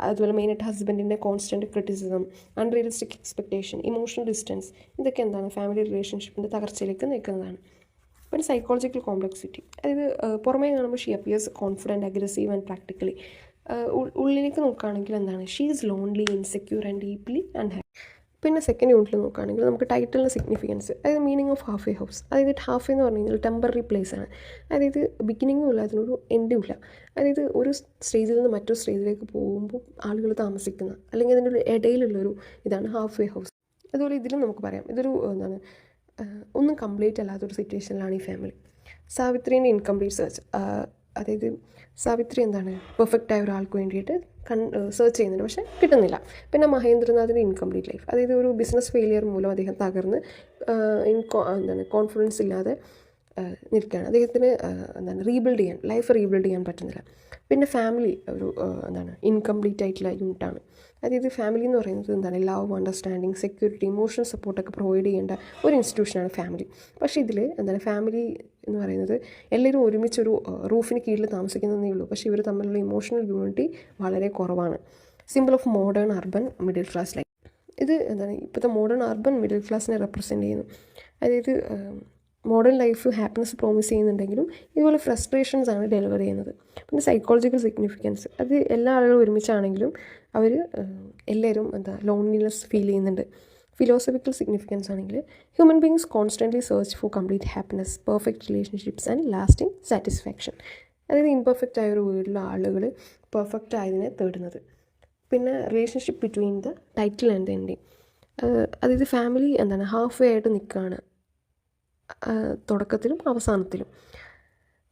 അതുപോലെ മെയിനായിട്ട് ഹസ്ബൻഡിൻ്റെ constant criticism, unrealistic expectation, emotional distance, ഇതൊക്കെ ഫാമിലി റിലേഷൻഷിപ്പിൻ്റെ തകർച്ചയിലേക്ക് നയിക്കുന്നതാണ്. പിന്നെ സൈക്കോളജിക്കൽ കോംപ്ലക്സിറ്റി, അതായത് പുറമേ കാണുമ്പോൾ she appears confident, aggressive and practically, ഉള്ളിലേക്ക് നോക്കുകയാണെങ്കിൽ she is lonely, insecure and deeply unhappy. പിന്നെ സെക്കൻഡ് യൂണിറ്റിൽ നോക്കുകയാണെങ്കിൽ നമുക്ക് ടൈറ്റിലിൻ്റെ സിഗ്നിഫിക്കൻസ്, അതായത് meaning of half A house, അതായത് ഹാഫ് എന്ന് പറഞ്ഞു കഴിഞ്ഞാൽ ടെമ്പററി പ്ലേസ് ആണ്, അതായത് ബിഗിനിങ്ങും ഇല്ല അതിനൊരു എൻഡും ഇല്ല. അതായത് ഒരു സ്റ്റേജിൽ നിന്ന് മറ്റൊരു സ്റ്റേജിലേക്ക് പോകുമ്പോൾ ആളുകൾ താമസിക്കുന്ന, അല്ലെങ്കിൽ അതിൻ്റെ ഒരു ഇടയിലുള്ളൊരു ഇതാണ് ഹാഫ് എ ഹൗസ്. അതുപോലെ ഇതിലും നമുക്ക് പറയാം ഇതൊരു ഒന്നും കംപ്ലീറ്റ് അല്ലാത്തൊരു സിറ്റുവേഷനിലാണ് ഈ ഫാമിലി. സാവിത്രീൻ്റെ ഇൻകംപ്ലീറ്റ് സെർച്ച്, അതായത് സാവിത്രി പെർഫെക്റ്റായ ഒരാൾക്ക് വേണ്ടിയിട്ട് സെർച്ച് ചെയ്യുന്നുണ്ട്, പക്ഷേ കിട്ടുന്നില്ല. പിന്നെ മഹേന്ദ്രനാഥിൻ്റെ ഇൻകംപ്ലീറ്റ് ലൈഫ്, അതായത് ഒരു ബിസിനസ് ഫെയിലിയർ മൂലം അദ്ദേഹം തകർന്ന് കോൺഫിഡൻസ് ഇല്ലാതെ നിൽക്കുകയാണ്. അദ്ദേഹത്തിന് ലൈഫ് റീബിൽഡ് ചെയ്യാൻ പറ്റുന്നില്ല. പിന്നെ ഫാമിലി ഒരു ഇൻകംപ്ലീറ്റ് ആയിട്ടുള്ള യൂണിറ്റാണ്. അതായത് ഫാമിലി എന്ന് പറയുന്നത് ലവ്, അണ്ടർസ്റ്റാൻഡിങ്, സെക്യൂരിറ്റി, ഇമോഷണൽ സപ്പോർട്ടൊക്കെ പ്രൊവൈഡ് ചെയ്യേണ്ട ഒരു ഇൻസ്റ്റിറ്റ്യൂഷനാണ് ഫാമിലി. പക്ഷേ ഇതിൽ ഫാമിലി എന്ന് പറയുന്നത് എല്ലാവരും ഒരുമിച്ചൊരു റൂഫിന് കീഴിൽ താമസിക്കുന്നതേ ഉള്ളൂ, പക്ഷേ ഇവർ തമ്മിലുള്ള ഇമോഷണൽ യൂണിറ്റി വളരെ കുറവാണ്. Simple of modern urban middle class life. ഇത് ഇപ്പോഴത്തെ മോഡേൺ അർബൻ മിഡിൽ ക്ലാസ്സിനെ റെപ്രസെൻ്റ് ചെയ്യുന്നു. അതായത് മോഡേൺ ലൈഫ് ഹാപ്പിനെസ് പ്രോമിസ് ചെയ്യുന്നുണ്ടെങ്കിലും ഇതുപോലെ ഫ്രസ്ട്രേഷൻസ് ആണ് ഡെലിവർ ചെയ്യുന്നത്. പിന്നെ സൈക്കോളജിക്കൽ സിഗ്നിഫിക്കൻസ്, അത് എല്ലാ ആളുകളും ഒരുമിച്ചാണെങ്കിലും അവർ എല്ലാവരും ലോൺലിനെസ് ഫീൽ ചെയ്യുന്നുണ്ട്. ഫിലോസഫിക്കൽ സിഗ്നിഫിക്കൻസ് ആണെങ്കിൽ human beings constantly search for complete happiness, perfect relationships and lasting satisfaction. അതായത് ഇംപെർഫെക്റ്റ് ആയ ഒരു വീട്ടിലെ ആളുകൾ പെർഫെക്റ്റ് ആയതിനെ തേടുന്നത്. പിന്നെ relationship between the title and the ending, അതായത് ഫാമിലി ഹാഫ് വേ ആയിട്ട് നിൽക്കുകയാണ് തുടക്കത്തിലും അവസാനത്തിലും.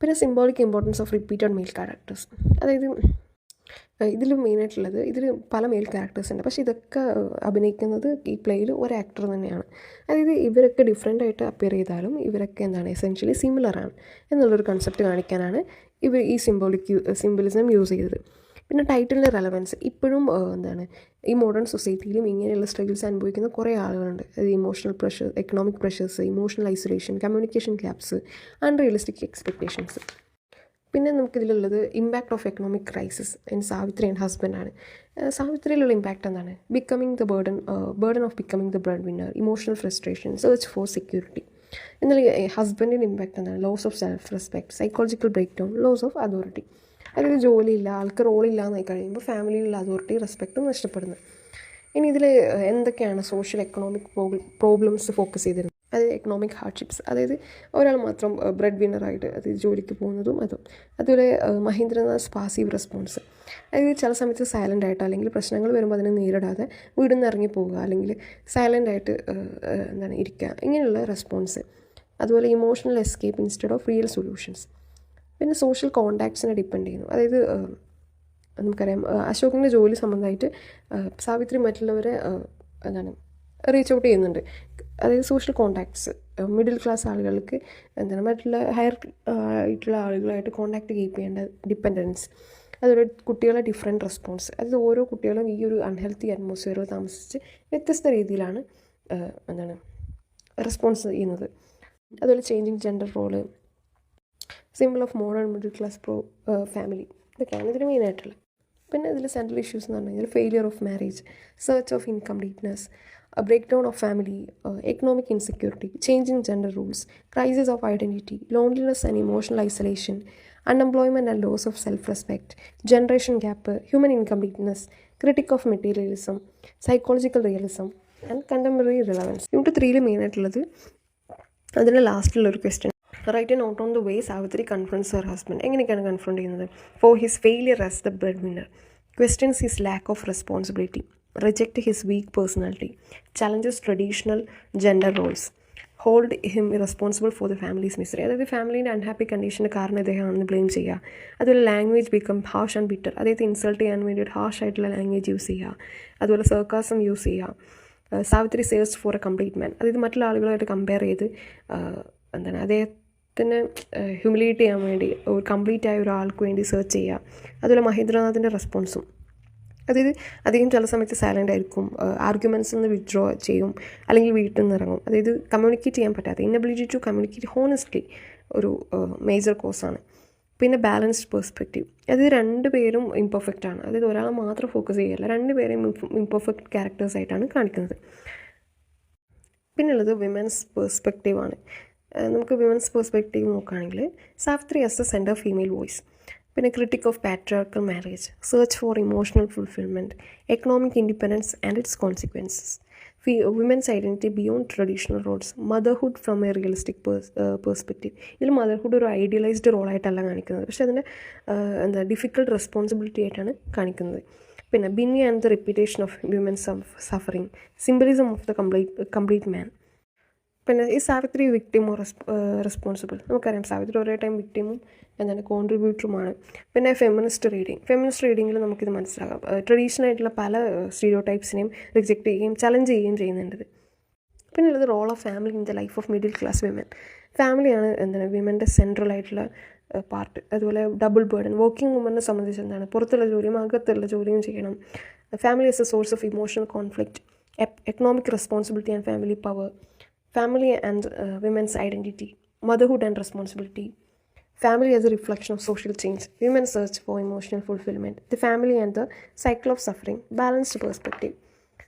പിന്നെ symbolic importance of repeated male characters, അതായത് ഇതിൽ മെയിനായിട്ടുള്ളത് ഇതിൽ പല മെയിൽ ക്യാരക്ടേഴ്സ് ഉണ്ട്, പക്ഷേ ഇതൊക്കെ അഭിനയിക്കുന്നത് ഈ പ്ലേയിൽ ഒരു ആക്ടർ തന്നെയാണ്. അതായത് ഇവരൊക്കെ ഡിഫറെൻ്റ് ആയിട്ട് അപ്പിയർ ചെയ്താലും ഇവരൊക്കെ എസെൻഷ്യലി സിമിലറാണ് എന്നുള്ളൊരു കൺസെപ്റ്റ് കാണിക്കാനാണ് ഇവർ ഈ സിംബലിസം യൂസ് ചെയ്തത്. പിന്നെ ടൈറ്റിലിൻ്റെ റെലവൻസ്, ഇപ്പോഴും ഈ മോഡേൺ സൊസൈറ്റിയിലും ഇങ്ങനെയുള്ള സ്ട്രഗിൾസ് അനുഭവിക്കുന്ന കുറേ ആളുകളുണ്ട്. അതായത് emotional pressure, economic pressures, emotional isolation, communication gaps, unrealistic expectations. പിന്നെ നമുക്കിതിലുള്ളത് impact of economic crisis in Savitri and ഹസ്ബൻഡാണ്. സാവിത്രിയിലുള്ള impact becoming the burden of becoming the breadwinner, emotional frustration, search for security. എന്നാൽ ഹസ്ബൻഡിൻ്റെ impact loss of self respect, psychological breakdown, loss of authority. അതായത് ജോലിയില്ല, ആൾക്ക് റോളില്ല എന്നായി കഴിയുമ്പോൾ ഫാമിലിയിലുള്ള authority റെസ്പെക്റ്റും നഷ്ടപ്പെടുന്നു. ഇനി ഇതിൽ എന്തൊക്കെയാണ് സോഷ്യൽ എക്കണോമിക് പ്രോബ്ലംസ് ഫോക്കസ് ചെയ്തിരുന്നത്? അത് എക്കണോമിക് ഹാർഡ്ഷിപ്സ്, അതായത് ഒരാൾ മാത്രം ബ്രെഡ് വിന്നറായിട്ട് അത് ജോലിക്ക് പോകുന്നതും അതുപോലെ മഹേന്ദ്രനാഥ് പാസീവ് റെസ്പോൺസ്, അതായത് ചില സമയത്ത് സൈലൻ്റ് ആയിട്ട് അല്ലെങ്കിൽ പ്രശ്നങ്ങൾ വരുമ്പോൾ അതിനെ നേരിടാതെ വീടിൽ നിന്ന് ഇറങ്ങി പോവുക, അല്ലെങ്കിൽ സൈലൻ്റ് ആയിട്ട് ഇരിക്കുക, ഇങ്ങനെയുള്ള റെസ്പോൺസ്. അതുപോലെ emotional escape instead of real solutions. പിന്നെ സോഷ്യൽ കോണ്ടാക്ട്സിനെ ഡിപ്പെൻഡ് ചെയ്യുന്നു. അതായത് നമുക്കറിയാം അശോകിൻ്റെ ജോലി സംബന്ധമായിട്ട് സാവിത്രി മറ്റുള്ളവരെ റീച്ച് ഔട്ട് ചെയ്യുന്നുണ്ട്. അതായത് സോഷ്യൽ കോണ്ടാക്ട്സ് മിഡിൽ ക്ലാസ് ആളുകൾക്ക് എന്താണ് മറ്റുള്ള ഹയർ ആയിട്ടുള്ള ആളുകളായിട്ട് കോൺടാക്റ്റ് കീപ്പ് ചെയ്യേണ്ട ഡിപ്പെൻഡൻസ്, അതുപോലെ കുട്ടികളെ ഡിഫറെൻറ്റ് റെസ്പോൺസ്, അതായത് ഓരോ കുട്ടികളും ഈ ഒരു അൺഹെൽത്തി അറ്റ്മോസ്ഫിയറിൽ താമസിച്ച് വ്യത്യസ്ത രീതിയിലാണ് എന്താണ് റെസ്പോൺസ് ചെയ്യുന്നത്. അതുപോലെ changing gender role, simple of modern middle class family, ഇതൊക്കെയാണ് ഇതിന് മെയിനായിട്ടുള്ളത്. പിന്നെ ഇതിൽ സെൻട്രൽ ഇഷ്യൂസ് എന്ന് പറഞ്ഞു കഴിഞ്ഞാൽ failure of marriage, search of incompleteness, break down of family, economic insecurity, changing gender rules, crisis of identity, loneliness and emotional isolation, unemployment and loss of self respect, generation gap, human incompleteness, critic of materialism, psychological realism and contemporary relevance. Unit 3 മെയിനായിട്ടുള്ളത് അതിൻ്റെ ലാസ്റ്റിലുള്ളൊരു question, write a note on the way Savitri confronts her husband. എങ്ങനെയൊക്കെയാണ് confront ചെയ്യുന്നത്? For his failure as the bread winner, questions his lack of responsibility, reject his weak personality, challenges traditional gender roles, hold him responsible for the family's misery. അതായത് ഫാമിലീൻ്റെ unhappy കണ്ടീഷൻ്റെ കാരണം ഇദ്ദേഹമാണെന്ന് blame ചെയ്യുക. അതുപോലെ language become harsh and bitter, അതായത് insult ചെയ്യാൻ വേണ്ടിയിട്ട് ഹാഷ് ആയിട്ടുള്ള ലാംഗ്വേജ് യൂസ് ചെയ്യുക. അതുപോലെ സർക്കാസം യൂസ് ചെയ്യുക. Savitri search for a complete man, അതായത് മറ്റുള്ള ആളുകളായിട്ട് കമ്പയർ ചെയ്ത് എന്താണ് അദ്ദേഹത്തിന് ഹ്യൂമിലിയേറ്റ് ചെയ്യാൻ വേണ്ടി ഒരു കംപ്ലീറ്റ് ആയ ഒരാൾക്ക് വേണ്ടി സെർച്ച് ചെയ്യുക. അതുപോലെ മഹേന്ദ്രനാഥിൻ്റെ റെസ്പോൺസും, അതായത് അദ്ദേഹം ചില സമയത്ത് സൈലൻ്റ് ആയിരിക്കും, ആർഗ്യുമെൻറ്റ്സ് നിന്ന് വിത്ഡ്രോ ചെയ്യും, അല്ലെങ്കിൽ വീട്ടിൽ നിന്ന് ഇറങ്ങും. അതായത് കമ്മ്യൂണിക്കേറ്റ് ചെയ്യാൻ പറ്റാത്ത ഇന്നബിലിറ്റി ടു കമ്മ്യൂണിക്കേറ്റ് ഹോണസ്റ്റ്ലി ഒരു മേജർ കോസാണ്. പിന്നെ ബാലൻസ്ഡ് പെർസ്പെക്റ്റീവ്, അതായത് രണ്ടുപേരും ഇംപെർഫെക്റ്റ് ആണ്, അതായത് ഒരാളെ മാത്രം ഫോക്കസ് ചെയ്യല്ല, രണ്ടുപേരെയും ഇംപെർഫെക്റ്റ് ക്യാരക്ടേഴ്സ് ആയിട്ടാണ് കാണിക്കുന്നത്. പിന്നുള്ളത് വിമൻസ് പെർസ്പെക്റ്റീവ് ആണ്. നമുക്ക് വിമൻസ് പെർസ്പെക്റ്റീവ് നോക്കുകയാണെങ്കിൽ Savitri as a centre female voice, പിന്നെ critic of patriarchal marriage, search for emotional fulfilment, economic independence and its consequences, women's identity beyond traditional roles, motherhood from a realistic perspective. ഇതിൽ motherhood ഒരു idealised റോളായിട്ടല്ല കാണിക്കുന്നത്, പക്ഷേ അതിൻ്റെ difficult responsibility ആയിട്ടാണ് കാണിക്കുന്നത്. പിന്നെ Binni and the repetition of women's suffering, symbolism of the complete man. പിന്നെ ഈ സാവിത്രി വിക്ടിമോ റെസ്പോൺസിബിൾ, നമുക്കറിയാം സാവിത്രി ഒരേ ടൈം വിക്ടിമും കോൺട്രിബ്യൂട്ടറുമാണ്. പിന്നെ ഫെമിനിസ്റ്റ് റീഡിങ്ങിൽ നമുക്കിത് മനസ്സിലാകാം. ട്രഡീഷണൽ ആയിട്ടുള്ള പല സ്റ്റീരിയോ ടൈപ്സിനെയും റിജക്റ്റ് ചെയ്യുകയും ചലഞ്ച് ചെയ്യുകയും ചെയ്യുന്നുണ്ട്. പിന്നെ ഉള്ളത് role of family in the life of middle class women. ഫാമിലിയാണ് വിമൻ്റെ സെൻട്രൽ ആയിട്ടുള്ള പാർട്ട്. അതുപോലെ ഡബിൾ ബേർഡൻ, വർക്കിംഗ് വുമനെ സംബന്ധിച്ച് പുറത്തുള്ള ജോലിയും അകത്തുള്ള ജോലിയും ചെയ്യണം. Family as a source of emotional conflict, economic responsibility and family power, family and women's identity, motherhood and responsibility, family as a reflection of social change, women's search for emotional fulfillment, the family and the cycle of suffering, balanced perspective.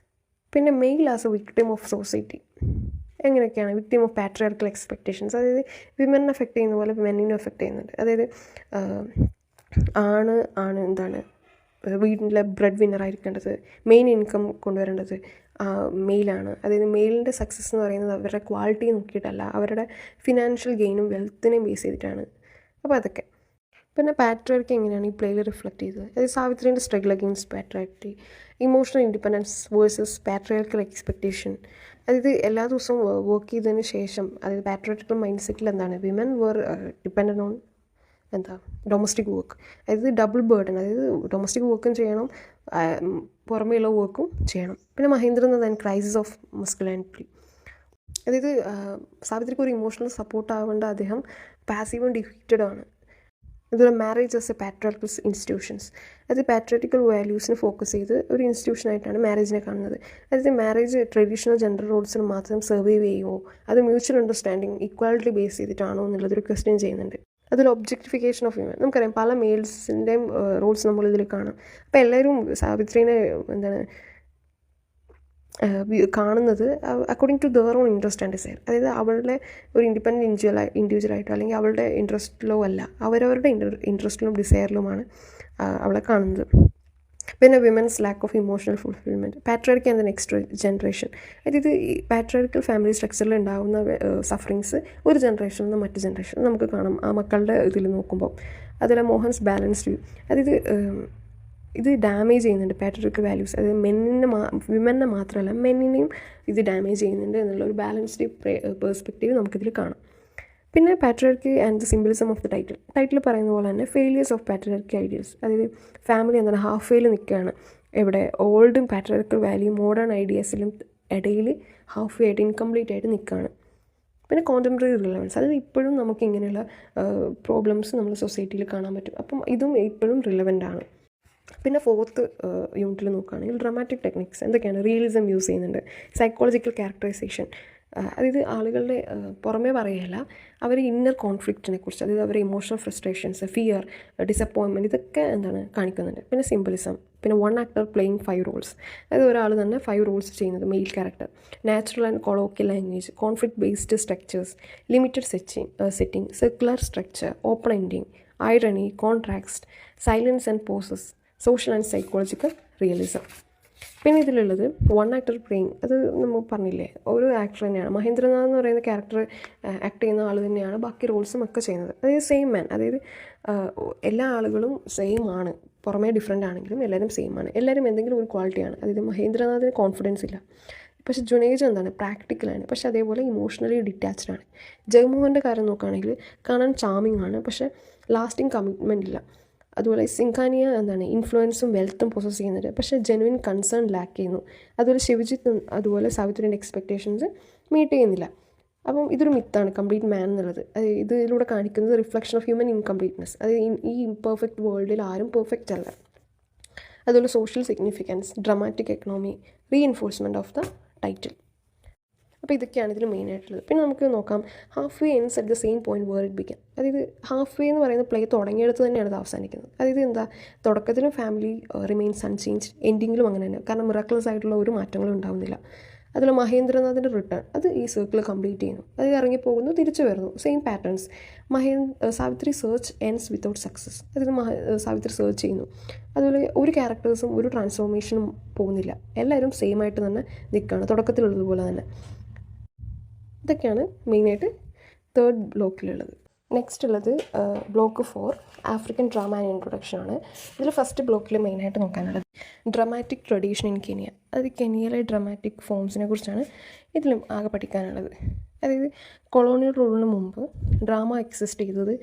പിന്നെ male as a victim of society, എങ്ങനെയൊക്കെയാണ് victim of patriarchal expectations, അതായത് വിമനെ effect ചെയ്യുന്ന പോലെ മെന്നിനും effect ചെയ്യുന്നുണ്ട്. അതായത് ആണ് വീട്ടിലെ ബ്രെഡ് വിന്നറായിരിക്കേണ്ടത്, മെയിൻ ഇൻകം കൊണ്ടുവരേണ്ടത് മെയിലാണ്. അതായത് മെയിലിൻ്റെ സക്സസ് എന്ന് പറയുന്നത് അവരുടെ ക്വാളിറ്റി നോക്കിയിട്ടല്ല, അവരുടെ ഫിനാൻഷ്യൽ ഗെയിനും വെൽത്തിനെയും ബേസ് ചെയ്തിട്ടാണ്. അപ്പോൾ അതൊക്കെ. പിന്നെ പാട്രിയാർക്കി എങ്ങനെയാണ് ഈ പ്ലേയിൽ റിഫ്ലക്റ്റ് ചെയ്തത്? അതായത് സാവിത്രീൻ്റെ struggle against patriarchy, emotional independence versus patriarchal expectation. അതായത് എല്ലാ ദിവസവും വർക്ക് ചെയ്തതിന് ശേഷം, അതായത് പാട്രിയാർക്കൽ മൈൻഡ് സെറ്റിൽ എന്താണ്, women were dependent on domestic work. അതായത് ഡബിൾ ബേർഡൻ, അതായത് ഡൊമസ്റ്റിക് വർക്കും ചെയ്യണം, പുറമേയുള്ള വർക്കും ചെയ്യണം. പിന്നെ Mahendranath and crisis of masculinity, അതായത് സാവിത്രിക്ക് ഒരു ഇമോഷണൽ സപ്പോർട്ട് ആവേണ്ട അദ്ദേഹം പാസീവും ഡിഫീറ്റഡ് ആണ്. അതുപോലെ marriage as A patriarchal institutions, അതായത് പാട്രിയാർക്കൽ വാല്യൂസിന് ഫോക്കസ് ചെയ്ത് ഒരു ഇൻസ്റ്റിറ്റ്യൂഷനായിട്ടാണ് മാരേജിനെ കാണുന്നത്. അതായത് മാരേജ് ട്രഡീഷണൽ ജെൻഡർ റോൾസിന് മാത്രം സർവൈവ് ചെയ്യുമോ, അത് മ്യൂച്വൽ അണ്ടർസ്റ്റാൻഡിങ് ഈക്വാലിറ്റി ബേസ് ചെയ്തിട്ടാണോ എന്നുള്ളതൊരു ക്വസ്റ്റ്യൻ ചെയ്യുന്നുണ്ട്. അതിൽ ഒബ്ജക്റ്റിഫിക്കേഷൻ ഓഫ് വിമൻ, നമുക്കറിയാം പല മെയിൽസിൻ്റെയും റോൾസ് നമ്മളിതിൽ കാണാം. അപ്പോൾ എല്ലാവരും സാവിത്രീനെ കാണുന്നത് according to their own interest and desire, അതായത് അവളുടെ ഒരു ഇൻഡിപെൻഡൻറ്റ് ഇൻഡിവിജ്വലായിട്ടോ അല്ലെങ്കിൽ അവളുടെ ഇൻട്രസ്റ്റിലോ അല്ല, അവരവരുടെ ഇൻട്രസ്റ്റിലും ഡിസയറിലുമാണ് അവളെ കാണുന്നത്. പിന്നെ women's lack of emotional fulfilment, patriarchy and the next generation, അതായത് ഈ പാട്രിയാർക്കൽ ഫാമിലി സ്ട്രക്ചറിൽ ഉണ്ടാകുന്ന സഫറിങ്സ് ഒരു ജനറേഷനിൽ നിന്ന് മറ്റു ജനറേഷൻ നമുക്ക് കാണാം ആ മക്കളുടെ ഇതിൽ നോക്കുമ്പോൾ. അതുപോലെ മോഹൻസ് ബാലൻസ്ഡ് വ്യൂ, അതായത് ഇത് ഡാമേജ് ചെയ്യുന്നുണ്ട് പാട്രിയാർക്കൽ വാല്യൂസ്, അതായത് വിമനെ മാത്രമല്ല മെന്നിനെയും ഇത് ഡാമേജ് ചെയ്യുന്നുണ്ട് എന്നുള്ളൊരു ബാലൻസ്ഡ് പേഴ്സ്പെക്റ്റീവ് നമുക്കിതിൽ കാണാം. പിന്നെ patriarchy and the symbolism of the title പറയുന്ന പോലെ തന്നെ ഫെയിലിയേഴ്സ് ഓഫ് പാട്രിയാർക്കി ഐഡിയൽസ്, അതായത് ഫാമിലി എന്താണ് ഹാഫ് വേയിൽ നിൽക്കുകയാണ്, എവിടെ ഓൾഡും പാട്രിയാർക്കൽ വാല്യൂ മോഡേൺ ഐഡിയാസിലും ഇടയിൽ ഹാഫ് വേ ആയിട്ട് ഇൻകംപ്ലീറ്റ് ആയിട്ട് നിൽക്കുകയാണ്. പിന്നെ കോണ്ടംപററി റിലവൻസ്, അതായത് ഇപ്പോഴും നമുക്ക് ഇങ്ങനെയുള്ള പ്രോബ്ലംസ് നമ്മൾ സൊസൈറ്റിയിൽ കാണാൻ പറ്റും. അപ്പം ഇതും ഇപ്പോഴും റിലവൻ്റ് ആണ്. പിന്നെ ഫോർത്ത് യൂണിറ്റിൽ നോക്കുകയാണെങ്കിൽ ഡ്രാമാറ്റിക് ടെക്നിക്സ് എന്തൊക്കെയാണ്? റിയലിസം യൂസ് ചെയ്യുന്നുണ്ട്, സൈക്കോളജിക്കൽ ക്യാരക്ടറൈസേഷൻ, അതായത് ആളുകളുടെ പുറമേ പറയുകയല്ല, അവർ ഇന്നർ കോൺഫ്ലിക്റ്റിനെ കുറിച്ച്, അതായത് അവരുടെ ഇമോഷണൽ ഫ്രസ്ട്രേഷൻസ്, ഫിയർ, ഡിസപ്പോയിൻമെൻറ്റ്, ഇതൊക്കെ കാണിക്കുന്നുണ്ട്. പിന്നെ സിംബലിസം, പിന്നെ വൺ ആക്ടർ പ്ലേയിങ് 5 റോൾസ്, അതായത് ഒരാൾ തന്നെ 5 റോൾസ് ചെയ്യുന്നത്, male character, natural and colloquial language, conflict based structures, limited setting, circular structure, open ending, irony, contrast, silence and pauses, social and psychological realism. പിന്നെ ഇതിലുള്ളത് വൺ ആക്ടർ പ്ലേയിങ്, അത് നമ്മൾ പറഞ്ഞില്ലേ, ഒരു ആക്ടർ തന്നെയാണ്. മഹേന്ദ്രനാഥ് എന്ന് പറയുന്ന ക്യാരക്ടർ ആക്ട് ചെയ്യുന്ന ആൾ തന്നെയാണ് ബാക്കി റോൾസും ഒക്കെ ചെയ്യുന്നത്. അതായത് സെയിം മാൻ, അതായത് എല്ലാ ആളുകളും സെയിം ആണ്, പുറമേ ഡിഫറെൻ്റ് ആണെങ്കിലും എല്ലാവരും സെയിം ആണ്, എല്ലാവരും എന്തെങ്കിലും ഒരു ക്വാളിറ്റിയാണ്. അതായത് മഹേന്ദ്രനാഥിന് കോൺഫിഡൻസ് ഇല്ല, പക്ഷേ ജുനേജ് പ്രാക്ടിക്കലാണ്, പക്ഷേ അതേപോലെ ഇമോഷണലി ഡിറ്റാച്ച്ഡ് ആണ്. ജഗ്മോഹൻ്റെ കാര്യം നോക്കുകയാണെങ്കിൽ കാണാൻ ചാമിങ് ആണ്, പക്ഷേ ലാസ്റ്റിംഗ് കമ്മിറ്റ്മെൻ്റ് ഇല്ല. അതുപോലെ സിംഘാനിയ ഇൻഫ്ലുവൻസും വെൽത്തും പൊസസ് ചെയ്യുന്നുണ്ട്, പക്ഷേ ജെനുവിൻ കൺസേൺ ലാക്ക് ചെയ്യുന്നു. അതുപോലെ ശിവജിത്ത് അതുപോലെ സാവിത്രിൻ്റെ എക്സ്പെക്റ്റേഷൻസ് മീറ്റ് ചെയ്യുന്നില്ല. അപ്പം ഇതൊരു മിത്താണ് കംപ്ലീറ്റ് മാൻ എന്നുള്ളത്. ഇതിലൂടെ കാണിക്കുന്നത് റിഫ്ലക്ഷൻ ഓഫ് ഹ്യൂമൻ ഇൻകംപ്ലീറ്റ്നെസ്, അതായത് ഈ ഇംപെർഫെക്റ്റ് വേൾഡിൽ ആരും പെർഫെക്റ്റ് അല്ല. അതുപോലെ social significance, dramatic economy, reinforcement of the title. അപ്പോൾ ഇതൊക്കെയാണ് ഇതിൽ മെയിനായിട്ടുള്ളത്. പിന്നെ നമുക്ക് നോക്കാം half way ends at the same point where it began. അതായത് ഹാഫ് വേ എന്ന് പറയുന്ന പ്ലേ തുടങ്ങിയെടുത്ത് തന്നെയാണ് ഇത് അവസാനിക്കുന്നത്. അതായത് തുടക്കത്തിലും ഫാമിലി റിമെയിൻസ് അൺചേഞ്ച്, എൻഡിങ്ങിലും അങ്ങനെ തന്നെ, കാരണം മിറാക്കിൾസ് ആയിട്ടുള്ള ഒരു മാറ്റങ്ങളും ഉണ്ടാവുന്നില്ല. അതുപോലെ മഹേന്ദ്രനാഥിൻ്റെ റിട്ടേൺ, അത് ഈ സർക്കിൾ കംപ്ലീറ്റ് ചെയ്യുന്നു. അത് ഇറങ്ങിപ്പോകുന്നു, തിരിച്ചു വരുന്നു, same patterns. Savitri search ends without success, അതായത് സാവിത്രി സെർച്ച് ചെയ്യുന്നു. അതുപോലെ ഒരു ക്യാരക്ടേഴ്സും ഒരു ട്രാൻസ്ഫോർമേഷനും പോകുന്നില്ല, എല്ലാവരും സെയിം ആയിട്ട് തന്നെ നിൽക്കുകയാണ്, തുടക്കത്തിലുള്ളതുപോലെ തന്നെ. ഇതൊക്കെയാണ് മെയിനായിട്ട് തേർഡ് ബ്ലോക്കിലുള്ളത്. നെക്സ്റ്റ് ഉള്ളത് ബ്ലോക്ക് 4 ആഫ്രിക്കൻ ഡ്രാമ ആൻഡ് ഇൻട്രൊഡക്ഷനാണ്. ഇതിൽ ഫസ്റ്റ് ബ്ലോക്കിൽ മെയിനായിട്ട് നോക്കാനുള്ളത് ഡ്രാമാറ്റിക് ട്രഡീഷൻ ഇൻ കെനിയ. അത് കെനിയയിലെ ഡ്രാമാറ്റിക് ഫോംസിനെ കുറിച്ചാണ് ഇതിലും ആകെ പഠിക്കാനുള്ളത്. അതായത് കൊളോണിയൽ റൂളിന് മുമ്പ് ഡ്രാമ എക്സിസ്റ്റ് ചെയ്തത്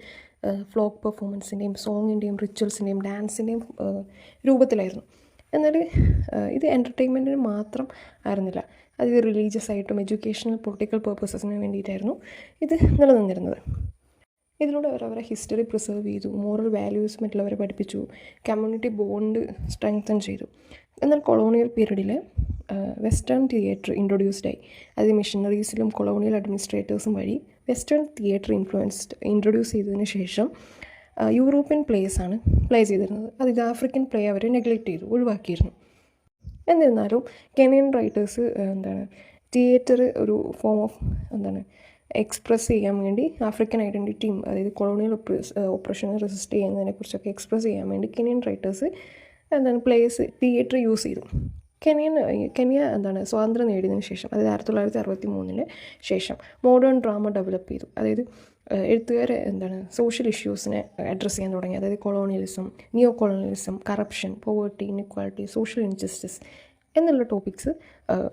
ഫ്ലോക്ക് പെർഫോമൻസിൻ്റെയും സോങ്ങിൻ്റെയും റിച്വൽസിൻ്റെയും ഡാൻസിൻ്റെയും രൂപത്തിലായിരുന്നു. എന്നാൽ ഇത് എൻ്റർടൈൻമെൻറ്റിന് മാത്രം ആയിരുന്നില്ല, അത് റിലീജിയസ് ആയിട്ടും എഡ്യൂക്കേഷണൽ പൊളിറ്റിക്കൽ പർപ്പസസിന് വേണ്ടിയിട്ടായിരുന്നു ഇത് നിലനിന്നിരുന്നത്. ഇതിലൂടെ അവരവരെ ഹിസ്റ്ററി പ്രിസർവ് ചെയ്തു, മോറൽ വാല്യൂസ് മറ്റുള്ളവരെ പഠിപ്പിച്ചു, കമ്മ്യൂണിറ്റി ബോണ്ട് സ്ട്രെങ്തൻ ചെയ്തു. എന്നാൽ കൊളോണിയൽ പീരീഡിൽ വെസ്റ്റേൺ തിയേറ്റർ ഇൻട്രൊഡ്യൂസ്ഡായി. അത് മിഷണറീസിലും കൊളോണിയൽ അഡ്മിനിസ്ട്രേറ്റേഴ്സും വഴി വെസ്റ്റേൺ തിയേറ്റർ ഇൻട്രൊഡ്യൂസ് ചെയ്തതിന് ശേഷം യൂറോപ്യൻ പ്ലേസ് ആണ് പ്ലേ ചെയ്തിരുന്നത്. അത് ആഫ്രിക്കൻ പ്ലേ അവർ നെഗ്ലക്റ്റ് ചെയ്തു, ഒഴിവാക്കിയിരുന്നു. എന്നിരുന്നാലും കെനിയൻ റൈറ്റേഴ്സ് തിയേറ്റർ ഒരു ഫോം ഓഫ് എക്സ്പ്രസ് ചെയ്യാൻ വേണ്ടി ആഫ്രിക്കൻ ഐഡൻറ്റിറ്റിയും, അതായത് കൊളോണിയൽ ഓപ്പറേഷനെ റെസിസ്റ്റ് ചെയ്യുന്നതിനെക്കുറിച്ചൊക്കെ എക്സ്പ്രസ് ചെയ്യാൻ വേണ്ടി Kenyan writers place theatre use ചെയ്തു. കെനിയ സ്വാതന്ത്ര്യം നേടിയതിനു ശേഷം, അതായത് 1963 ശേഷം മോഡേൺ ഡ്രാമ ഡെവലപ്പ് ചെയ്തു. അതായത് എഴുത്തുകാർ സോഷ്യൽ ഇഷ്യൂസിനെ അഡ്രസ്സ് ചെയ്യാൻ തുടങ്ങി. അതായത് colonialism, neo colonialism, corruption, poverty, inequality, social injustice എന്നുള്ള ടോപ്പിക്സ്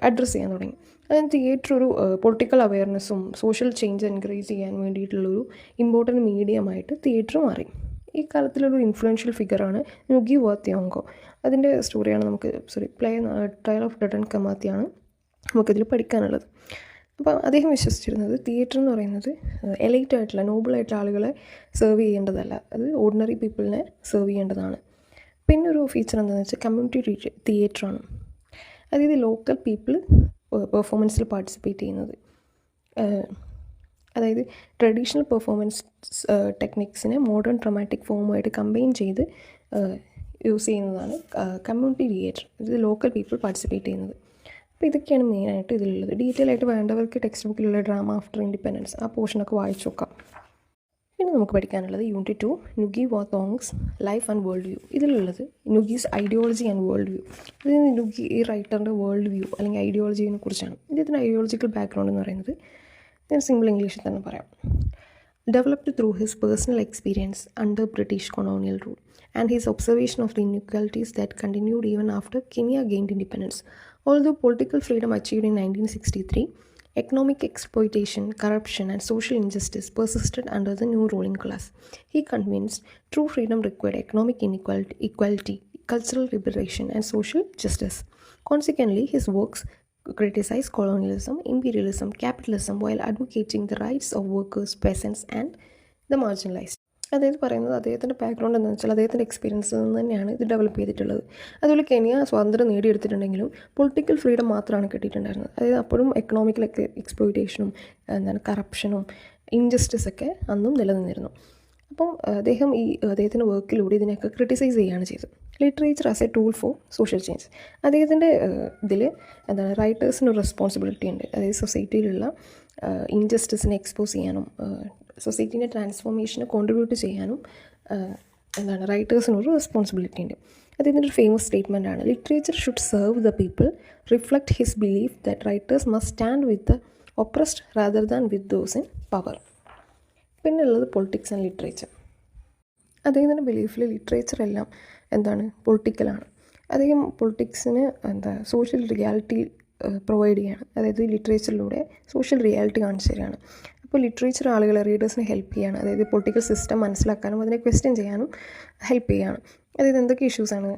അഡ്രസ്സ് ചെയ്യാൻ തുടങ്ങി. അതായത് തിയേറ്റർ ഒരു പൊളിറ്റിക്കൽ അവയർനെസ്സും സോഷ്യൽ ചേഞ്ച് എൻകറേജ് ചെയ്യാൻ വേണ്ടിയിട്ടുള്ളൊരു ഇമ്പോർട്ടൻറ്റ് മീഡിയമായിട്ട് തിയേറ്റർ മാറി. ഈ കാലത്തിലൊരു ഇൻഫ്ലുവൻഷ്യൽ ഫിഗറാണ് നുഗി വാ തിയോങ്കോ. അതിൻ്റെ സ്റ്റോറിയാണ് ട്രയൽ ഓഫ് ഡഡൻ കമാത്തിയാണ് നമുക്കിതിൽ പഠിക്കാനുള്ളത്. അപ്പം അദ്ദേഹം വിശ്വസിച്ചിരുന്നത് തിയേറ്റർ എന്ന് പറയുന്നത് എലൈറ്റ് ആയിട്ടുള്ള നോബിളായിട്ടുള്ള ആളുകളെ സെർവ് ചെയ്യേണ്ടതല്ല, അത് ഓർഡിനറി പീപ്പിളിനെ സെർവ് ചെയ്യേണ്ടതാണ്. പിന്നെ ഒരു ഫീച്ചർ എന്താണെന്ന് വെച്ചാൽ കമ്മ്യൂണിറ്റി തിയേറ്ററാണ്. അതായത് ലോക്കൽ പീപ്പിൾ പെർഫോമൻസിൽ പാർട്ടിസിപ്പേറ്റ് ചെയ്യുന്നത്, അതായത് ട്രഡീഷണൽ പെർഫോമൻസ് ടെക്നിക്സിനെ മോഡേൺ ഡ്രാമാറ്റിക് ഫോമുമായിട്ട് കമ്പൈൻ ചെയ്ത് യൂസ് ചെയ്യുന്നതാണ് കമ്മ്യൂണിറ്റി തിയേറ്റർ. ഇത് ലോക്കൽ പീപ്പിൾ പാർട്ടിസിപ്പേറ്റ് ചെയ്യുന്നത്. അപ്പോൾ ഇതൊക്കെയാണ് മെയിനായിട്ട് ഇതിലുള്ളത്. ഡീറ്റെയിൽ ആയിട്ട് വേണ്ടവർക്ക് ടെക്സ്റ്റ് ബുക്കിലുള്ള ഡ്രാമ ആഫ്റ്റർ ഇൻഡിപെൻഡൻസ് ആ പോർഷനൊക്കെ വായിച്ചു നോക്കാം. പിന്നെ നമുക്ക് പഠിക്കാനുള്ളത് യൂണിറ്റ് 2 നുഗി വാ തോങ്സ് ലൈഫ് ആൻഡ് വേൾഡ് വ്യൂ. ഇതിലുള്ളത് നുഗീസ് ഐഡിയോളജി ആൻഡ് വേൾഡ് വ്യൂ. ഇത് നുഗി ഈ റൈറ്ററിൻ്റെ വേൾഡ് വ്യൂ അല്ലെങ്കിൽ ഐഡിയോളജിയെ കുറിച്ചാണ്. ഇതിൻ്റെ ഐഡിയോളജിക്കൽ ബാക്ക്ഗ്രൗണ്ട് എന്ന് പറയുന്നത് ഞാൻ സിമ്പിൾ ഇംഗ്ലീഷിൽ തന്നെ പറയാം. Developed through his personal experience under British colonial rule and his observation of the inequalities that continued even after Kenya gained independence. Although political freedom achieved in 1963, economic exploitation, corruption, and social injustice persisted under the new ruling class. He convinced true freedom required economic equality, cultural liberation, and social justice. Consequently, his works criticize colonialism, imperialism, capitalism while advocating the rights of workers, peasants and the marginalized. അതായത് പറയുന്നത് അദ്ദേഹത്തിൻ്റെ background എന്താണെന്ന് വെച്ചാൽ അദ്ദേഹത്തിൻ്റെ എക്സ്പീരിയൻസിൽ നിന്ന് തന്നെയാണ് ഇത് develop ചെയ്തിട്ടുള്ളത്. അതുപോലെ കെനിയ സ്വാതന്ത്ര്യം നേടിയെടുത്തിട്ടുണ്ടെങ്കിലും പൊളിറ്റിക്കൽ ഫ്രീഡം മാത്രമാണ് കിട്ടിയിട്ടുണ്ടായിരുന്നത്. അതായത് അപ്പോഴും എക്കണോമിക്കലൊക്കെ എക്സ്പ്ലോയിറ്റേഷനും കറപ്ഷനും ഇൻജസ്റ്റിസൊക്കെ അന്നും നിലനിന്നിരുന്നു. അപ്പം അദ്ദേഹത്തിൻ്റെ വർക്കിലൂടെ ഇതിനെയൊക്കെ ക്രിട്ടിസൈസ് ചെയ്യുകയാണ് ചെയ്തത്. Literature as A tool for social change. അദ്ദേഹത്തിൻ്റെ ഇതിൽ റൈറ്റേഴ്സിന് ഒരു റെസ്പോൺസിബിലിറ്റി ഉണ്ട്. അതായത് സൊസൈറ്റിയിലുള്ള ഇൻജസ്റ്റിസിനെ എക്സ്പോസ് ചെയ്യാനും സൊസൈറ്റീൻ്റെ ട്രാൻസ്ഫോർമേഷന് കോൺട്രിബ്യൂട്ട് ചെയ്യാനും റൈറ്റേഴ്സിനൊരു റെസ്പോൺസിബിലിറ്റി ഉണ്ട്. അദ്ദേഹത്തിൻ്റെ ഒരു ഫേമസ് സ്റ്റേറ്റ്മെൻ്റ് ആണ്, literature should serve the people, reflect his belief that writers must stand with the oppressed rather than with those in power. പിന്നെ ഉള്ളത് പൊളിറ്റിക്സ് ആൻഡ് ലിറ്ററേച്ചർ. അദ്ദേഹത്തിൻ്റെ ബിലീഫിൽ ലിറ്ററേച്ചർ എല്ലാം പൊളിറ്റിക്കലാണ്. അദ്ദേഹം പൊളിറ്റിക്സിന് സോഷ്യൽ റിയാലിറ്റി പ്രൊവൈഡ് ചെയ്യാണ്. അതായത് ലിറ്ററേച്ചറിലൂടെ സോഷ്യൽ റിയാലിറ്റി കാണിച്ചു തരികയാണ്. അപ്പോൾ ലിറ്ററേച്ചർ ആളുകളെ റീഡേഴ്സിനെ ഹെൽപ്പ് ചെയ്യാണ്. അതായത് പൊളിറ്റിക്കൽ സിസ്റ്റം മനസ്സിലാക്കാനും അതിനെ ക്വസ്റ്റ്യൻ ചെയ്യാനും ഹെൽപ്പ് ചെയ്യുകയാണ്. അതായത് എന്തൊക്കെ ഇഷ്യൂസാണ്,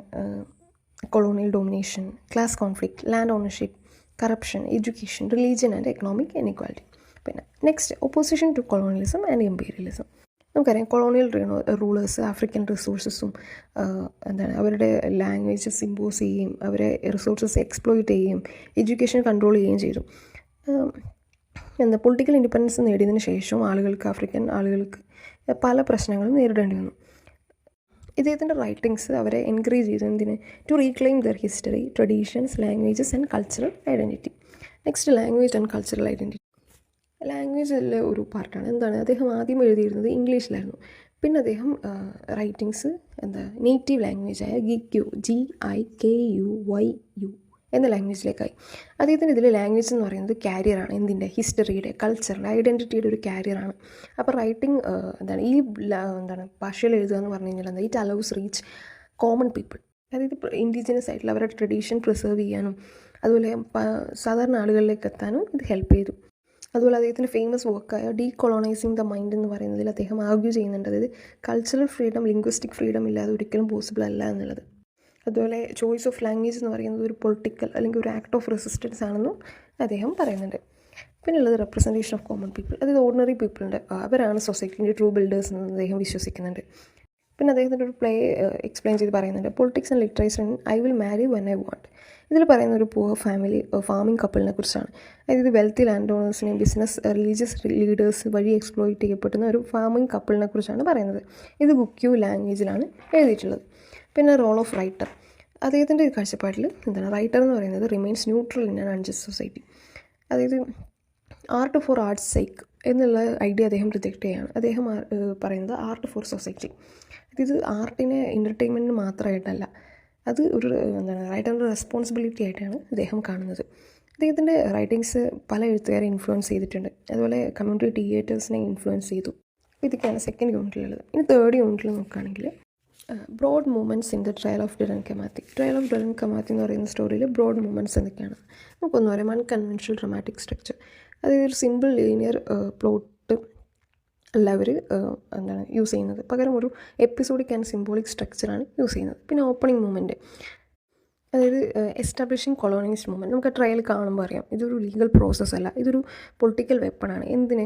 colonial domination, class conflict, land ownership, corruption, education, religion and economic inequality. പിന്നെ next, opposition to colonialism and imperialism. നമുക്കറിയാം കൊളോണിയൽ റൂളേഴ്സ് ആഫ്രിക്കൻ റിസോഴ്സസും അവരുടെ ലാംഗ്വേജസ് ഇമ്പോസ് ചെയ്യുകയും അവരെ റിസോഴ്സസ് എക്സ്പ്ലോയിറ്റ് ചെയ്യുകയും എഡ്യൂക്കേഷൻ കൺട്രോൾ ചെയ്യുകയും ചെയ്തു. പൊളിറ്റിക്കൽ ഇൻഡിപെൻഡൻസ് നേടിയതിന് ശേഷവും ആഫ്രിക്കൻ ആളുകൾക്ക് പല പ്രശ്നങ്ങളും നേരിടേണ്ടി വന്നു. ഇദ്ദേഹത്തിൻ്റെ റൈറ്റിങ്സ് അവരെ എൻകറേജ് ചെയ്തു എന്തിന്, to reclaim their history, traditions, languages and cultural identity. Next, language and cultural identity. ലാംഗ്വേജിലെ ഒരു പാർട്ടാണ്. അദ്ദേഹം ആദ്യം എഴുതിയിരുന്നത് ഇംഗ്ലീഷിലായിരുന്നു. പിന്നെ അദ്ദേഹം റൈറ്റിങ്സ് നേറ്റീവ് ലാംഗ്വേജായ GIKUYU എന്ന ലാംഗ്വേജിലേക്കായി. അദ്ദേഹത്തിൻ്റെ ഇതിൽ ലാംഗ്വേജ് എന്ന് പറയുന്നത് ക്യാരിയറാണ്. എന്തിൻ്റെ, ഹിസ്റ്ററിയുടെ, കൾച്ചറിൻ്റെ, ഐഡൻറ്റിറ്റിയുടെ ഒരു ക്യാരിയറാണ്. അപ്പോൾ റൈറ്റിംഗ് ഈ ഭാഷയിൽ എഴുതുക എന്ന് പറഞ്ഞു കഴിഞ്ഞാൽ it allows reach common people. അതായത് ഇൻഡിജിനസ് ആയിട്ടുള്ള അവരുടെ ട്രഡീഷൻ പ്രിസർവ് ചെയ്യാനും അതുപോലെ സാധാരണ ആളുകളിലേക്ക് എത്താനും ഇത് ഹെൽപ്പ് ചെയ്തു. അതുപോലെ അദ്ദേഹത്തിൻ്റെ ഫേമസ് വർക്കായ ഡീകൊളോണൈസിങ് ദ മൈൻഡ് എന്ന് പറയുന്നതിൽ അദ്ദേഹം ആർഗ്യൂ ചെയ്യുന്നുണ്ട്. അതായത് കൾച്ചറൽ ഫ്രീഡം, ലിംഗ്വിസ്റ്റിക് ഫ്രീഡം ഇല്ലാതെ ഒരിക്കലും പോസിബിൾ അല്ല എന്നുള്ളത്. അതുപോലെ ചോയ്സ് ഓഫ് ലാംഗ്വേജ് എന്ന് പറയുന്നത് ഒരു പൊളിറ്റിക്കൽ അല്ലെങ്കിൽ ഒരു ആക്ട് ഓഫ് റെസിസ്റ്റൻസ് ആണെന്നും അദ്ദേഹം പറയുന്നുണ്ട്. പിന്നെ ഉള്ളത് റെപ്രസെൻറ്റേഷൻ ഓഫ് കോമൺ പീപ്പിൾ. അതായത് ഓർഡിനറി പീപ്പിളിൻ്റെ അവരാണ് സൊസൈറ്റീൻ്റെ ട്രൂ ബിൽഡേഴ്സ് എന്ന് അദ്ദേഹം വിശ്വസിക്കുന്നുണ്ട്. പിന്നെ അദ്ദേഹത്തിൻ്റെ ഒരു പ്ലേ എക്സ്പ്ലെയിൻ ചെയ്ത് പറയുന്നുണ്ട്, politics and literature in I will marry when I want. ഇതിൽ പറയുന്ന ഒരു പുവർ ഫാമിലി ഫാമിംഗ് കപ്പിളിനെ കുറിച്ചാണ്. അതായത് വെൽത്തി ലാൻഡ് ഓണേഴ്സിനെയും ബിസിനസ് റിലീജിയസ് ലീഡേഴ്സ് വഴി എക്സ്പ്ലോയിറ്റ് ചെയ്യപ്പെടുന്ന ഒരു ഫാമിംഗ് കപ്പിളിനെ കുറിച്ചാണ് പറയുന്നത്. ഇത് ഗുക്യു ലാംഗ്വേജിലാണ് എഴുതിയിട്ടുള്ളത്. പിന്നെ റോൾ ഓഫ് റൈറ്റർ. അദ്ദേഹത്തിൻ്റെ കാഴ്ചപ്പാടിൽ റൈറ്റർ എന്ന് പറയുന്നത് remains neutral in an unjust society. അതായത് ആർട്ട് ഫോർ ആർട്സ് സേക്ക് എന്നുള്ള ഐഡിയ അദ്ദേഹം റിജക്റ്റ് ചെയ്യുകയാണ്. അദ്ദേഹം പറയുന്നത് ആർട്ട് ഫോർ സൊസൈറ്റി. ഇത് ആർട്ടിനെ എൻ്റർടൈൻമെൻറ്റിന് മാത്രമായിട്ടല്ല, അത് ഒരു റൈറ്ററിൻ്റെ റെസ്പോൺസിബിലിറ്റി ആയിട്ടാണ് അദ്ദേഹം കാണുന്നത്. അദ്ദേഹത്തിൻ്റെ റൈറ്റിങ്സ് പല എഴുത്തുകാരെ ഇൻഫ്ലുവൻസ് ചെയ്തിട്ടുണ്ട്. അതുപോലെ കമ്മ്യൂണിറ്റി തിയേറ്റേഴ്സിനെ ഇൻഫ്ലുവൻസ് ചെയ്തു. ഇതൊക്കെയാണ് സെക്കൻഡ് യൂണിറ്റിലുള്ളത്. ഇനി തേർഡ് യൂണിറ്റിൽ നോക്കുകയാണെങ്കിൽ broad movements in the trial of Dedan Kimathi. Trial of Dedan Kimathi എന്ന് പറയുന്ന സ്റ്റോറിയിൽ ബ്രോഡ് മൂവ്മെൻറ്റ്സ് എന്തൊക്കെയാണ് നമുക്കൊന്ന് പറയാം. Unconventional dramatic structure. അതായത് ഒരു സിമ്പിൾ ലീനിയർ പ്ലോട്ട് അല്ല അവർ യൂസ് ചെയ്യുന്നത്, പകരം ഒരു എപ്പിസോഡിക് ആൻഡ് സിംബോളിക് സ്ട്രക്ചറാണ് യൂസ് ചെയ്യുന്നത്. പിന്നെ ഓപ്പണിംഗ് മൂവ്മെൻറ്റ്, അതായത് എസ്റ്റാബ്ലിഷിംഗ് കൊളോണിയലിസ്റ്റ് മൂവ്മെൻറ്റ്. നമുക്ക് ആ ട്രയൽ കാണുമ്പോൾ അറിയാം ഇതൊരു ലീഗൽ പ്രോസസ്സ് അല്ല, ഇതൊരു പൊളിറ്റിക്കൽ വെപ്പണാണ്. എന്തിന്,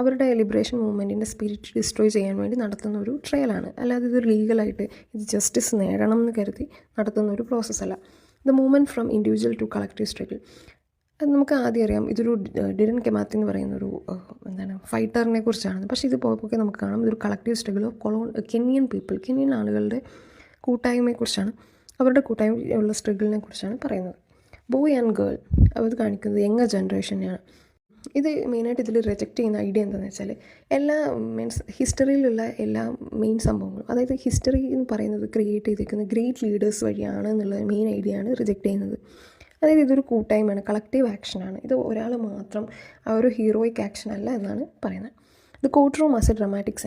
അവരുടെ ലിബറേഷൻ മൂവ്മെൻറ്റിൻ്റെ സ്പിരിറ്റ് ഡിസ്ട്രോയ് ചെയ്യാൻ വേണ്ടി നടത്തുന്ന ഒരു ട്രയലാണ്. അല്ലാതെ ഇതൊരു ലീഗലായിട്ട് ഇത് ജസ്റ്റിസ് നേടണം എന്ന് കരുതി നടത്തുന്ന ഒരു പ്രോസസ്സല്ല. The movement from individual to collective struggle. അത് നമുക്ക് ആദ്യം അറിയാം ഇതൊരു ഡെറൻ കമാത്തി എന്ന് പറയുന്നൊരു ഫൈറ്ററിനെ കുറിച്ചാണ്. പക്ഷേ ഇത് പോയപ്പോൾ നമുക്ക് കാണാം ഇതൊരു collective struggle of Kenyan people, Kenyan ആളുകളുടെ കൂട്ടായ്മയെക്കുറിച്ചാണ്, അവരുടെ കൂട്ടായ്മയുള്ള സ്ട്രഗിളിനെ കുറിച്ചാണ് പറയുന്നത്. ബോയ് ആൻഡ് ഗേൾ അവർ കാണിക്കുന്നത് യങ്ങർ ജനറേഷനെയാണ്. ഇത് മെയിനായിട്ട് ഇതിൽ റിജക്റ്റ് ചെയ്യുന്ന ഐഡിയ എന്താണെന്ന് വെച്ചാൽ എല്ലാ ഹിസ്റ്ററിയിലുള്ള എല്ലാ മെയിൻ സംഭവങ്ങളും, അതായത് ഹിസ്റ്ററി എന്ന് പറയുന്നത് ക്രിയേറ്റ് ചെയ്തിരിക്കുന്ന ഗ്രേറ്റ് ലീഡേഴ്സ് വഴിയാണ് എന്നുള്ള മെയിൻ ഐഡിയ ആണ് റിജക്റ്റ് ചെയ്യുന്നത്. അതായത് ഇതൊരു കൂട്ടായ്മയാണ്, കളക്റ്റീവ് ആക്ഷനാണ്, ഇത് ഒരാൾ മാത്രം ആ ഒരു ഹീറോയിക് ആക്ഷൻ അല്ല എന്നാണ് പറയുന്നത്. The courtroom as a dramatic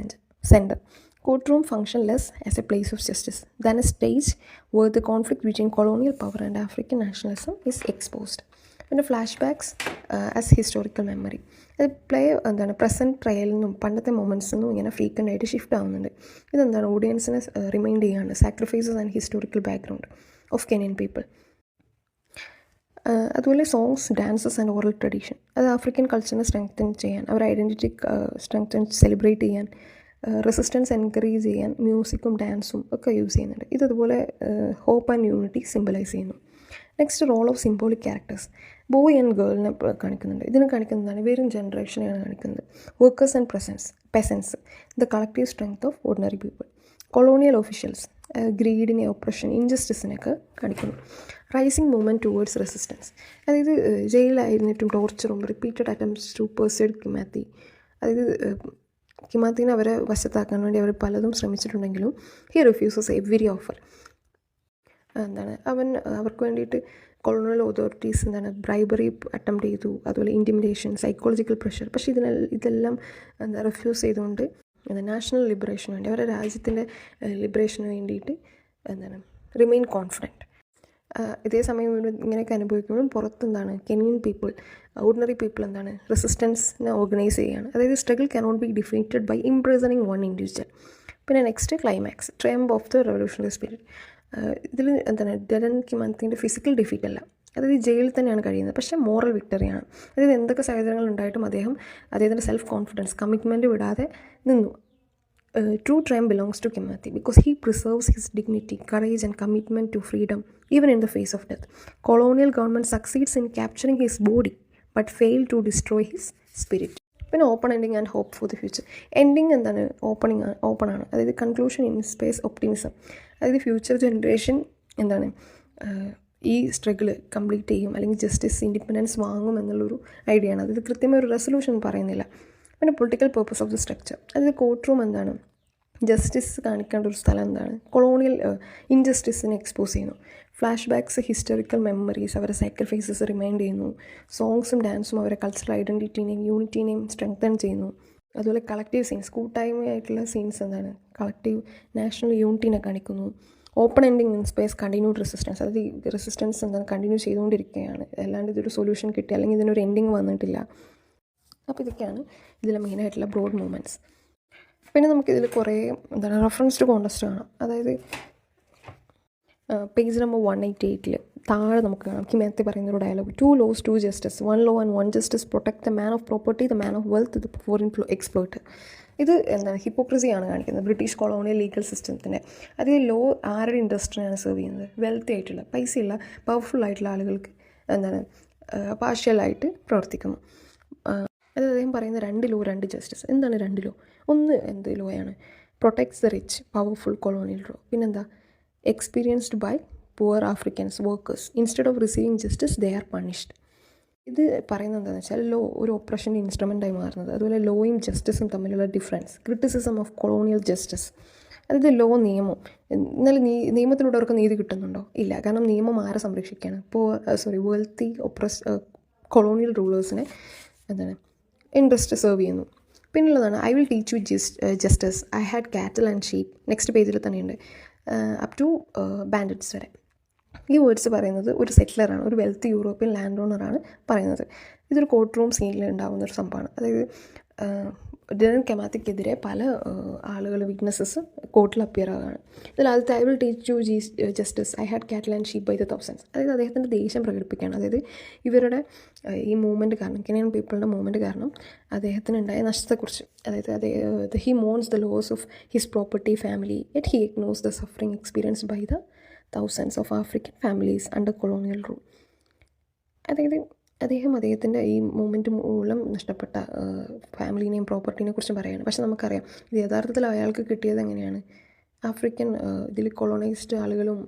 centre. Courtroom function less as a place of justice than a stage where the conflict between colonial power and African nationalism is exposed. പിന്നെ flashbacks as historical memory. അത് present ട്രയലിൽ നിന്നും പണ്ടത്തെ മൊമെൻറ്റ്സിൽ നിന്നും ഇങ്ങനെ frequent ആയിട്ട് shift ആവുന്നുണ്ട്. ഇതെന്താണ് ഓഡിയൻസിനെ റിമൈൻഡ് ചെയ്യാണ്ട് sacrifices and historical background of Kenyan people. അതുപോലെ songs, dances and oral tradition, അത് ആഫ്രിക്കൻ കൾച്ചറിനെ സ്ട്രെങ്തൻ ചെയ്യാൻ, അവരുടെ ഐഡൻറ്റിറ്റി സ്ട്രെങ്തൻ സെലിബ്രേറ്റ് ചെയ്യാൻ, റെസിസ്റ്റൻസ് എൻകറേജ് ചെയ്യാൻ മ്യൂസിക്കും ഡാൻസും ഒക്കെ യൂസ് ചെയ്യുന്നുണ്ട്. ഇതുപോലെ ഹോപ്പ് ആൻഡ് യൂണിറ്റി സിംബലൈസ് ചെയ്യുന്നു. Next role of symbolic characters, boy and ഗേളിനെ കാണിക്കുന്നുണ്ട്. ഇതിനെ കാണിക്കുന്നതാണ് വരും ജനറേഷനെയാണ് കാണിക്കുന്നത്. Workers and peasants, the collective strength of ordinary people. Colonial officials, ഗ്രീഡിനെ, operation, ഇൻജസ്റ്റിസിനെയൊക്കെ കാണിക്കുന്നു. റൈസിങ് മൂവ്മെൻറ്റ് ടുവേർഡ്സ് റെസിസ്റ്റൻസ്, അതായത് ജയിലായിരുന്നിട്ടും ടോർച്ചറും റിപ്പീറ്റഡ് അറ്റംപ്റ്റ്സ് ടു പെർസ്യൂഡ് കിമാത്തി, അതായത് കിമാത്തിനെ അവരെ വശത്താക്കാൻ വേണ്ടി അവർ പലതും ശ്രമിച്ചിട്ടുണ്ടെങ്കിലും ഹി റിഫ്യൂസസ് എവരി ഓഫർ. അവർക്ക് വേണ്ടിയിട്ട് കൊളോണിയൽ അതോറിറ്റീസ് ബ്രൈബറി അറ്റംപ്റ്റ് ചെയ്തു, അതുപോലെ ഇൻറ്റിമിഡേഷൻ, സൈക്കോളജിക്കൽ പ്രഷർ. പക്ഷേ ഇതെല്ലാം റിഫ്യൂസ് ചെയ്തുകൊണ്ട് നാഷണൽ ലിബറേഷന് വേണ്ടി, അവരുടെ രാജ്യത്തിൻ്റെ ലിബറേഷന് വേണ്ടിയിട്ട് റിമെയിൻ കോൺഫിഡൻറ്റ്. ഇതേ സമയം ഇങ്ങനെയൊക്കെ അനുഭവിക്കുമ്പോഴും പുറത്ത് കെനിയൻ പീപ്പിൾ, ഓർഡിനറി പീപ്പിൾ റെസിസ്റ്റൻസിനെ ഓർഗനൈസ് ചെയ്യുകയാണ്. അതായത് struggle cannot be defeated by imprisoning one individual. പിന്നെ next climax, triumph of the revolutionary spirit. ഇതിൽ ഡെലൻ കിമാത്തിൻ്റെ ഫിസിക്കൽ ഡിഫീറ്റ് അല്ല, അതായത് ജയിലിൽ തന്നെയാണ് കഴിയുന്നത്, പക്ഷേ മോറൽ വിക്ടറിയാണ്. അതായത് എന്തൊക്കെ സാഹചര്യങ്ങൾ ഉണ്ടായിട്ടും അദ്ദേഹത്തിൻ്റെ സെൽഫ് കോൺഫിഡൻസ്, കമ്മിറ്റ്മെൻറ്റ് വിടാതെ നിന്നു. True triumph belongs to Kimathi because he preserves his dignity, courage and commitment to freedom even in the face of death. Colonial government succeeds in capturing his body but fail to destroy his spirit. പിന്നെ open ending and hope for the future. Ending open ആണ്, അതായത് conclusion in space optimism. അതായത് future generation ഈ struggle complete ചെയ്യും, അല്ലെങ്കിൽ justice, independence വാങ്ങും എന്നുള്ളൊരു idea ആണ്. അതായത് കൃത്യമായ ഒരു റെസൊല്യൂഷൻ പറയുന്നില്ല. പിന്നെ political purpose of the structure, അതായത് കോർട്ട് റൂം ജസ്റ്റിസ് കാണിക്കേണ്ട ഒരു സ്ഥലം കൊളോണിയൽ ഇൻജസ്റ്റിസിനെ എക്സ്പോസ് ചെയ്യുന്നു. ഫ്ലാഷ് ബാക്സ്, ഹിസ്റ്റോറിക്കൽ മെമ്മറീസ്, അവരുടെ സാക്രിഫൈസസ് റിമൈൻഡ് ചെയ്യുന്നു. സോങ്സും ഡാൻസും അവരുടെ കൾച്ചറൽ ഐഡൻറ്റിറ്റിനെയും യൂണിറ്റിനെയും സ്ട്രെങ്തൻ ചെയ്യുന്നു. അതുപോലെ കളക്റ്റീവ് സീൻസ്, കൂട്ടായ്മയായിട്ടുള്ള സീൻസ് കളക്റ്റീവ് നാഷണൽ യൂണിറ്റിനെ കാണിക്കുന്നു. Open ending inspires continued resistance, അതായത് റെസിസ്റ്റൻസ് കണ്ടിന്യൂ ചെയ്തുകൊണ്ടിരിക്കുകയാണ്, അല്ലാണ്ട് ഇതൊരു സൊല്യൂഷൻ കിട്ടി അല്ലെങ്കിൽ ഇതിനൊരു എൻഡിങ് വന്നിട്ടില്ല. അപ്പോൾ ഇതൊക്കെയാണ് ഇതിലെ മെയിനായിട്ടുള്ള ബ്രോഡ് മൂവ്മെൻറ്റ്സ്. പിന്നെ നമുക്കിതിൽ കുറേ റെഫറൻസ് ടു കോണ്ടസ്റ്റ് കാണാം. അതായത് പേജ് നമ്പർ 188 താഴെ നമുക്ക് കാണാം കിമാത്തി പറയുന്നൊരു dialogue. 2 laws, 2 justice, 1 law and 1 justice protect the man of property, the man of wealth, the foreign exploiter. ഇത് ഹിപ്പോക്രസിയാണ് കാണിക്കുന്നത് ബ്രിട്ടീഷ് കൊളോണിയൽ ലീഗൽ സിസ്റ്റത്തിൻ്റെ. അതിൽ ലോ ആരുടെ ഇൻട്രസ്റ്റിനെയാണ് സെർവ് ചെയ്യുന്നത്? വെൽത്തി ആയിട്ടുള്ള, പൈസയുള്ള, പവർഫുൾ ആയിട്ടുള്ള ആളുകൾക്ക് പാർഷ്യലായിട്ട് പ്രവർത്തിക്കുന്നു. അത് അദ്ദേഹം പറയുന്ന 2 law, 2 justice. എന്താണ് 2 law? ഒന്ന് എന്ത് ലോയാണ്? Protects the rich, powerful colonial law. പിന്നെന്താ? Experienced by poor Africans workers, instead of receiving justice they are punished. ഇത് പറയുന്നത് എന്താണെന്ന് വെച്ചാൽ ലോ ഒരു ഓപ്പറേഷൻ്റെ ഇൻസ്ട്രുമെൻ്റായി മാറുന്നത്. അതുപോലെ ലോയും ജസ്റ്റിസും തമ്മിലുള്ള difference, criticism of colonial justice. അതായത് ലോ, നിയമം, എന്നാലും നിയമത്തിലൂടെ അവർക്ക് നീതി കിട്ടുന്നുണ്ടോ? ഇല്ല. കാരണം നിയമം ആരെ സംരക്ഷിക്കുകയാണ്? വെൽത്തി കൊളോണിയൽ റൂളേഴ്സിനെ ഇൻട്രസ്റ്റ് സെർവ് ചെയ്യുന്നു. പിന്നുള്ളതാണ് I will teach you justice, I had cattle and sheep. Next പേജിൽ തന്നെയുണ്ട് അപ് ടു ബാൻഡിറ്റ്സ് വരെ. ഈ വേർഡ്സ് പറയുന്നത് ഒരു സെറ്റിലറാണ്, ഒരു വെൽത്തി യൂറോപ്യൻ ലാൻഡ് ഓണറാണ് പറയുന്നത്. ഇതൊരു കോർട്ട് റൂം സീനിൽ ഉണ്ടാകുന്ന ഒരു സംഭവമാണ്. അതായത് ഡെലൻ കിമാത്തിക്കെതിരെ പല ആളുകൾ, വിറ്റ്നസ്സസ് കോർട്ടിൽ അപ്പിയർ ആവുകയാണ്. ഇതിൽ ആദ്യത്തെ I will teach you justice, I had cattle and sheep by the thousands. അതായത് അദ്ദേഹത്തിൻ്റെ ദേഷ്യം പ്രകടിപ്പിക്കുകയാണ്. അതായത് ഇവരുടെ ഈ മൂവ്മെൻറ്റ് കാരണം, കെനിയൻ പീപ്പിളിൻ്റെ മൂവ്മെൻറ്റ് കാരണം അദ്ദേഹത്തിനുണ്ടായ നഷ്ടത്തെക്കുറിച്ച്. അതായത് he mourns the loss of his property, family, yet he ignores the suffering experience by the thousands of African families under colonial rule. അതായത് അദ്ദേഹത്തിൻ്റെ ഈ മൂവ്മെൻറ്റ് മൂലം നഷ്ടപ്പെട്ട ഫാമിലിനെയും പ്രോപ്പർട്ടീനെ കുറിച്ചും പറയുകയാണ്. പക്ഷെ നമുക്കറിയാം ഇത് യഥാർത്ഥത്തിൽ അയാൾക്ക് കിട്ടിയത് എങ്ങനെയാണ്? ആഫ്രിക്കൻ ഇതിൽ കൊളോണൈസ്ഡ് ആളുകളും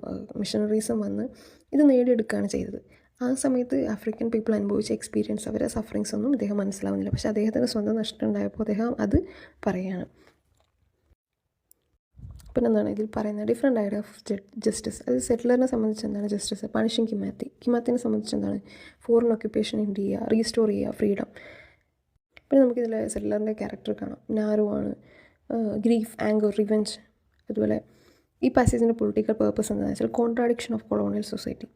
മിഷണറീസും വന്ന് ഇത് നേടിയെടുക്കുകയാണ് ചെയ്തത്. ആ സമയത്ത് ആഫ്രിക്കൻ പീപ്പിൾ അനുഭവിച്ച എക്സ്പീരിയൻസ്, അവരുടെ സഫറിങ്സ് ഒന്നും അദ്ദേഹം മനസ്സിലാവുന്നില്ല. പക്ഷേ അദ്ദേഹത്തിന് സ്വന്തം നഷ്ടം ഉണ്ടായപ്പോൾ അദ്ദേഹം അത് പറയുകയാണ്. പിന്നെ എന്താണ് ഇതിൽ പറയുന്നത്? Different idea of justice. അത് സെറ്റിലറിനെ സംബന്ധിച്ച് എന്താണ് ജസ്റ്റിസ്? പണിഷിങ് കിമാത്തിനെ സംബന്ധിച്ച് എന്താണ്? ഫോറിൻ ഓക്യുപ്പേഷൻ എൻഡ് ചെയ്യുക, റീസ്റ്റോർ ചെയ്യുക, ഫ്രീഡം. പിന്നെ നമുക്കിതിൽ സെറ്റിലറിൻ്റെ ക്യാരക്ടർ കാണാം. നാരോ ആണ്, ഗ്രീഫ്, ആങ്കർ, റിവെഞ്ച്. അതുപോലെ ഈ പാസേജിൻ്റെ പൊളിറ്റിക്കൽ പേർപ്പസ് എന്താണെന്ന് വെച്ചാൽ contradiction of colonial society.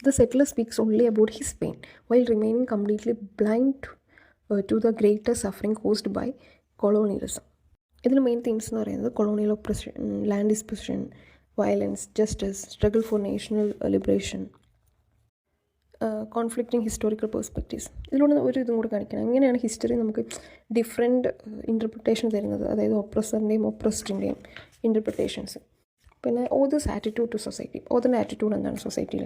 The settler speaks only about his pain while remaining completely blind to the greater suffering caused by colonialism. ഇതിൽ മെയിൻ തീംസ് എന്ന് പറയുന്നത് colonial oppression, land disposition, violence, justice, struggle for national liberation, conflicting historical perspectives. ഇതിലൂടെ ഒരു ഇതും കൂടി കാണിക്കണം, എങ്ങനെയാണ് history നമുക്ക് ഡിഫറെൻറ്റ് ഇൻ്റർപ്രിട്ടേഷൻ തരുന്നത്, അതായത് ഒപ്രസറിൻ്റെയും ഒപ്രസ്ഡിൻ്റെയും ഇൻ്റർപ്രിട്ടേഷൻസ്. പിന്നെ ഓതേഴ്സ് ആറ്റിറ്റ്യൂഡ് ടു സൊസൈറ്റി. ഓതറിൻ്റെ ആറ്റിറ്റ്യൂഡ് എന്താണ് സൊസൈറ്റിയിൽ?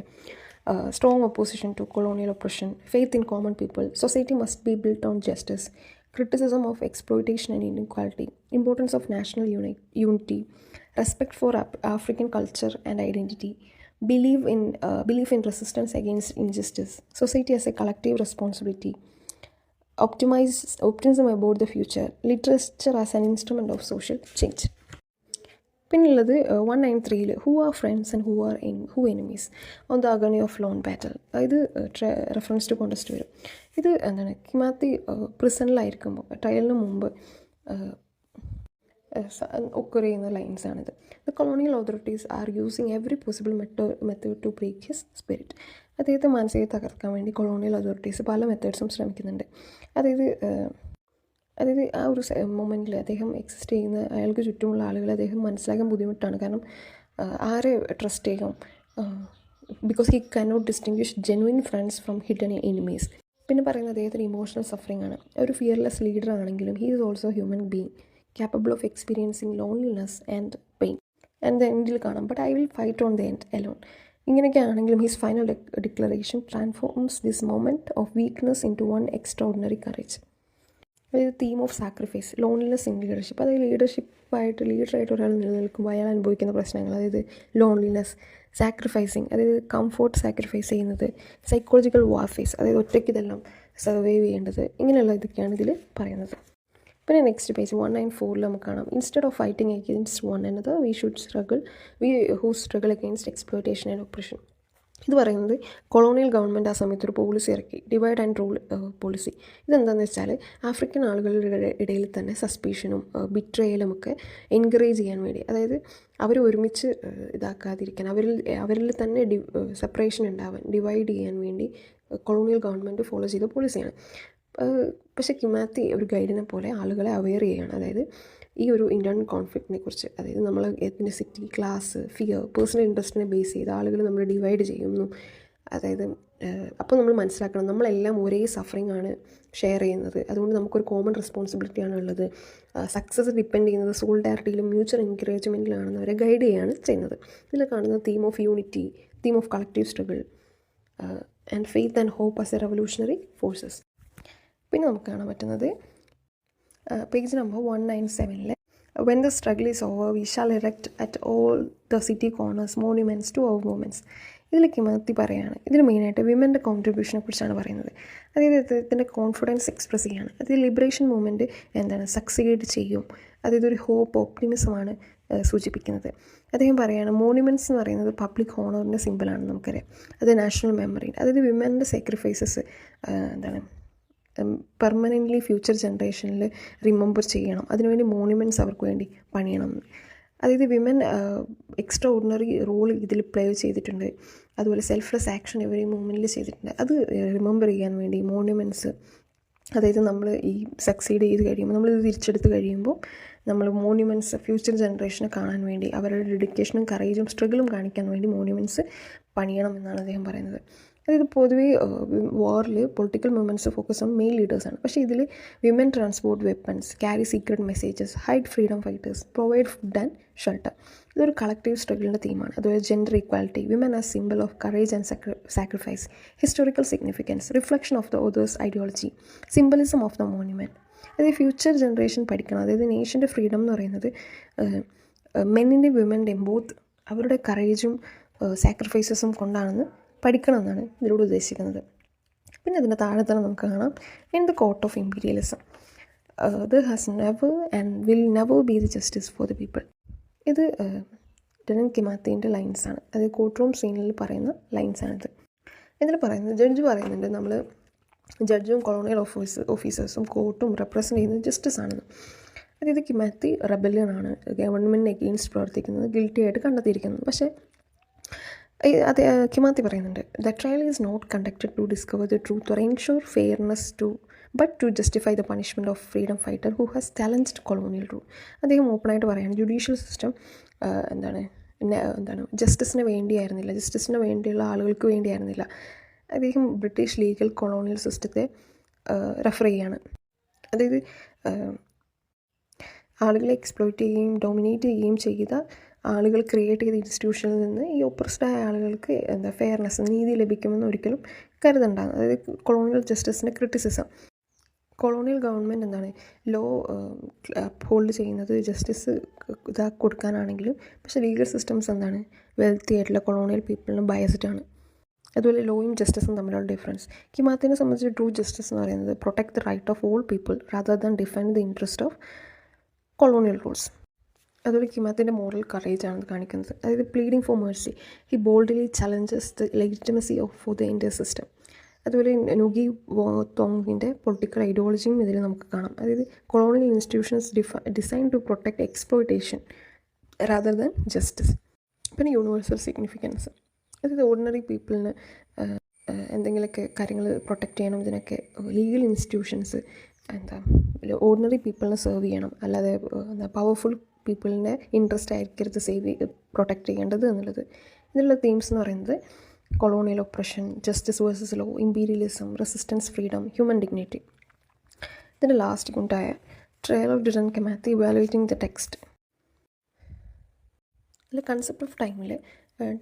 Strong opposition to colonial oppression, faith in common people, society must be built on justice, criticism of exploitation and inequality, importance of national unity, respect for African culture and identity, belief in resistance against injustice, society as a collective responsibility, optimism about the future, literature as an instrument of social change. പിന്നുള്ളത് 193 who are friends and who enemies on the agony of lone battle. ഇത് reference to context വരും. ഇത് എന്താണ്, Kimathi പ്രിസണിലായിരിക്കുമ്പോൾ ട്രയലിന് മുമ്പ് occur ചെയ്യുന്ന ലൈൻസാണിത്. The colonial authorities are using every possible method to break his spirit. അദ്ദേഹത്തെ മാനസികത തകർക്കാൻ വേണ്ടി കൊളോണിയൽ അതോറിറ്റീസ് പല മെത്തേഡ്സും ശ്രമിക്കുന്നുണ്ട്. അതായത് ആ ഒരു മൊമെൻറ്റിൽ അദ്ദേഹം എക്സിസ്റ്റ് ചെയ്യുന്ന അയാൾക്ക് ചുറ്റുമുള്ള ആളുകളെ അദ്ദേഹം മനസ്സിലാക്കാൻ ബുദ്ധിമുട്ടാണ്. കാരണം ആരെ ട്രസ്റ്റ് ചെയ്യും, because he cannot distinguish genuine friends from hidden enemies. പിന്നെ പറയുന്നത് അദ്ദേഹത്തിന് ഇമോഷണൽ സഫറിംഗ് ആണ്. ഒരു ഫിയർലെസ് ലീഡർ ആണെങ്കിലും he is also human being capable of experiencing loneliness and pain. And the എൻഡിൽ കാണാം, but I will fight on the end alone. ഇങ്ങനെയൊക്കെ ആണെങ്കിലും his final declaration transforms this moment of weakness into one extraordinary courage. അതായത് theme of sacrifice, loneliness in leadership. അതായത് ലീഡറായിട്ട് ഒരാൾ നിലനിൽക്കുമ്പോൾ അയാൾ അനുഭവിക്കുന്ന പ്രശ്നങ്ങൾ, അതായത് ലോൺലിനെസ്, സാക്രിഫൈസിങ്, അതായത് കംഫോർട്ട് സാക്രിഫൈസ് ചെയ്യുന്നത്, സൈക്കോളജിക്കൽ വാർഫേസ്, അതായത് ഒറ്റയ്ക്ക് ഇതെല്ലാം സർവൈവ് ചെയ്യേണ്ടത്, ഇങ്ങനെയുള്ള ഇതൊക്കെയാണ് ഇതിൽ പറയുന്നത്. പിന്നെ നെക്സ്റ്റ് പേജ് 194 നമുക്ക് കാണാം, instead of fighting against one another we struggle against exploitation and oppression. ഇത് പറയുന്നത് കൊളോണിയൽ ഗവൺമെൻറ് ആ സമയത്ത് ഒരു പോളിസി ഇറക്കി, ഡിവൈഡ് ആൻഡ് റൂൾ പോളിസി. ഇതെന്താണെന്ന് വെച്ചാൽ ആഫ്രിക്കൻ ആളുകളുടെ ഇടയിൽ തന്നെ സസ്പീഷനും ബിട്രയലും ഒക്കെ എൻകറേജ് ചെയ്യാൻ വേണ്ടി, അതായത് അവർ ഒരുമിച്ച് ഇതാക്കാതിരിക്കാൻ, അവരിൽ തന്നെ സെപ്പറേഷൻ ഉണ്ടാവാൻ, ഡിവൈഡ് ചെയ്യാൻ വേണ്ടി കൊളോണിയൽ ഗവൺമെൻറ് ഫോളോ ചെയ്ത പോളിസിയാണ്. പക്ഷേ കിമാത്തി ഒരു ഗൈഡിനെ പോലെ ആളുകളെ അവെയർ ചെയ്യുകയാണ്, അതായത് ഈ ഒരു ഇൻറ്റേർണൽ കോൺഫ്ലിക്റ്റിനെ കുറിച്ച്. അതായത് നമ്മൾ എത്നിസിറ്റി, ക്ലാസ്, ഫിയർ, പേഴ്സണൽ ഇൻട്രസ്റ്റിനെ ബേസ് ചെയ്ത് ആളുകൾ നമ്മൾ ഡിവൈഡ് ചെയ്യുന്നു. അതായത് അപ്പോൾ നമ്മൾ മനസ്സിലാക്കണം, നമ്മളെല്ലാം ഒരേ സഫറിങ് ആണ് ഷെയർ ചെയ്യുന്നത്, അതുകൊണ്ട് നമുക്കൊരു കോമൺ റെസ്പോൺസിബിലിറ്റിയാണ് ഉള്ളത്. സക്സസ് ഡിപ്പെൻഡ് ചെയ്യുന്നത് സോളിഡാരിറ്റിയിലും മ്യൂച്വൽ എൻകറേജ്മെൻറ്റിലാണെന്ന് അവരെ ഗൈഡ് ചെയ്യുകയാണ് ചെയ്യുന്നത്. ഇതിൽ കാണുന്ന theme of unity, theme of collective struggle and faith and hope as a revolutionary forces. പിന്നെ നമുക്ക് കാണാൻ പറ്റുന്നത് page number 197 when the struggle is over we shall erect at all the city corners monuments to our movements. ഇതിൽ Kimathi പറയുകയാണ്, ഇതിൽ മെയിനായിട്ട് വിമൻ്റെ കോൺട്രിബ്യൂഷനെ കുറിച്ചാണ് പറയുന്നത്. അതായത് അദ്ദേഹത്തിൻ്റെ കോൺഫിഡൻസ് എക്സ്പ്രസ് ചെയ്യുകയാണ്. അതായത് ലിബറേഷൻ മൂവ്മെൻറ്റ് എന്താണ്, സക്സീഡ് ചെയ്യും, അതായത് ഒരു ഹോപ്പ്, ഓപ്റ്റിമിസമാണ് സൂചിപ്പിക്കുന്നത്. അദ്ദേഹം പറയുകയാണ്, മോണ്യുമെൻറ്റ്സ് എന്ന് പറയുന്നത് പബ്ലിക് ഹോണറിൻ്റെ സിമ്പിളാണ്, നമുക്കറിയാം. അത് നാഷണൽ മെമ്മറി, അതായത് വിമൻ്റെ സാക്രിഫൈസസ് എന്താണ് പെർമനൻ്റ്ലി ഫ്യൂച്ചർ ജനറേഷനിൽ റിമെമ്പർ ചെയ്യണം. അതിനുവേണ്ടി മോണ്യുമെൻറ്റ്സ് അവർക്ക് വേണ്ടി പണിയണം. അതായത് വിമൻ എക്സ്ട്രാ ഓർഡിനറി റോൾ ഇതിൽ പ്ലേ ചെയ്തിട്ടുണ്ട്. അതുപോലെ സെൽഫ്ലെസ് ആക്ഷൻ ഇവർ ഈ മൂവ്മെൻറ്റിൽ ചെയ്തിട്ടുണ്ട്. അത് റിമെമ്പർ ചെയ്യാൻ വേണ്ടി മോണ്യുമെൻറ്റ്സ്, അതായത് നമ്മൾ ഈ സക്സീഡ് ചെയ്ത് കഴിയുമ്പോൾ, നമ്മളിത് തിരിച്ചെടുത്ത് കഴിയുമ്പോൾ നമ്മൾ മോണ്യുമെൻറ്റ്സ് ഫ്യൂച്ചർ ജനറേഷനെ കാണാൻ വേണ്ടി, അവരുടെ ഡെഡിക്കേഷനും കറേജും സ്ട്രഗിളും കാണിക്കാൻ വേണ്ടി മോണ്യുമെൻറ്റ്സ് പണിയണം എന്നാണ് അദ്ദേഹം പറയുന്നത്. അതായത് പൊതുവേ വാറിൽ political movements focus on male ലീഡേഴ്സാണ്. പക്ഷേ ഇതിൽ women transport weapons, carry secret messages, hide freedom fighters, provide food and shelter. ഇതൊരു കളക്റ്റീവ് സ്ട്രഗിളിൻ്റെ തീമാണ്. അതുപോലെ gender equality, women as simple of courage and sacrifice, historical significance, reflection of the author's ideology, symbolism of the monument. അതായത് future generation പഠിക്കണം. അതായത് നേഷൻ്റെ freedom എന്ന് പറയുന്നത് മെന്നിൻ്റെയും വിമൻ്റെയും both അവരുടെ കറേജും സാക്രിഫൈസസും കൊണ്ടാണെന്ന് പഠിക്കണമെന്നാണ് ഇതിലൂടെ ഉദ്ദേശിക്കുന്നത്. പിന്നെ അതിൻ്റെ താഴെ തന്നെ നമുക്ക് കാണാം, in the court of imperialism there has never and will never be the justice for the people. ഇത് ഡെനൻ കിമാത്തിൻ്റെ ലൈൻസാണ്. അത് കോർട്ട് റൂം സീനിൽ പറയുന്ന ലൈൻസാണിത്. ഇതിൽ പറയുന്നത്, ജഡ്ജ് പറയുന്നുണ്ട്, നമ്മൾ ജഡ്ജും കൊളോണിയൽ ഓഫീസേഴ്സും കോർട്ടും റെപ്രസെൻ്റ് ചെയ്യുന്നത് ജസ്റ്റിസ് ആണെന്ന്. അതായത് കിമാത്തി റെബല്യനാണ്, ഗവൺമെൻറ്റിന് എഗെയിൻസ്റ്റ് പ്രവർത്തിക്കുന്നത്, ഗിൽറ്റി ആയിട്ട് കണ്ടെത്തിയിരിക്കുന്നത്. പക്ഷേ അത് കിമാത്തി പറയുന്നുണ്ട്, the trial is not conducted to discover the truth or ensure fairness but to justify the punishment of freedom fighter who has challenged colonial rule. അദ്ദേഹം ഓപ്പണായിട്ട് പറയുകയാണ്, ജുഡീഷ്യൽ സിസ്റ്റം എന്താണ് ജസ്റ്റിസിന് വേണ്ടിയായിരുന്നില്ല, ജസ്റ്റിസിന് വേണ്ടിയുള്ള ആളുകൾക്ക് വേണ്ടിയായിരുന്നില്ല, അദ്ദേഹം ബ്രിട്ടീഷ് ലീഗൽ കൊളോണിയൽ സിസ്റ്റത്തെ refer ചെയ്യാണ്. അതായത് ആളുകളെ എക്സ്പ്ലോയിറ്റ് ചെയ്യുകയും ഡോമിനേറ്റ് ചെയ്യുകയും ചെയ്ത ആളുകൾ ക്രിയേറ്റ് ചെയ്ത ഇൻസ്റ്റിറ്റ്യൂഷനിൽ നിന്ന് ഈ ഒപ്രസ്ഡായ ആളുകൾക്ക് ഫെയർനെസ്, നീതി ലഭിക്കുമെന്ന് ഒരിക്കലും കരുതണ്ടാണ്. അതായത് കൊളോണിയൽ ജസ്റ്റിസിൻ്റെ ക്രിറ്റിസിസം. കൊളോണിയൽ ഗവൺമെൻറ് എന്താണ് ലോ ഹോൾഡ് ചെയ്യുന്നത് ജസ്റ്റിസ് കൊടുക്കാനാണെങ്കിലും, പക്ഷേ ലീഗൽ സിസ്റ്റംസ് എന്താണ് വെൽത്തി ആയിട്ടുള്ള കൊളോണിയൽ പീപ്പിളിന് ബയസ്ഡ് ആണ്. അതുപോലെ ലോയും ജസ്റ്റിസും തമ്മിലുള്ള ഡിഫറൻസ്. കിമാത്തിനെ സംബന്ധിച്ച് ട്രൂ ജസ്റ്റിസ് എന്ന് പറയുന്നത് protect the right of all people rather than defend the interest of colonial rules. അതുപോലെ കിമാത്തിൻ്റെ മോറൽ കറേജ് ആണ് കാണിക്കുന്നത്. അതായത് pleading for mercy, he boldly challenges the legitimacy for the Indian system. അതുപോലെ Ngugi തോങ്ങിൻ്റെ political ഐഡിയോളജിയും ഇതിൽ നമുക്ക് കാണാം. അതായത് colonial institutions design to protect exploitation rather than justice. പിന്നെ യൂണിവേഴ്സൽ സിഗ്നിഫിക്കൻസ്, അതായത് ഓർഡിനറി പീപ്പിളിന് എന്തെങ്കിലുമൊക്കെ കാര്യങ്ങൾ പ്രൊട്ടക്റ്റ് ചെയ്യണം. ഇതിനൊക്കെ ലീഗൽ ഇൻസ്റ്റിറ്റ്യൂഷൻസ് ഓർഡിനറി പീപ്പിളിനെ സെർവ് ചെയ്യണം, അല്ലാതെ പവർഫുൾ പീപ്പിളിൻ്റെ ഇൻട്രസ്റ്റ് ആയിരിക്കരുത് പ്രൊട്ടക്റ്റ് ചെയ്യേണ്ടത് എന്നുള്ളത്. ഇതിലുള്ള തീംസ് എന്ന് പറയുന്നത് colonial oppression, justice versus law, imperialism, resistance, freedom, human dignity. ഇതിൻ്റെ ലാസ്റ്റ് പോയിൻ്റായ trial of Dedan Kimathi evaluating the text. അതിൽ കൺസെപ്റ്റ് ഓഫ്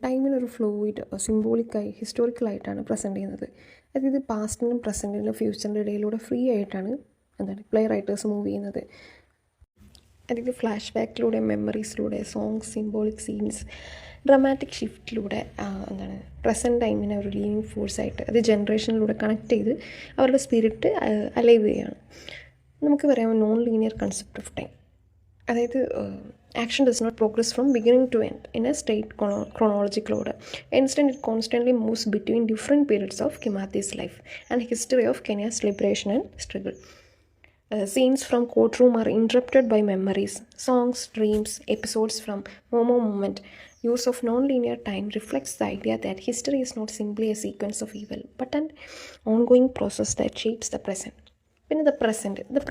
ടൈമിനൊരു ഫ്ലൂയിഡ്, സിംബോളിക്കായി, ഹിസ്റ്റോറിക്കലായിട്ടാണ് പ്രസൻറ്റ് ചെയ്യുന്നത്. അതായത് പാസ്റ്റിനും പ്രസൻറ്റിനും ഫ്യൂച്ചറിൻ്റെ ഇടയിലൂടെ ഫ്രീ ആയിട്ടാണ് പ്ലേ റൈറ്റേഴ്സ് മൂവ് ചെയ്യുന്നത്. അതായത് ഫ്ലാഷ് ബാക്കിലൂടെ, മെമ്മറീസിലൂടെ, സോങ്സ്, സിംബോളിക് സീൻസ്, ഡ്രമാറ്റിക് ഷിഫ്റ്റിലൂടെ പ്രസൻറ്റ് ടൈമിനെ ഒരു ലീവിങ് ഫോഴ്സായിട്ട് അത് ജനറേഷനിലൂടെ കണക്ട് ചെയ്ത് അവരുടെ സ്പിരിറ്റ് അലൈവ് ചെയ്യുകയാണ്. നമുക്ക് പറയാം non linear concept of time. അതായത് action does not progress from beginning to end in a straight chronological order. Instead, it constantly moves between different periods of Kimathi's life and history of Kenya's liberation and struggle. Scenes from courtroom are interrupted by memories, songs, dreams, episodes from moment. Use of non-linear time reflects the idea that history is not simply a sequence of evil, but an ongoing process that shapes the present. പിന്നെ the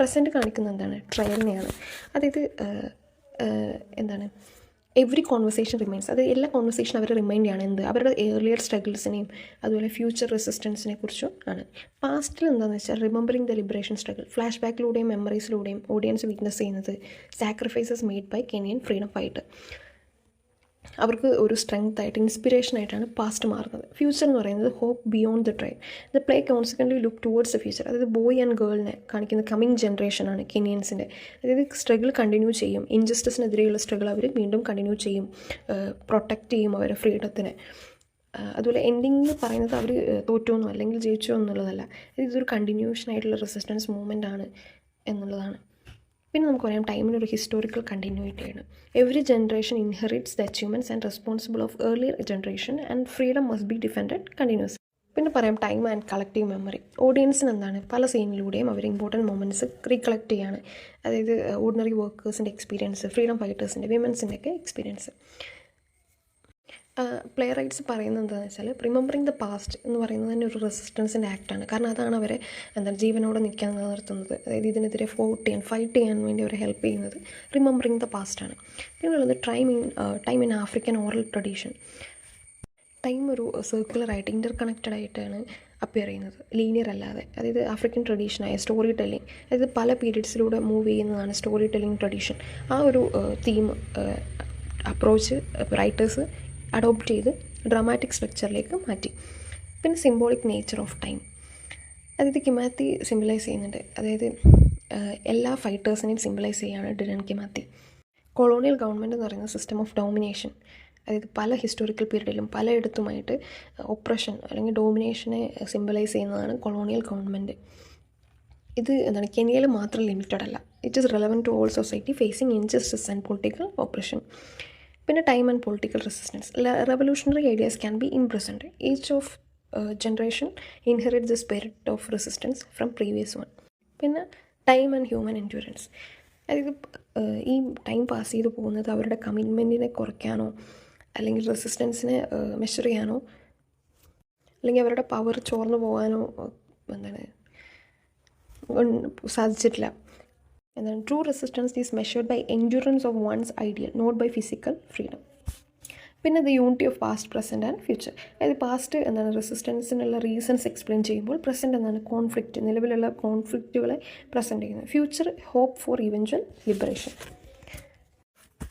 present കാണിക്കുന്നത് എന്താണ്? ട്രയലിനെയാണ്. അതായത് every conversation remains, അത് എല്ലാ conversation അവർ remind ചെയ്യാണ് അവരുടെ earlier സ്ട്രഗിൾസിനെയും അതുപോലെ future റെസിസ്റ്റൻസിനെ കുറിച്ചും ആണ്. പാസ്റ്റിൽ എന്താണെന്ന് വെച്ചാൽ remembering the liberation struggle, flash ബാക്കിലൂടെയും മെമ്മറീസിലൂടെയും ഓഡിയൻസ് വിറ്റ്നസ് ചെയ്യുന്നത് sacrifices made by Kenyan freedom fighter. അവർക്ക് ഒരു സ്ട്രെങ്ത് ആയിട്ട്, ഇൻസ്പിറേഷൻ ആയിട്ടാണ് പാസ്റ്റ് മാറുന്നത്. ഫ്യൂച്ചർ എന്ന് പറയുന്നത് hope beyond the trial. The play consequently look towards the future. അതായത് ബോയ് ആൻഡ് ഗേളിനെ കാണിക്കുന്ന കമ്മിങ് ജനറേഷനാണ് കെനിയൻസിൻ്റെ. അതായത് സ്ട്രഗിൾ കണ്ടിന്യൂ ചെയ്യും, ഇൻജസ്റ്റിസിനെതിരെയുള്ള സ്ട്രഗിൾ അവർ വീണ്ടും കണ്ടിന്യൂ ചെയ്യും, പ്രൊട്ടക്റ്റ് ചെയ്യും അവരുടെ ഫ്രീഡത്തിനെ. അതുപോലെ എൻഡിങ്ങിൽ പറയുന്നത് അവർ തോറ്റോന്നോ അല്ലെങ്കിൽ ജയിച്ചോ എന്നുള്ളതല്ല, ഇതൊരു കണ്ടിന്യൂഷൻ ആയിട്ടുള്ള റെസിസ്റ്റൻസ് മൂവ്മെൻ്റ് ആണ് എന്നുള്ളതാണ്. പിന്നെ നമുക്ക് പറയാം ടൈമിനൊരു ഹിസ്റ്റോറിക്കൽ കണ്ടിന്യൂയിറ്റിയാണ്. Every generation inherits the achievements and responsible of earlier generation and freedom must be defended continues. പിന്നെ പറയാം ടൈം ആൻഡ് കളക്റ്റീവ് മെമ്മറി. ഓഡിയൻസിന് പല സീനിലൂടെയും അവർ ഇമ്പോർട്ടൻറ്റ് മൊമെൻറ്റ്സ് റീകളക്ട് ചെയ്യാണ്. അതായത് ഓർഡിനറി വർക്കേഴ്സിൻ്റെ എക്സ്പീരിയൻസ്, ഫ്രീഡം ഫൈറ്റേഴ്സിൻ്റെ, വിമൻസിൻ്റെ ഒക്കെ എക്സ്പീരിയൻസ്. പ്ലേ റൈറ്റ്സ് പറയുന്നത് എന്താണെന്ന് വെച്ചാൽ റിമെമ്പറിങ് ദ പാസ്റ്റ് എന്ന് പറയുന്നത് തന്നെ ഒരു റെസിസ്റ്റൻസിൻ്റെ ആക്റ്റാണ്. കാരണം അതാണ് അവരെ ജീവനോടെ നിൽക്കാൻ നിലനിർത്തുന്നത്. അതായത് ഇതിനെതിരെ ഫൈറ്റ് ചെയ്യാൻ വേണ്ടി അവരെ ഹെൽപ്പ് ചെയ്യുന്നത് റിമെമ്പറിങ് ദ പാസ്റ്റാണ്. പിന്നെയുള്ളത് time in African oral tradition. Time ഒരു സർക്കുലറായിട്ട് ഇൻ്റർകണക്റ്റഡ് ആയിട്ടാണ് അപ്പിയർ ചെയ്യുന്നത്, ലീനിയർ അല്ലാതെ. അതായത് ആഫ്രിക്കൻ ട്രഡീഷനായ സ്റ്റോറി ടെല്ലിങ്, അതായത് പല പീരീഡ്സിലൂടെ മൂവ് ചെയ്യുന്നതാണ് സ്റ്റോറി ടെല്ലിങ് ട്രഡീഷൻ. ആ ഒരു തീം അപ്രോച്ച് റൈറ്റേഴ്സ് അഡോപ്റ്റ് ചെയ്ത് ഡ്രാമാറ്റിക് സ്ട്രക്ചറിലേക്ക് മാറ്റി. പിന്നെ സിംബോളിക് നേച്ചർ ഓഫ് ടൈം. അതായത് കിമാത്തി സിംബലൈസ് ചെയ്യുന്നുണ്ട്. അതായത് എല്ലാ ഫൈറ്റേഴ്സിനെയും സിംബലൈസ് ചെയ്യുകയാണ് ഡിറൻ കിമാത്തി. കൊളോണിയൽ ഗവൺമെൻറ് എന്ന് പറയുന്ന സിസ്റ്റം ഓഫ് ഡോമിനേഷൻ. അതായത് പല ഹിസ്റ്റോറിക്കൽ പീരീഡിലും പലയിടത്തുമായിട്ട് ഒപ്രഷൻ അല്ലെങ്കിൽ ഡോമിനേഷനെ സിംബലൈസ് ചെയ്യുന്നതാണ് കൊളോണിയൽ ഗവൺമെൻറ്. ഇത് കെനിയയിൽ മാത്രം ലിമിറ്റഡ് അല്ല. It is relevant to all society facing injustice and political oppression. പിന്നെ time and political resistance. Revolutionary ideas can be imprisoned. Each of generation inherit the spirit of resistance from previous one. പിന്നെ time and human endurance. അതായത് ഈ time pass ചെയ്ത് പോകുന്നത് അവരുടെ കമ്മിറ്റ്മെൻറ്റിനെ കുറയ്ക്കാനോ അല്ലെങ്കിൽ റെസിസ്റ്റൻസിനെ measure ചെയ്യാനോ അല്ലെങ്കിൽ അവരുടെ പവർ ചോർന്നു പോകാനോ സാധിച്ചിട്ടില്ല. True resistance is measured by endurance of one's ideal, not by physical freedom. പിന്നെ the unity of past, present and future. അതായത് പാസ്റ്റ് എന്താണ് റെസിസ്റ്റൻസിനുള്ള റീസൺസ് എക്സ്പ്ലെയിൻ ചെയ്യുമ്പോൾ പ്രസൻറ്റ് എന്താണ് കോൺഫ്ലിക്റ്റ്, നിലവിലുള്ള കോൺഫ്ലിക്റ്റുകളെ പ്രസൻറ്റ് ചെയ്യുന്നത്. Future hope for eventual liberation.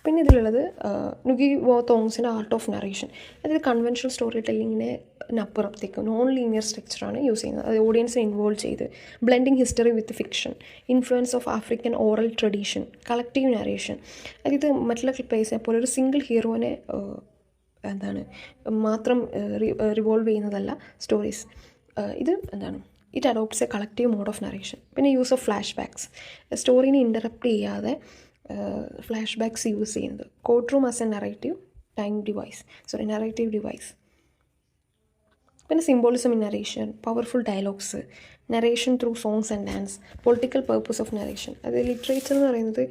പിന്നെ ഇതിലുള്ളത് നുഗി വോ തോങ്സിൻ്റെ ആർട്ട് ഓഫ് നറേഷൻ. അതായത് കൺവെൻഷണൽ സ്റ്റോറി ടെല്ലിങ്ങിനപ്പുറത്തേക്ക് നോൺ ലീനിയർ സ്ട്രക്ചറാണ് യൂസ് ചെയ്യുന്നത്. അത് ഓഡിയൻസിനെ ഇൻവോൾവ് ചെയ്ത് blending history with fiction, influence of African oral tradition, collective narration. അതായത് മറ്റുള്ള പ്ലേസിനെ പോലെ ഒരു സിംഗിൾ ഹീറോനെ മാത്രം റിവോൾവ് ചെയ്യുന്നതല്ല സ്റ്റോറീസ്. ഇത് it adopts a collective mode of narration. പിന്നെ യൂസ് ഓഫ് ഫ്ലാഷ് ബാക്സ്, സ്റ്റോറീനെ ഇൻ്ററപ്റ്റ് ചെയ്യാതെ ഫ്ലാഷ് ബാക്സ് യൂസ് ചെയ്യുന്നത്. Courtroom as a narrative device. പിന്നെ symbolism in narration, powerful dialogues, narration through songs and dance, political purpose of narration. അത് literature എന്ന് പറയുന്നത്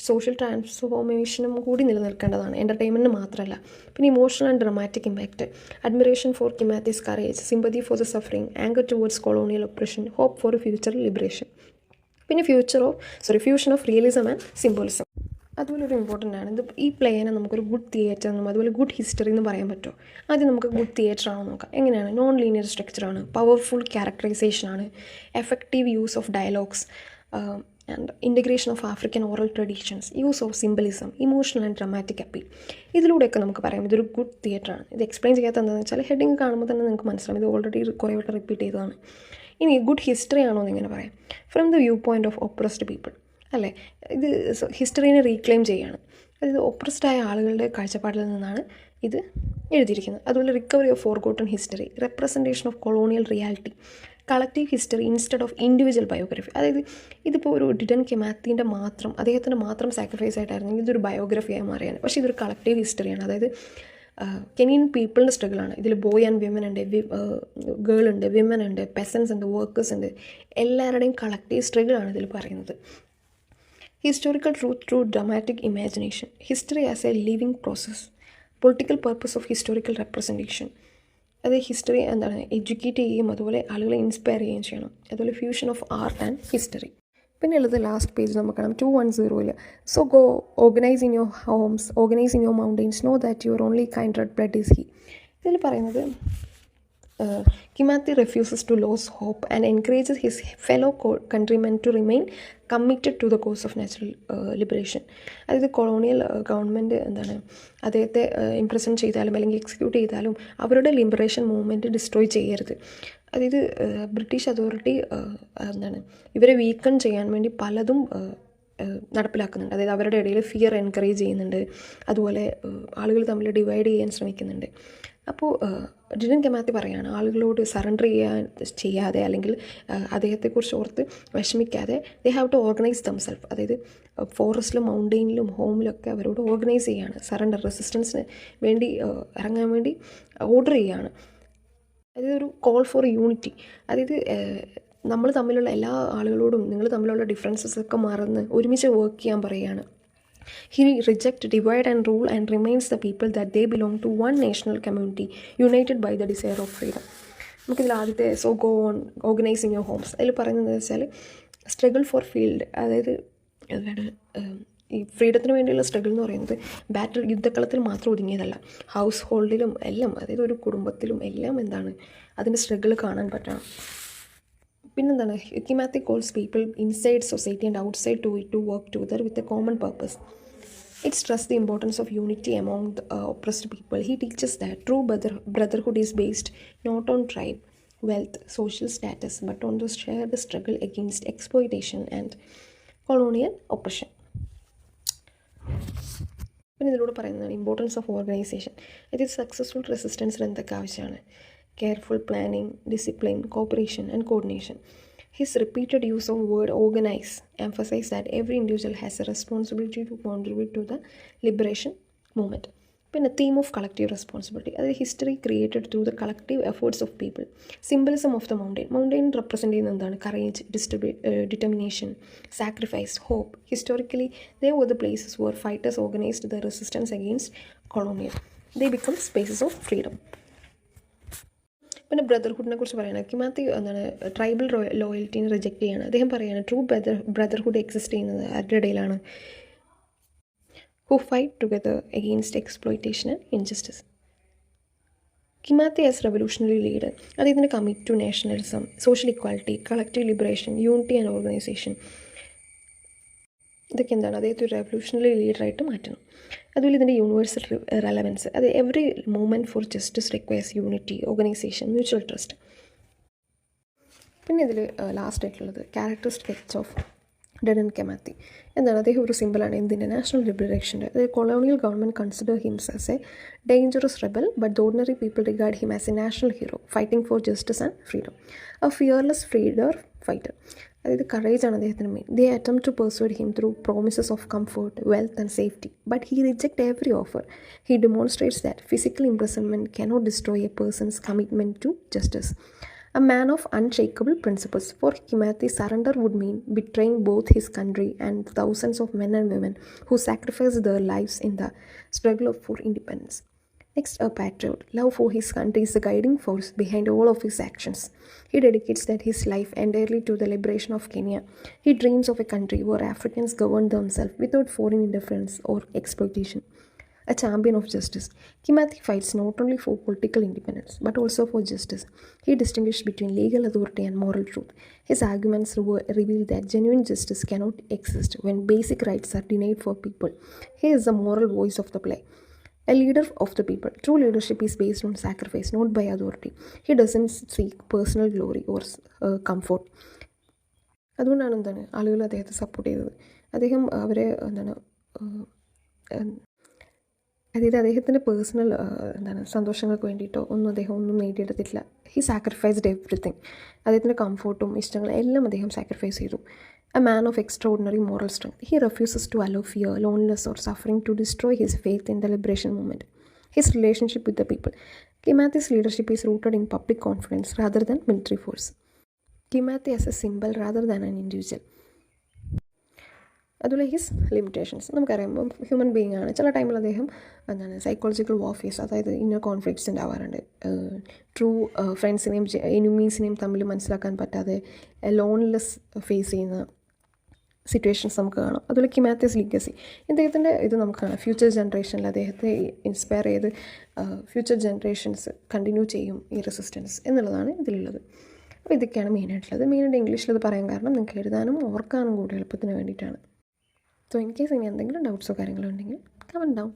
social ട്രാൻസ്ഫോർമേഷനും കൂടി നിലനിൽക്കേണ്ടതാണ്, എൻ്റർടൈൻമെൻറ്റിന് മാത്രമല്ല. പിന്നെ emotional and dramatic impact, admiration for Kimathi's courage, sympathy for the suffering, anger towards colonial oppression, hope for future liberation. പിന്നെ fusion of realism and symbolism. അതുപോലെ ഒരു ഇമ്പോർട്ടൻ്റ് ആണ്. ഈ പ്ലേനെ നമുക്കൊരു ഗുഡ് തിയേറ്റർ എന്നും അതുപോലെ ഗുഡ് ഹിസ്റ്ററി എന്ന് പറയാൻ പറ്റുമോ? ആദ്യം നമുക്ക് ഗുഡ് തിയേറ്റർ ആണെന്ന് നോക്കാം. എങ്ങനെയാണ്? നോൺ ലീനിയർ സ്ട്രക്ചറാണ്, പവർഫുൾ ക്യാരക്ടറൈസേഷനാണ്, effective use of dialogues and integration of African oral traditions, use of symbolism, emotional and dramatic appeal. ഇതിലൂടെയൊക്കെ നമുക്ക് പറയാം ഇതൊരു ഗുഡ് തിയേറ്ററാണ്. ഇത് എക്സ്പ്ലെയിൻ ചെയ്യാത്ത എന്താണെന്ന് വെച്ചാൽ ഹെഡിങ് കാണുമ്പോൾ തന്നെ നിങ്ങൾക്ക് മനസ്സിലാവും, ഇത് ഓൾറെഡി കുറേ വട്ടം റിപ്പീറ്റ് ചെയ്തതാണ്. ഇനി ഗുഡ് ഹിസ്റ്ററി ആണോ എന്ന് ഇങ്ങനെ പറയാം? From the view point of oppressed people, അല്ലേ? ഇത് ഹിസ്റ്ററീനെ റീക്ലെയിം ചെയ്യുകയാണ്. അതായത് ഒപ്രസ്ഡായ ആളുകളുടെ കാഴ്ചപ്പാടിൽ നിന്നാണ് ഇത് എഴുതിയിരിക്കുന്നത്. അതുപോലെ recovery of forgotten history, representation of colonial reality, collective history instead of individual biography. അതായത് ഇതിപ്പോൾ ഒരു ഡിഡൻ കിമാത്തിൻ്റെ അദ്ദേഹത്തിൻ്റെ മാത്രം സാക്രിഫൈസ് ആയിട്ടായിരുന്നെങ്കിൽ ഇതൊരു ബയോഗ്രഫിയായി മാറിയാണ്. പക്ഷേ ഇതൊരു കളക്റ്റീവ് ഹിസ്റ്ററിയാണ്. അതായത് കെനിയൻ പീപ്പിളിൻ്റെ സ്ട്രഗിളാണ്. ഇതിൽ ബോയ് ആൻഡ് വിമൻ ഉണ്ട്, ഗേൾ ഉണ്ട്, വിമൻ ഉണ്ട്, പെസൻസ് ഉണ്ട്, വർക്കേഴ്സ് ഉണ്ട്. എല്ലാവരുടെയും കളക്റ്റീവ് സ്ട്രഗിളാണ് ഇതിൽ പറയുന്നത്. Historical truth through dramatic imagination, history as a living process, political purpose of historical representation. അത് ഹിസ്റ്ററി എഡ്യൂക്കേറ്റ് ചെയ്യുകയും അതുപോലെ ആളുകളെ ഇൻസ്പയർ ചെയ്യുകയും ചെയ്യണം. അതുപോലെ fusion of art and history. പിന്നെ ഉള്ളത് ലാസ്റ്റ് പേജ് നമുക്ക് കാണാം 210. So go organise in your homes, organise in your mountains, know that your only kind blood is he. ഇതിൽ പറയുന്നത് Kimathi refuses to lose hope and encourages his fellow countrymen to remain committed to the cause of natural liberation. അതായത് colonial government അദ്ദേഹത്തെ imprison ചെയ്താലും അല്ലെങ്കിൽ execute ചെയ്താലും അവരുടെ liberation movement destroy ചെയ്യരുത്. അതായത് ബ്രിട്ടീഷ് അതോറിറ്റി ഇവരെ വീക്കൺ ചെയ്യാൻ വേണ്ടി പലതും നടപ്പിലാക്കുന്നുണ്ട്. അതായത് അവരുടെ ഇടയിൽ ഫിയർ എൻകറേജ് ചെയ്യുന്നുണ്ട്, അതുപോലെ ആളുകൾ തമ്മിൽ ഡിവൈഡ് ചെയ്യാൻ ശ്രമിക്കുന്നുണ്ട്. അപ്പോൾ ഡിഡൻ കിമാത്തി പറയുകയാണ് ആളുകളോട് സറണ്ടർ ചെയ്യാതെ അല്ലെങ്കിൽ അദ്ദേഹത്തെക്കുറിച്ച് ഓർത്ത് വിഷമിക്കാതെ they have to organise themself. അതായത് ഫോറസ്റ്റിലും മൗണ്ടെയിനിലും ഹോമിലൊക്കെ അവരോട് ഓർഗനൈസ് ചെയ്യുകയാണ്, സറണ്ടർ റെസിസ്റ്റൻസിന് വേണ്ടി ഇറങ്ങാൻ വേണ്ടി ഓർഡർ ചെയ്യുകയാണ്. അതായത് ഒരു കോൾ ഫോർ യൂണിറ്റി. അതായത് നമ്മൾ തമ്മിലുള്ള എല്ലാ ആളുകളോടും നിങ്ങൾ തമ്മിലുള്ള ഡിഫറൻസസ് ഒക്കെ മറന്ന് ഒരുമിച്ച് വർക്ക് ചെയ്യാൻ പറയുകയാണ്. He rejects divide and rule and reminds the people that they belong to one national community united by the desire of freedom. നമുക്കിതിൽ ആദ്യത്തെ so go on organise in your homes അതിൽ പറയുന്നത് വെച്ചാൽ സ്ട്രഗിൾ ഫോർ ഫീൽഡ്. അതായത് ഈ ഫ്രീഡത്തിന് വേണ്ടിയുള്ള struggle എന്ന് പറയുന്നത് യുദ്ധക്കളത്തിൽ മാത്രം ഒതുങ്ങിയതല്ല, ഹൗസ് ഹോൾഡിലും എല്ലാം, അതായത് ഒരു കുടുംബത്തിലും എല്ലാം അതിൻ്റെ സ്ട്രഗിൾ കാണാൻ പറ്റണം. പിന്നെന്താണ് Kimathi calls people inside society and outside to work together with a common purpose. It stresses the importance of unity among the oppressed people. He teaches that true brotherhood is based not on tribe, wealth, social status, but on the shared struggle against exploitation and colonial oppression. പിന്നെ ഇതിലൂടെ പറയുന്നതാണ് importance of organisation. ഇത് successful റെസിസ്റ്റൻസിന് എന്തൊക്കെ ആവശ്യമാണ്? Careful planning, discipline, cooperation and coordination. His repeated use of word organize emphasizes that every individual has a responsibility to contribute to the liberation movement. Then a theme of collective responsibility. That is history created through the collective efforts of people. Symbolism of the mountain. Mountain representing courage, determination, sacrifice, hope. Historically, they were the places where fighters organized the resistance against colonial. They become spaces of freedom. പിന്നെ ബ്രദർഹുഡിനെ കുറിച്ച് പറയുകയാണ്. കിമാത്തി tribal ലോയൽറ്റീനെ reject ചെയ്യാണ്. അദ്ദേഹം പറയുകയാണ് true brotherhood exist ചെയ്യുന്നത് ആരുടെ ഇടയിലാണ്? Who fight together against exploitation and injustice. Kimathi as revolutionary leader, അദ്ദേഹത്തിൻ്റെ commit to nationalism, social equality, collective liberation, unity and organisation, ഇതൊക്കെ എന്താണ് അദ്ദേഹത്തെ ഒരു റെവല്യൂഷണറി ലീഡറായിട്ട് മാറ്റണം. അതുപോലെ ഇതിൻ്റെ യൂണിവേഴ്സൽ റെലവൻസ്, അത് every movement for justice requires unity, organisation, mutual trust. പിന്നെ ഇതിൽ ലാസ്റ്റ് ആയിട്ടുള്ളത് character sketch of Dedan Kimathi. എന്താണ് അദ്ദേഹം ഒരു സിമ്പിളാണ് എന്തിൻ്റെ നാഷണൽ ലിബറേഷൻ്റെ. അതായത് colonial government consider him as A dangerous rebel, but the ordinary people regard him as a national hero fighting for justice and freedom, a fearless freedom fighter. അതായത് കറേജാണ് അദ്ദേഹത്തിന് main. They attempt to persuade him through promises of comfort, wealth and safety, but he reject every offer. He demonstrates that physical imprisonment cannot destroy a person's commitment to justice. A man of unshakable principles. For Kimathi, surrender would mean betraying both his country and thousands of men and women who sacrificed their lives in the struggle for independence. Next, a patriot. Love for his country is the guiding force behind all of his actions. He dedicates his life entirely to the liberation of Kenya. He dreams of a country where Africans govern themselves without foreign interference or exploitation. A champion of justice. Kimathi fights not only for political independence but also for justice. He distinguishes between legal authority and moral truth. His arguments reveal that genuine justice cannot exist when basic rights are denied for people. He is the moral voice of the play. A leader of the people. True leadership is based on sacrifice, not by authority. He doesn't seek personal glory or comfort. അതുകൊണ്ടാണ് എന്താണ് ആളുകൾ അദ്ദേഹത്തെ support ചെയ്തത്. അദ്ദേഹം അവരെ അതായത് അദ്ദേഹത്തിൻ്റെ personal സന്തോഷങ്ങൾക്ക് വേണ്ടിയിട്ടോ അദ്ദേഹം ഒന്നും നേടിയെടുത്തിട്ടില്ല. He sacrificed everything. അദ്ദേഹത്തിൻ്റെ കംഫോർട്ടും ഇഷ്ടങ്ങളും എല്ലാം അദ്ദേഹം സാക്രിഫൈസ് ചെയ്തു. A man of extraordinary moral strength. He refuses to allow fear, loneliness or suffering to destroy his faith in the liberation movement. His relationship with the people. Kimathi's leadership is rooted in public confidence rather than military force. Kimathi as a symbol rather than an individual. അതുപോലെ his limitations നമുക്കറിയാം. Human being ആണ്. ചില ടൈമിൽ അദ്ദേഹം psychological വാർഫെയർസ്, അതായത് inner conflicts ഉണ്ടാവാറുണ്ട്. True ഫ്രണ്ട്സിനെയും എനിമീസിനെയും തമ്മിൽ മനസ്സിലാക്കാൻ പറ്റാതെ ലോൺലെസ് ഫേസ് ചെയ്യുന്ന സിറ്റുവേഷൻസ് നമുക്ക് കാണാം. അതുപോലെ കിമാത്തിസ് ലിഗസി, ഇദ്ദേഹത്തിൻ്റെ ഇത് നമുക്ക് കാണാം. ഫ്യൂച്ചർ ജനറേഷനിൽ അദ്ദേഹത്തെ ഇൻസ്പയർ ചെയ്ത് ഫ്യൂച്ചർ ജനറേഷൻസ് കണ്ടിന്യൂ ചെയ്യും ഈ റെസിസ്റ്റൻസ് എന്നുള്ളതാണ് ഇതിലുള്ളത്. അപ്പോൾ ഇതൊക്കെയാണ് മെയിനായിട്ടുള്ളത്. മെയിനായിട്ട് ഇംഗ്ലീഷിൽ ഇത് പറയാൻ കാരണം നിങ്ങൾക്ക് എഴുതാനും ഓർക്കാനും കൂടി എളുപ്പത്തിന് വേണ്ടിയിട്ടാണ്. സോ ഇൻ കേസ് ഇനി എന്തെങ്കിലും ഡൗട്ട്സോ കാര്യങ്ങളോ ഉണ്ടെങ്കിൽ കമൻറ്റ് ഡൗൺ.